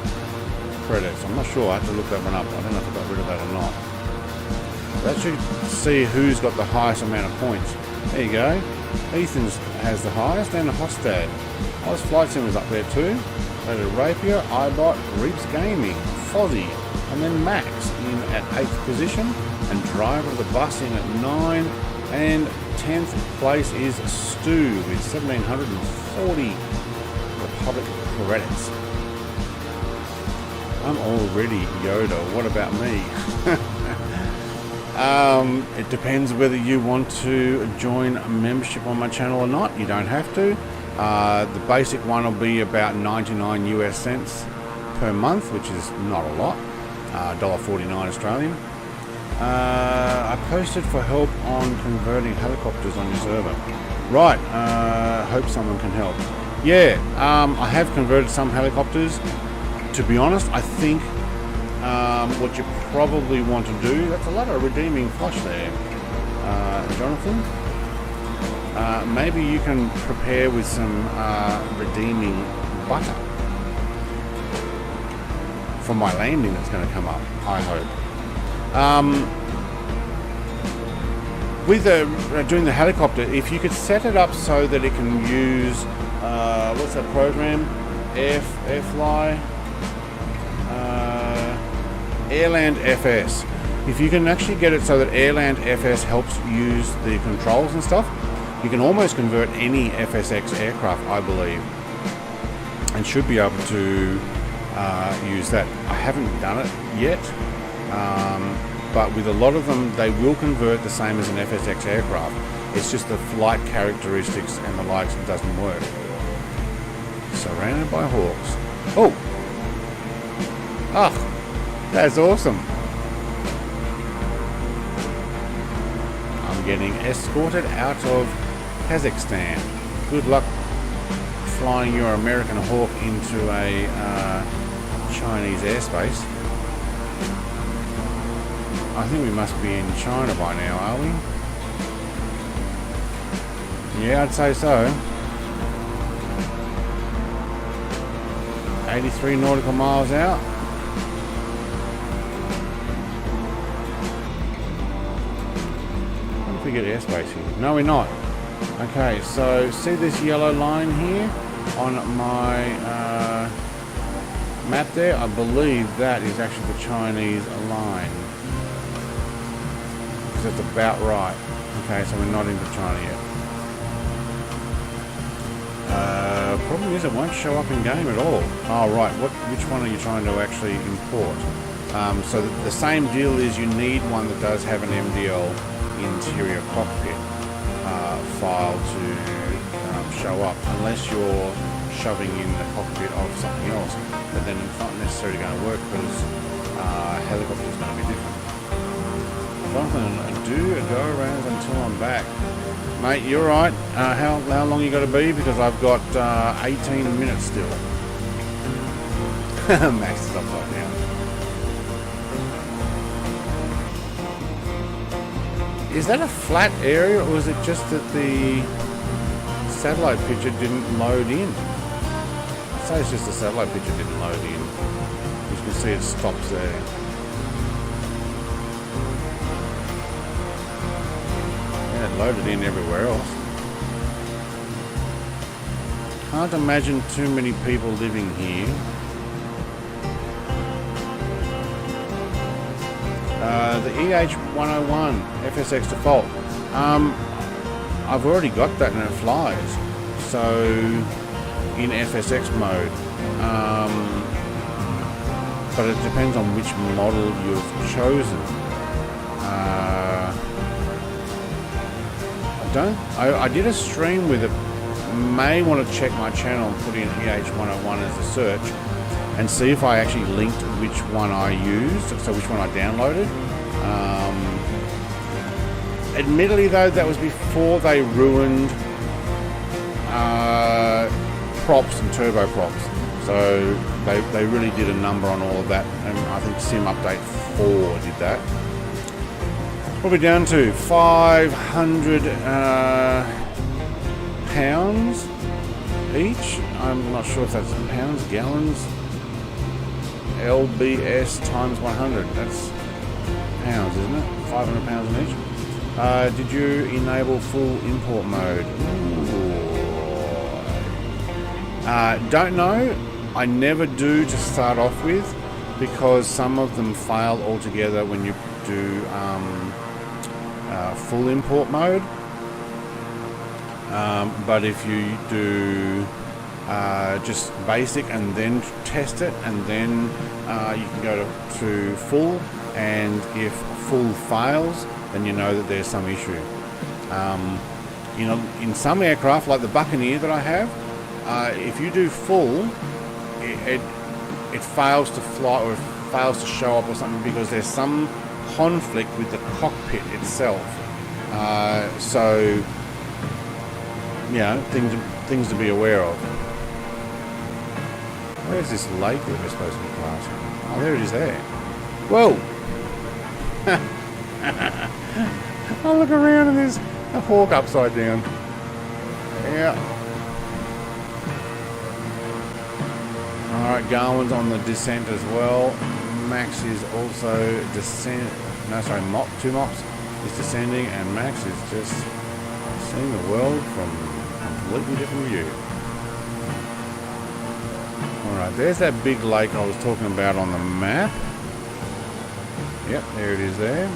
credits. I'm not sure. I have to look that one up. I don't know if I got rid of that or not. That should see who's got the highest amount of points. There you go. Ethan's has the highest, and Hostad. Oz Flight Sim is up there too. Later Rapier, iBot, Reaps Gaming, Fozzie, and then Max in at 8th position, and Driver of the Bus in at 9, and 10th place is Stu with 1,740 Republic credits. I'm already Yoda. What about me? It depends whether you want to join a membership on my channel or not. You don't have to. The basic one will be about 99 US cents per month, which is not a lot. $1.49 Australian. I posted for help on converting helicopters on your server. Right, hope someone can help. Yeah, I have converted some helicopters. To be honest, I think what you probably want to do, that's a lot of redeeming flush there, Jonathan. Maybe you can prepare with some redeeming butter for my landing that's going to come up, I hope. With doing the helicopter, if you could set it up so that it can use, what's that program? Airfly? Airland FS. If you can actually get it so that Airland FS helps use the controls and stuff, you can almost convert any FSX aircraft, I believe, and should be able to use that. I haven't done it yet, but with a lot of them, they will convert the same as an FSX aircraft. It's just the flight characteristics and the likes that doesn't work. Surrounded by hawks. Oh! Ah! That's awesome. I'm getting escorted out of Kazakhstan. Good luck flying your American Hawk into a Chinese airspace. I think we must be in China by now, are we? Yeah, I'd say so. 83 nautical miles out. We get airspace here. No, we're not. Okay, so see this yellow line here on my map there? I believe that is actually the Chinese line. Because that's about right. Okay, so we're not into China yet. Problem is it won't show up in game at all. Oh, right. Which one are you trying to actually import? So the same deal is you need one that does have an MDL interior cockpit file to show up, unless you're shoving in the cockpit of something else, but then it's not necessarily going to work because helicopter is going to be different. Jonathan, do a go around until I'm back. Mate, you're right. How long you got to be? Because I've got 18 minutes still. Max is upside down. Is that a flat area, or is it just that the satellite picture didn't load in? I'd say it's just the satellite picture didn't load in. You can see it stops there. Yeah, it loaded in everywhere else. Can't imagine too many people living here. The EH101 FSX default. I've already got that and it flies. So in FSX mode. But it depends on which model you've chosen. I did a stream with it. May want to check my channel and put in EH101 as a search and see if I actually linked which one I used, so which one I downloaded. Admittedly though, that was before they ruined props and turboprops. So they really did a number on all of that, and I think Sim Update 4 did that. Probably down to 500 pounds each. I'm not sure if that's pounds, gallons. LBS times 100. That's pounds, isn't it? 500 pounds in each. Did you enable full import mode? Don't know. I never do to start off with, because some of them fail altogether when you do full import mode. But if you do just basic and then test it, and then you can go to full, and if full fails, then you know that there's some issue. You know, in some aircraft like the Buccaneer that I have, if you do full, it fails to fly, or it fails to show up or something, because there's some conflict with the cockpit itself. So, you know, things to be aware of. Where's this lake that we're supposed to be passing? Oh, there it is there. Whoa! I'll look around and there's a hawk upside down. Yeah. Alright, Garmin's on the descent as well. Max is also descent. No, sorry, two mops is descending, and Max is just seeing the world from a completely different view. Alright, there's that big lake I was talking about on the map. Yep, there it is there.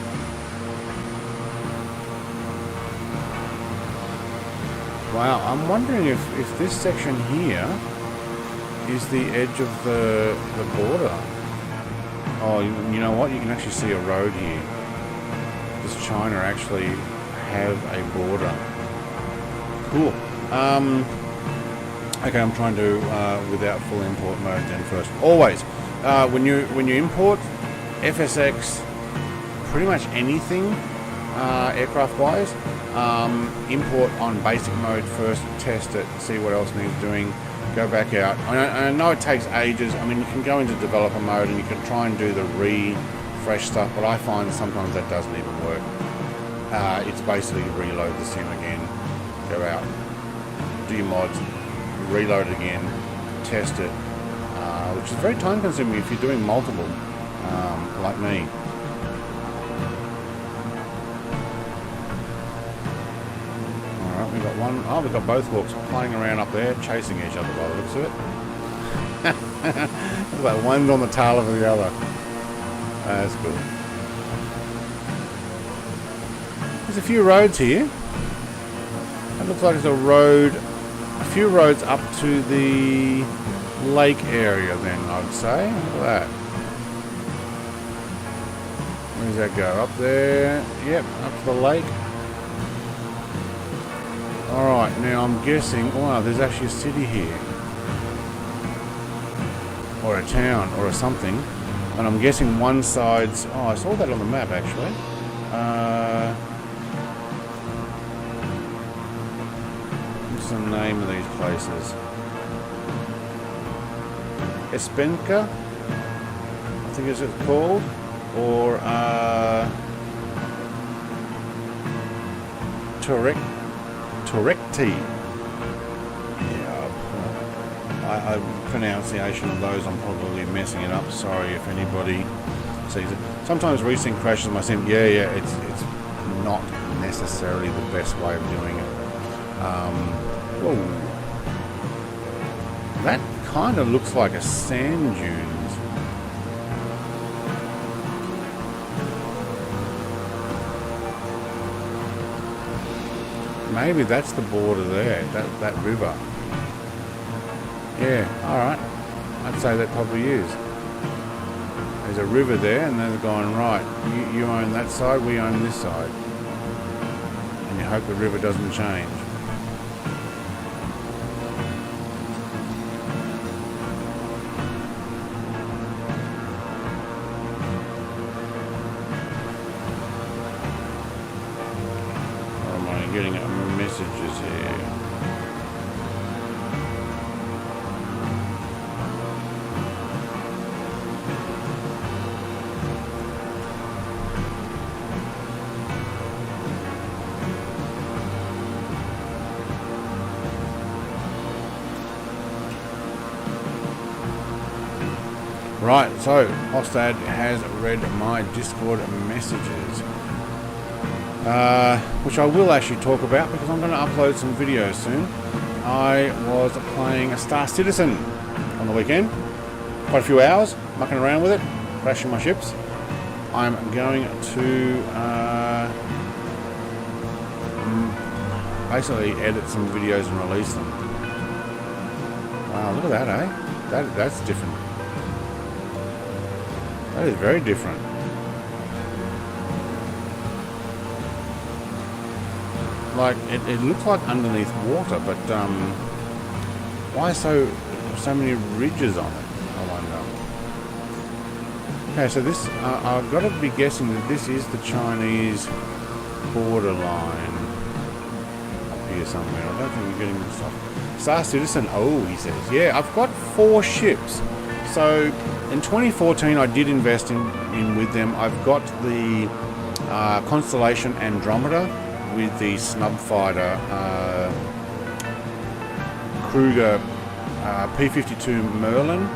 Wow, I'm wondering if this section here is the edge of the border. Oh, you know what? You can actually see a road here. Does China actually have a border? Cool. Okay, I'm trying to without full import mode then first. Always, when you import FSX, pretty much anything aircraft-wise, import on basic mode first, test it, see what else needs doing, go back out. I know it takes ages. I mean, you can go into developer mode and you can try and do the refresh stuff, but I find sometimes that doesn't even work. It's basically reload the sim again, go out, do your mods, reload it again, test it, which is very time consuming if you're doing multiple, like me. Alright, we got one. Oh, we've got both hawks playing around up there, chasing each other by the looks of it. Look at that, one's on the tail of the other. That's cool. There's a few roads here. It looks like there's a few roads up to the lake area then, I'd say. Look at that. Where does that go? Up there. Yep, up to the lake. Alright, now I'm guessing, wow, there's actually a city here. Or a town, or a something. And I'm guessing one side's, oh, I saw that on the map actually. What's the name of these places? Espenka, I think is it called, or Torekti. Yeah, pronunciation of those, I'm probably messing it up. Sorry if anybody sees it. Sometimes resync crashes my sim. Yeah, it's not necessarily the best way of doing it. Whoa. That kind of looks like a sand dunes. Maybe that's the border there, that river. Yeah, alright. I'd say that probably is. There's a river there, and they're going, right, you own that side, we own this side. And you hope the river doesn't change. Getting messages here. Right, so Hostad has read my Discord messages, which I will actually talk about because I'm going to upload some videos soon. I was playing a Star Citizen on the weekend, quite a few hours, mucking around with it, crashing my ships. I'm going to basically edit some videos and release them. Wow, look at that, eh? That's different. That is very different. Like, it looks like underneath water, but why so many ridges on it, I wonder. Okay, so this, I've got to be guessing that this is the Chinese borderline up here somewhere. I don't think we're getting this stuff. Star Citizen, oh, he says. Yeah, I've got 4 ships. So, in 2014, I did invest in with them. I've got the Constellation Andromeda with the snub fighter Kruger P-52 Merlin,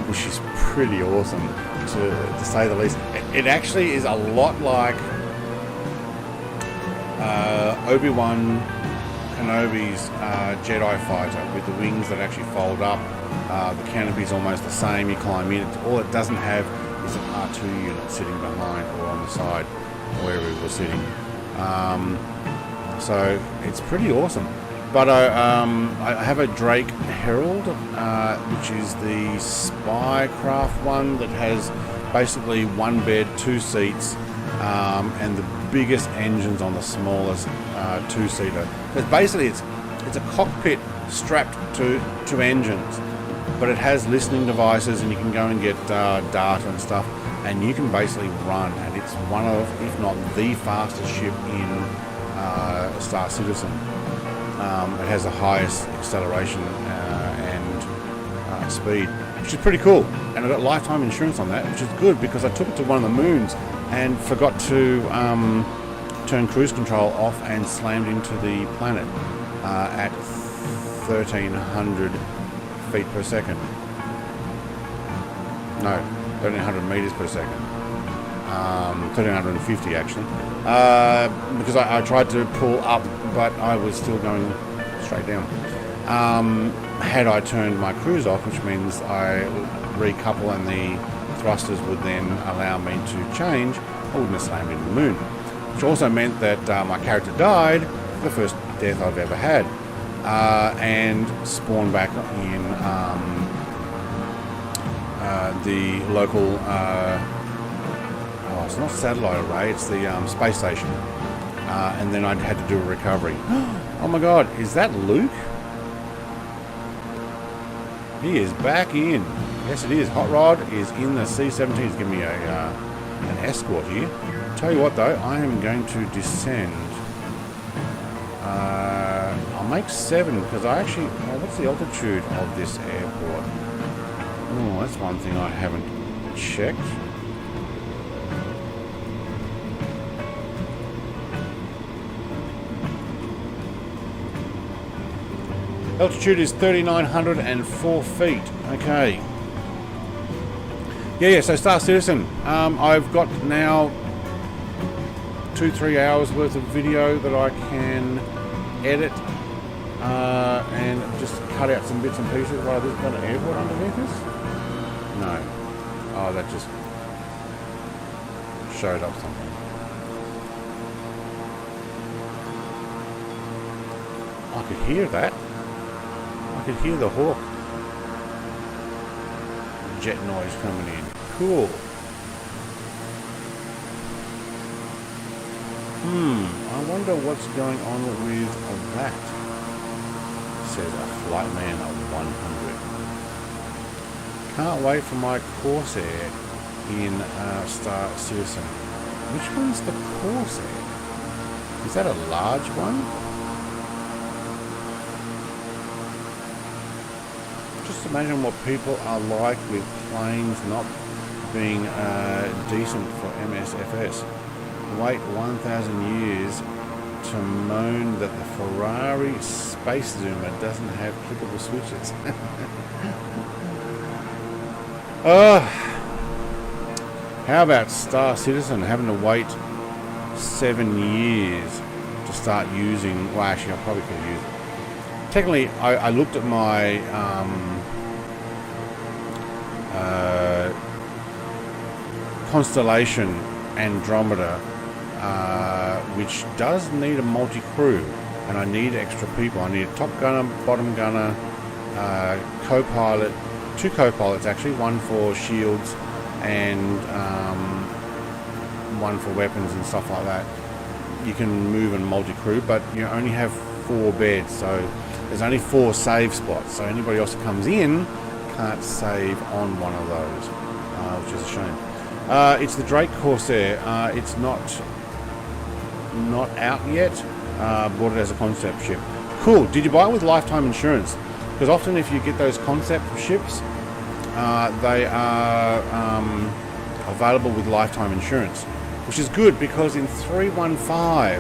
which is pretty awesome to say the least. It actually is a lot like Obi-Wan Kenobi's Jedi fighter with the wings that actually fold up. The canopy is almost the same. You climb in. All it doesn't have is an R2 unit sitting behind or on the side, wherever it was sitting. So it's pretty awesome. But I have a Drake Herald, which is the spy craft one that has basically 1 bed, 2 seats, and the biggest engines on the smallest 2-seater. Because basically it's a cockpit strapped to engines, but it has listening devices, and you can go and get data and stuff, and you can basically run, and it's one of, if not the fastest ship in Star Citizen. It has the highest acceleration and speed, which is pretty cool, and I got lifetime insurance on that, which is good because I took it to one of the moons and forgot to turn cruise control off and slammed into the planet at 1,300 feet per second. No, 1,300 meters per second. 1,350 actually. Because I tried to pull up, but I was still going straight down. Had I turned my cruise off, which means I recouple and the thrusters would then allow me to change, I wouldn't have slammed into the moon. Which also meant that my character died, the first death I've ever had, and spawned back in the local, it's not satellite array, it's the space station. And then I had to do a recovery. Oh my god, is that Luke? He is back in. Yes, it is. Hot Rod is in the C-17. He's giving me an escort here. Tell you what though, I am going to descend. I'll make 7 because I actually... what's the altitude of this airport? Oh, that's one thing I haven't checked. Altitude is 3,904 feet. Okay. Yeah, so Star Citizen. I've got now 2-3 hours worth of video that I can edit and just cut out some bits and pieces. Right, there's got an airport underneath this? No. Oh, that just showed up something. I could hear that. I could hear the Hawk jet noise coming in. Cool. I wonder what's going on with that. It says a flight man of 100. Can't wait for my Corsair in Star Citizen. Which one's the Corsair? Is that a large one? Just imagine what people are like with planes not being decent for MSFS. Wait 1,000 years to moan that the Ferrari Space Zoomer doesn't have clickable switches. How about Star Citizen having to wait 7 years to start using? Well, actually, I probably could have used it. Technically, I looked at my Constellation Andromeda, which does need a multi-crew, and I need extra people. I need a top gunner, bottom gunner, co-pilot, 2 co-pilots actually, one for shields and one for weapons and stuff like that. You can move in multi-crew, but you only have 4 beds, so there's only 4 save spots, so anybody else that comes in can't save on one of those, which is a shame. It's the Drake Corsair. It's not out yet. Bought it as a concept ship. Cool. Did you buy it with lifetime insurance? Because often if you get those concept ships, they are available with lifetime insurance, which is good because in 3.15,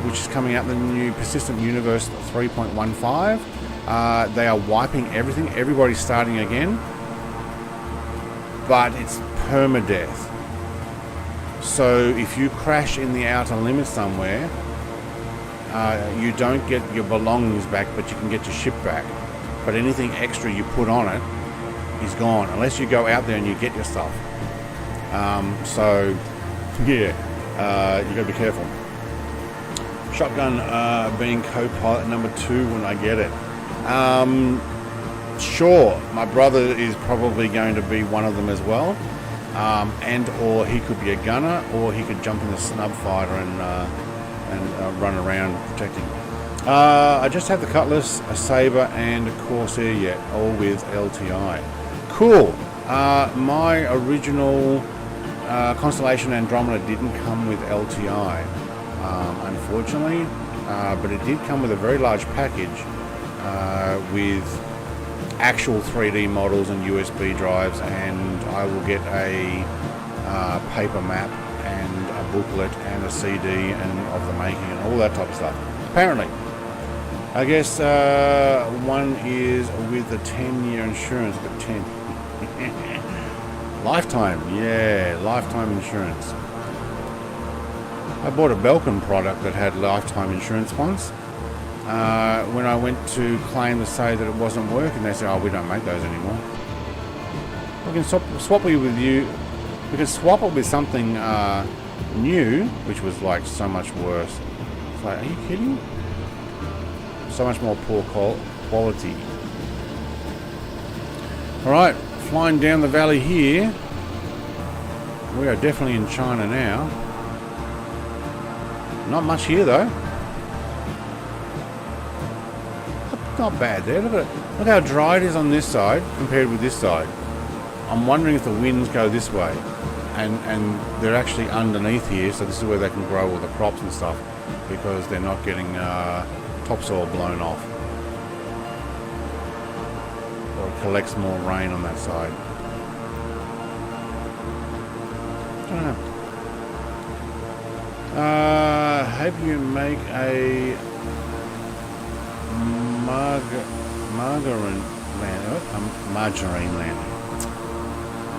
which is coming out, the new Persistent Universe 3.15, they are wiping everything. Everybody's starting again, but it's permadeath. So if you crash in the outer limits somewhere, you don't get your belongings back, but you can get your ship back. But anything extra you put on it is gone, unless you go out there and you get your stuff. So yeah, you gotta be careful. Shotgun being co-pilot number 2 when I get it. Sure, my brother is probably going to be one of them as well, and or he could be a gunner, or he could jump in the snub fighter and run around protecting. I just have the Cutlass, a Saber, and a Corsair yet, all with LTI. Cool. My original Constellation Andromeda didn't come with LTI, unfortunately, but it did come with a very large package with actual 3D models and USB drives, and I will get a paper map and a booklet and a CD and of the making and all that type of stuff. Apparently, I guess one is with the 10-year insurance, but 10 lifetime, yeah, lifetime insurance. I bought a Belkin product that had lifetime insurance once. When I went to claim to say that it wasn't working, they said, "Oh, we don't make those anymore." We can swap it with you. We can swap it with something new, which was like so much worse. It's like, are you kidding? So much more poor quality. All right, flying down the valley here. We are definitely in China now. Not much here though. Not bad there. Look how dry it is on this side compared with this side. I'm wondering if the winds go this way, and they're actually underneath here, so this is where they can grow all the crops and stuff, because they're not getting topsoil blown off, or it collects more rain on that side. I don't know. Have you make a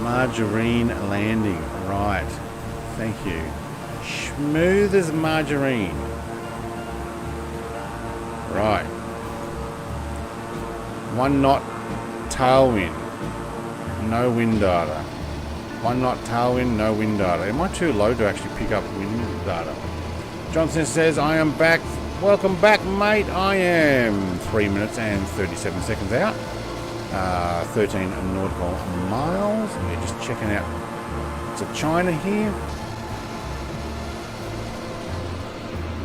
margarine landing, right? Thank you. Smooth as margarine. Right. 1 knot tailwind, no wind data. 1 knot tailwind, no wind data. Am I too low to actually pick up wind data? Johnson says, I am back. Welcome back, mate. I am 3 minutes and 37 seconds out. 13 nautical miles. We're just checking out. It's a China here.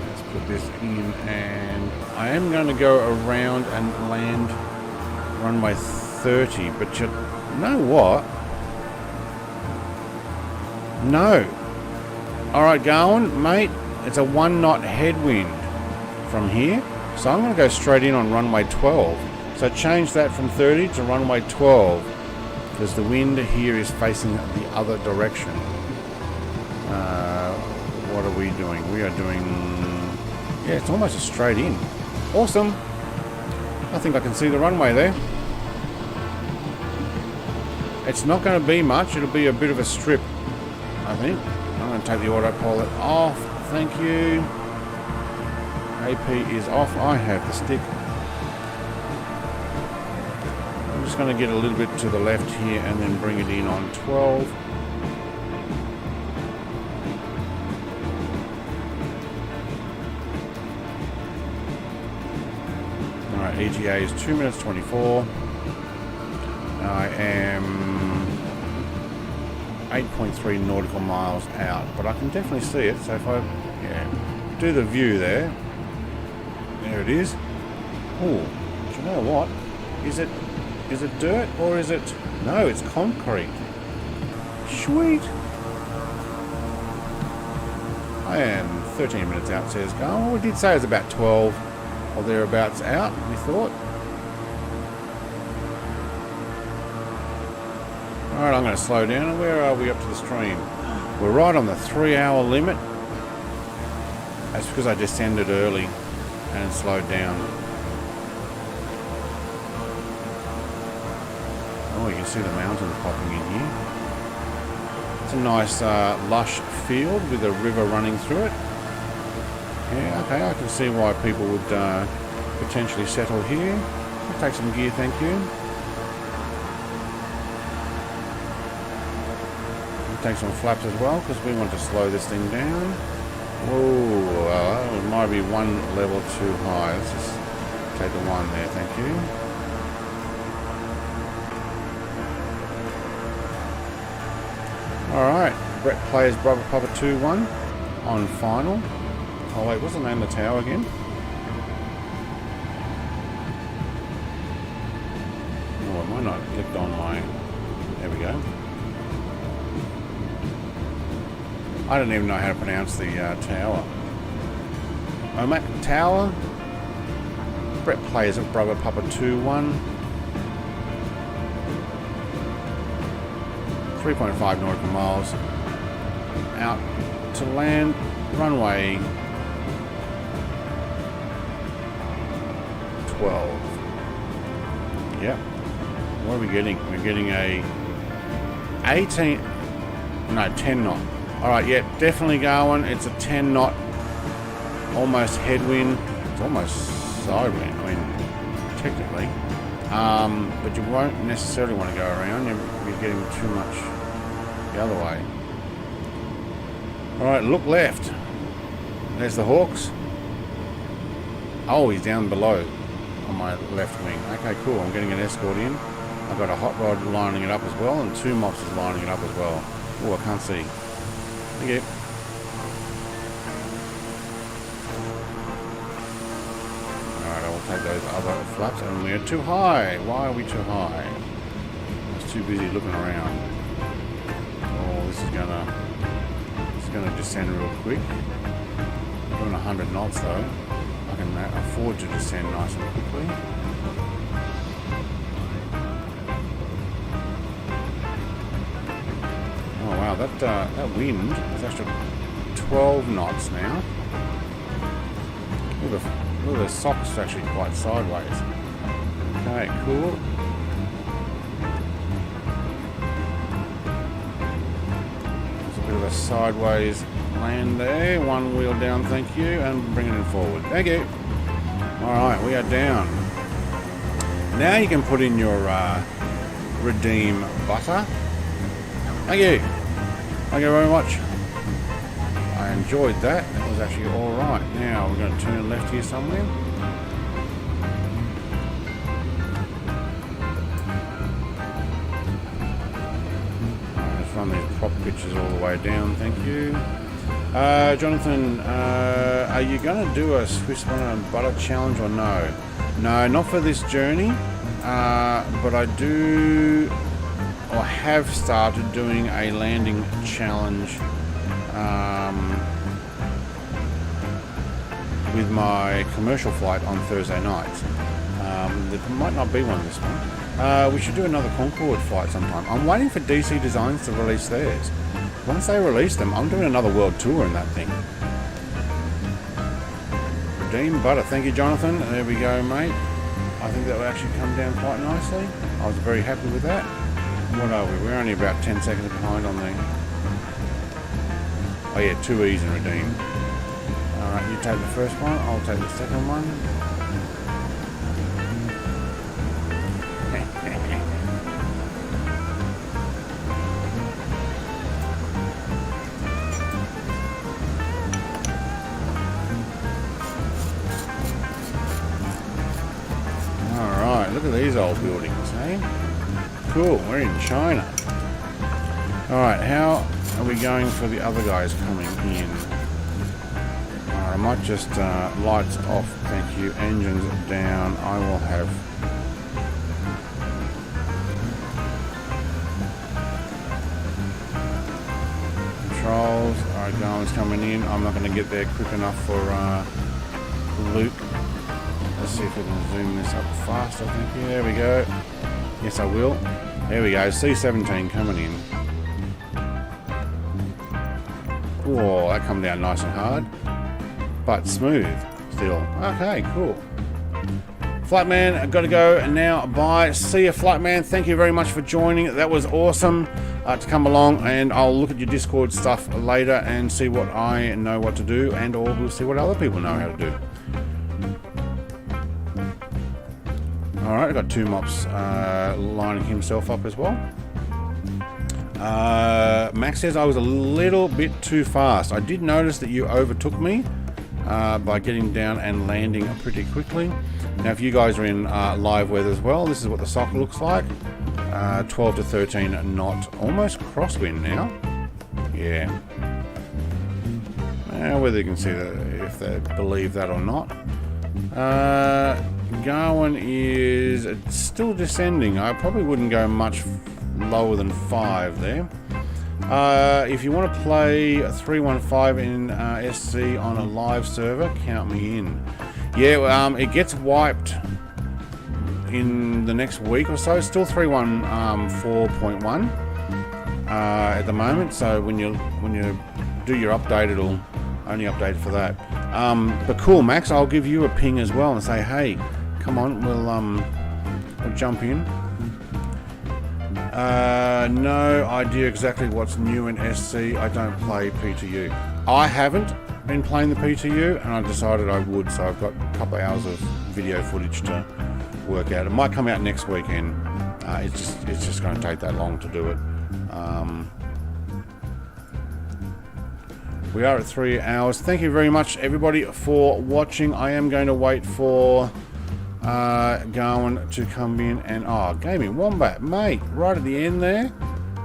Let's put this in, and I am going to go around and land runway 30, but you know what? No. Alright, going, mate. It's a 1 knot headwind from here. So I'm going to go straight in on runway 12. So change that from 30 to runway 12, because the wind here is facing the other direction. What are we doing? We are doing... Yeah, it's almost a straight in. Awesome. I think I can see the runway there. It's not going to be much. It'll be a bit of a strip, I think. I'm going to take the autopilot off. Thank you. AP is off. I have the stick. I'm just going to get a little bit to the left here and then bring it in on 12. Alright, ETA is 2 minutes 24. I am 8.3 nautical miles out, but I can definitely see it. So if I do the view there, there it is. Oh, do you know what? Is it dirt or is it? No, it's concrete. Sweet. I am 13 minutes out, says go. Oh, we did say it was about 12 or thereabouts out, we thought. Alright, I'm going to slow down. Where are we up to the stream? We're right on the 3-hour limit. That's because I descended early and slowed down. Oh, you can see the mountains popping in here. It's a nice lush field with a river running through it. Yeah, okay, I can see why people would potentially settle here. I'll take some gear, thank you. Take some flaps as well because we want to slow this thing down. Whoa, it might be one level too high. Let's just take the one there, thank you. Alright, Brett plays Brother Papa 2-1 on final. Oh wait, what's the name of the tower again? Oh, I might not have clicked on my... There we go. I don't even know how to pronounce the tower. Oymak Tower. Brett plays at Brother Papa 2-1. 3.5 nautical miles. Out to land. Runway 12. Yep. What are we getting? We're getting a 10 knot. Alright, yeah, definitely going. It's a 10 knot, almost headwind. It's almost sidewind, I mean, technically. But you won't necessarily want to go around. You're getting too much the other way. Alright, look left. There's the Hawks. Oh, he's down below on my left wing. Okay, cool. I'm getting an escort in. I've got a hot rod lining it up as well, and 2 mops is lining it up as well. Oh, I can't see. Thank you. Alright, I will take those other flaps, and we're too high. Why are we too high? I was too busy looking around. Oh, this is gonna descend real quick. Doing 100 knots though. I can afford to descend nice and quickly. Oh wow, that wind is actually 12 knots now. Look at the socks actually quite sideways. Okay, cool. There's a bit of a sideways land there. One wheel down, thank you, and bringing it forward. Thank you. Alright, we are down. Now you can put in your redeem butter. Thank you. Thank you very much. I enjoyed that. That was actually alright. Now we're going to turn left here somewhere. Let's run these prop pitches all the way down. Thank you. Jonathan, are you going to do a Swiss butter challenge or no? No, not for this journey. But I do... or have started doing a landing challenge with my commercial flight on Thursday nights. There might not be one this month. We should do another Concorde flight sometime. I'm waiting for DC Designs to release theirs. Once they release them, I'm doing another world tour in that thing. Redeem butter. Thank you, Jonathan. There we go, mate. I think that will actually come down quite nicely. I was very happy with that. What are we? We're only about 10 seconds behind on the... Oh yeah, 2 E's and redeem. Alright, you take the first one, I'll take the second one. Alright, look at these old buildings, eh? Cool, we're in China. Alright, how are we going for the other guys coming in? I might just lights off, thank you. Engines down. I will have controls. Alright, Garmin's coming in. I'm not going to get there quick enough for Luke. Let's see if we can zoom this up faster. Thank you. There we go. Yes, I will. There we go. C17 coming in. Whoa, that come down nice and hard. But smooth still. Okay, cool. Flightman, I've got to go now. Bye. See you, Flightman. Thank you very much for joining. That was awesome to come along, and I'll look at your Discord stuff later and see what I know what to do, and or we'll see what other people know how to do. Alright, I've got 2 mops lining himself up as well. Max says I was a little bit too fast. I did notice that you overtook me by getting down and landing pretty quickly. Now if you guys are in live weather as well, this is what the sock looks like. 12 to 13 knot, almost crosswind now. Yeah. Whether you can see that, if they believe that or not. Garwin is still descending. I probably wouldn't go much lower than 5 there. If you want to play 315 in SC on a live server, count me in. Yeah, it gets wiped in the next week or so. Still 314.1 at the moment. So when you do your update, it'll only update for that. But cool, Max. I'll give you a ping as well and say, hey, come on, we'll jump in. No idea exactly what's new in SC. I don't play PTU. I haven't been playing the PTU, and I decided I would, so I've got a couple of hours of video footage to work out. It might come out next weekend. It's just going to take that long to do it. We are at 3 hours. Thank you very much, everybody, for watching. I am going to wait for Garwin to come in and Gaming Wombat, mate, right at the end there,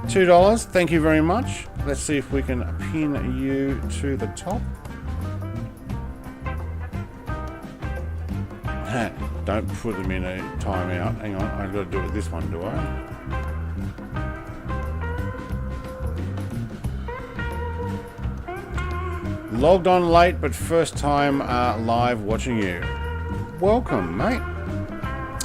$2. Thank you very much. Let's see if we can pin you to the top. Don't put them in a timeout. Hang on, I've got to do it with this one, do I? Logged on late, but first time live watching you. Welcome, mate.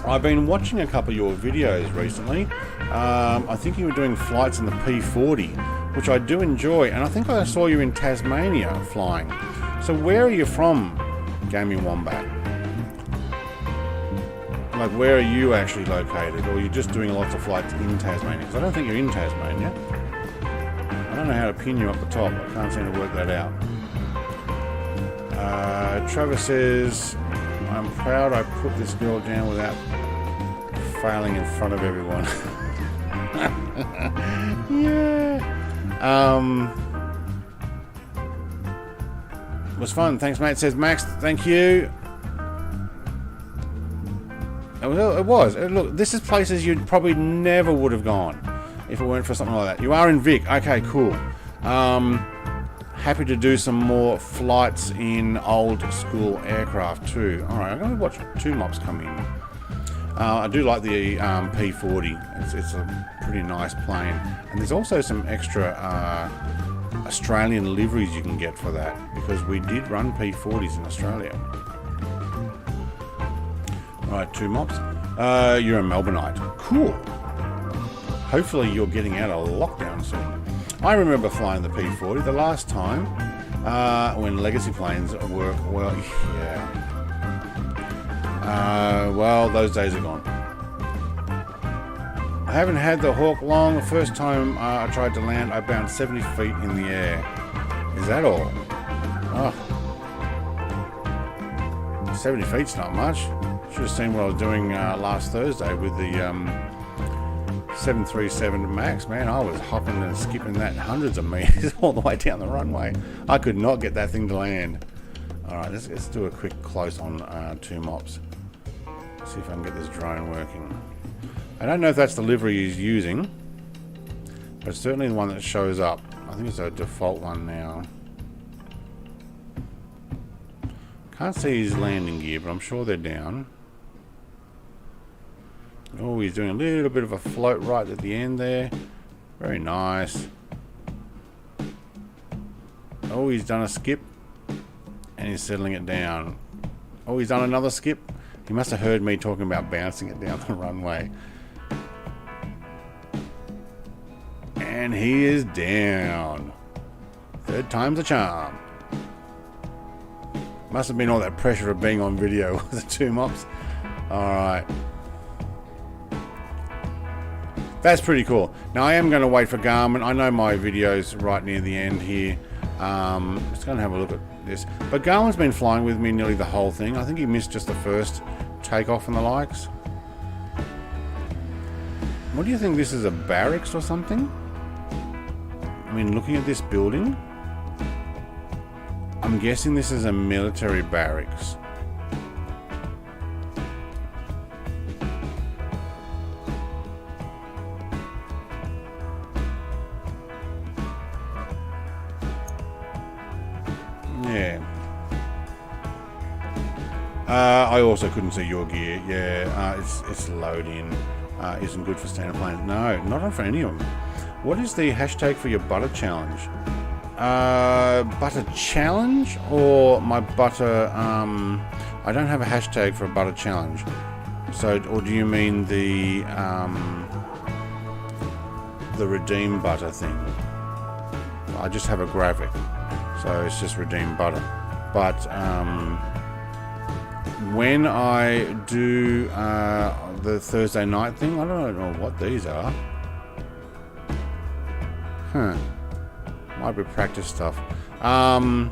I've been watching a couple of your videos recently. I think you were doing flights in the P40, which I do enjoy, and I think I saw you in Tasmania flying. So where are you from, Gaming Wombat? Like, where are you actually located, or are you just doing lots of flights in Tasmania? Because I don't think you're in Tasmania. I don't know how to pin you up the top. I can't seem to work that out. Trevor says, I'm proud I put this girl down without failing in front of everyone. Yeah. It was fun. Thanks, mate. Says Max. Thank you. It was. Look, this is places you probably never would have gone if it weren't for something like that. You are in Vic. Okay, cool. Happy to do some more flights in old school aircraft too. Alright, I'm going to watch 2 mops come in. I do like the P40. It's a pretty nice plane. And there's also some extra Australian liveries you can get for that, because we did run P40s in Australia. Alright, 2 mops. You're a Melbourneite. Cool. Hopefully you're getting out of lockdown soon. I remember flying the P40 the last time when legacy planes were, well, yeah. Well, those days are gone. I haven't had the Hawk long. The first time I tried to land, I bounced 70 feet in the air. Is that all? Oh. 70 feet's not much. Should have seen what I was doing last Thursday with the 737 Max. Man, I was hopping and skipping that hundreds of meters all the way down the runway. I could not get that thing to land. Alright, let's do a quick close on 2 mops. See if I can get this drone working. I don't know if that's the livery he's using, but it's certainly the one that shows up. I think it's a default one now. Can't see his landing gear, but I'm sure they're down. Oh, he's doing a little bit of a float right at the end there. Very nice. Oh, he's done a skip. And he's settling it down. Oh, he's done another skip. He must have heard me talking about bouncing it down the runway. And he is down. 3rd time's a charm. Must have been all that pressure of being on video with the 2 mops. Alright. That's pretty cool. Now I am going to wait for Garmin. I know my video's right near the end here. Just going to have a look at this. But Garmin's been flying with me nearly the whole thing. I think he missed just the first takeoff and the likes. What do you think? This is a barracks or something? I mean, looking at this building, I'm guessing this is a military barracks. Yeah. I also couldn't see your gear. Yeah, it's loading. Isn't good for standard planes. No, not for any of them. What is the hashtag for your butter challenge? Butter challenge or my butter? I don't have a hashtag for a butter challenge. So, or do you mean the redeem butter thing? I just have a graphic, so it's just redeem butter. But when I do the Thursday night thing, I don't know what these are. Huh. Might be practice stuff. And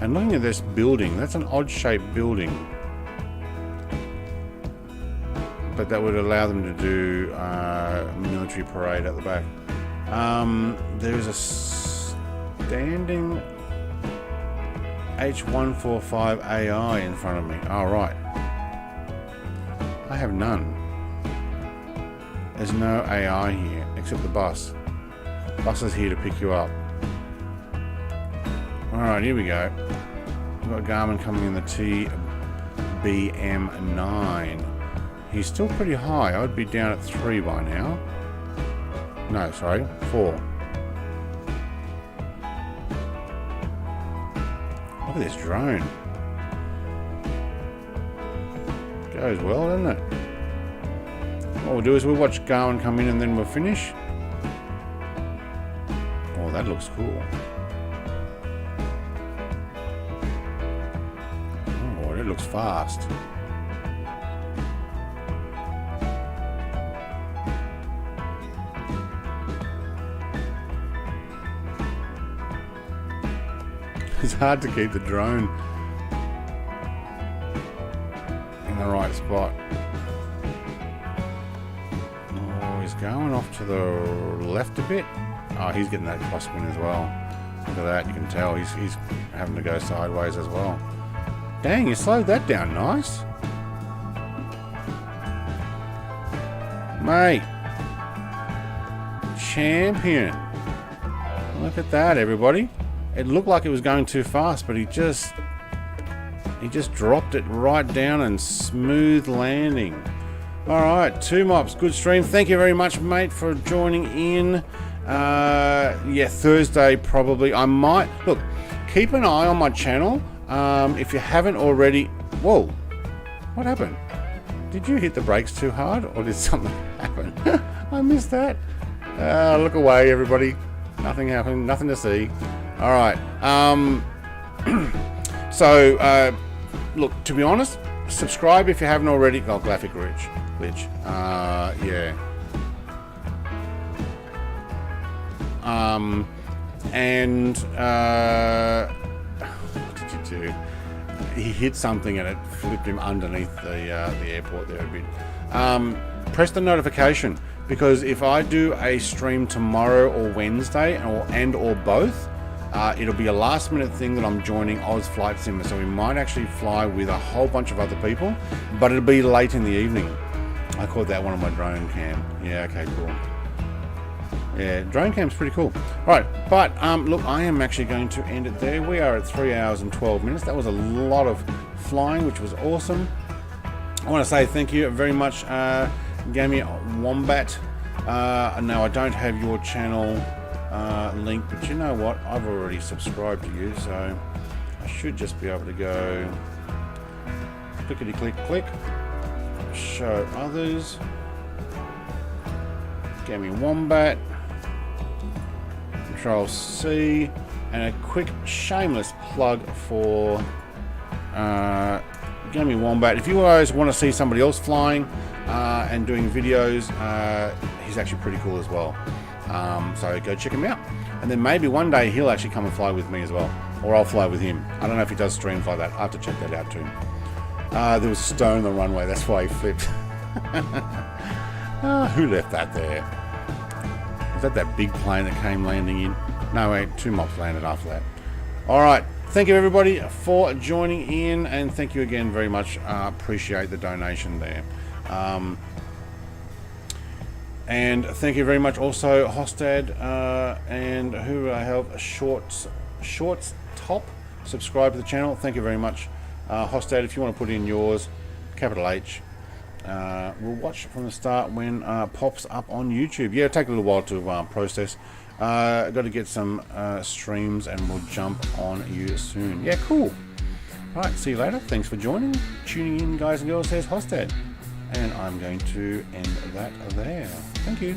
looking at this building, that's an odd shaped building. But that would allow them to do military parade at the back. There is a standing H145 AI in front of me. Oh, right. I have none. There's no AI here except the bus. Bus is here to pick you up. Alright, here we go. We've got Garmin coming in the TBM9. He's still pretty high. I would be down at 3 by now. No, sorry, 4. Look at this drone. Goes well, doesn't it? What we'll do is we'll watch Garmin come in and then we'll finish. Oh, that looks cool. Oh, it looks fast. It's hard to keep the drone in the right spot. Oh, he's going off to the left a bit. Oh, he's getting that crosswind as well. Look at that, you can tell he's having to go sideways as well. Dang, you slowed that down nice. Mate. Champion. Look at that, everybody. It looked like it was going too fast, but he just dropped it right down and smooth landing. Alright, 2 mops, good stream. Thank you very much, mate, for joining in. Yeah, Thursday probably. I might look, keep an eye on my channel. If you haven't already. Whoa, what happened? Did you hit the brakes too hard, or did something happen? I missed that. Look away, everybody. Nothing happened, nothing to see. All right. So, look, to be honest, subscribe if you haven't already. Oh, Graphic Rich. glitch. Yeah. And what did you do? He hit something and it flipped him underneath the airport there a bit. Press the notification, because if I do a stream tomorrow or Wednesday or both, it'll be a last minute thing that I'm joining Oz Flight Simmer, so we might actually fly with a whole bunch of other people, but it'll be late in the evening. I called that one of my drone cam. Yeah, okay, cool. Yeah, drone cam's pretty cool. Alright, but look, I am actually going to end it there. We are at 3 hours and 12 minutes. That was a lot of flying, which was awesome. I want to say thank you very much, Gammy Wombat. No, I don't have your channel link, but you know what? I've already subscribed to you, so I should just be able to go clickety click click, show others, Gammy Wombat, Control C, and a quick shameless plug for Gammy Wombat. If you guys want to see somebody else flying and doing videos, he's actually pretty cool as well. So go check him out, and then maybe one day he'll actually come and fly with me as well, or I'll fly with him. I don't know if he does streams like that. I have to check that out too. There was a stone on the runway, that's why he flipped. Who left that there? Was that big plane that came landing in? No, wait, 2 mobs landed after that. Alright, thank you everybody for joining in, and thank you again very much. Appreciate the donation there. And thank you very much also Hostad and who I have Shorts Top, subscribe to the channel. Thank you very much, Hostad. If you want to put in yours, capital H, we'll watch from the start when pops up on YouTube. Yeah, it'll take a little while to process. Got to get some streams, and we'll jump on you soon. Yeah, cool. All right, see you later. Thanks for tuning in, guys and girls. Says Hostad. And I'm going to end that there. Thank you.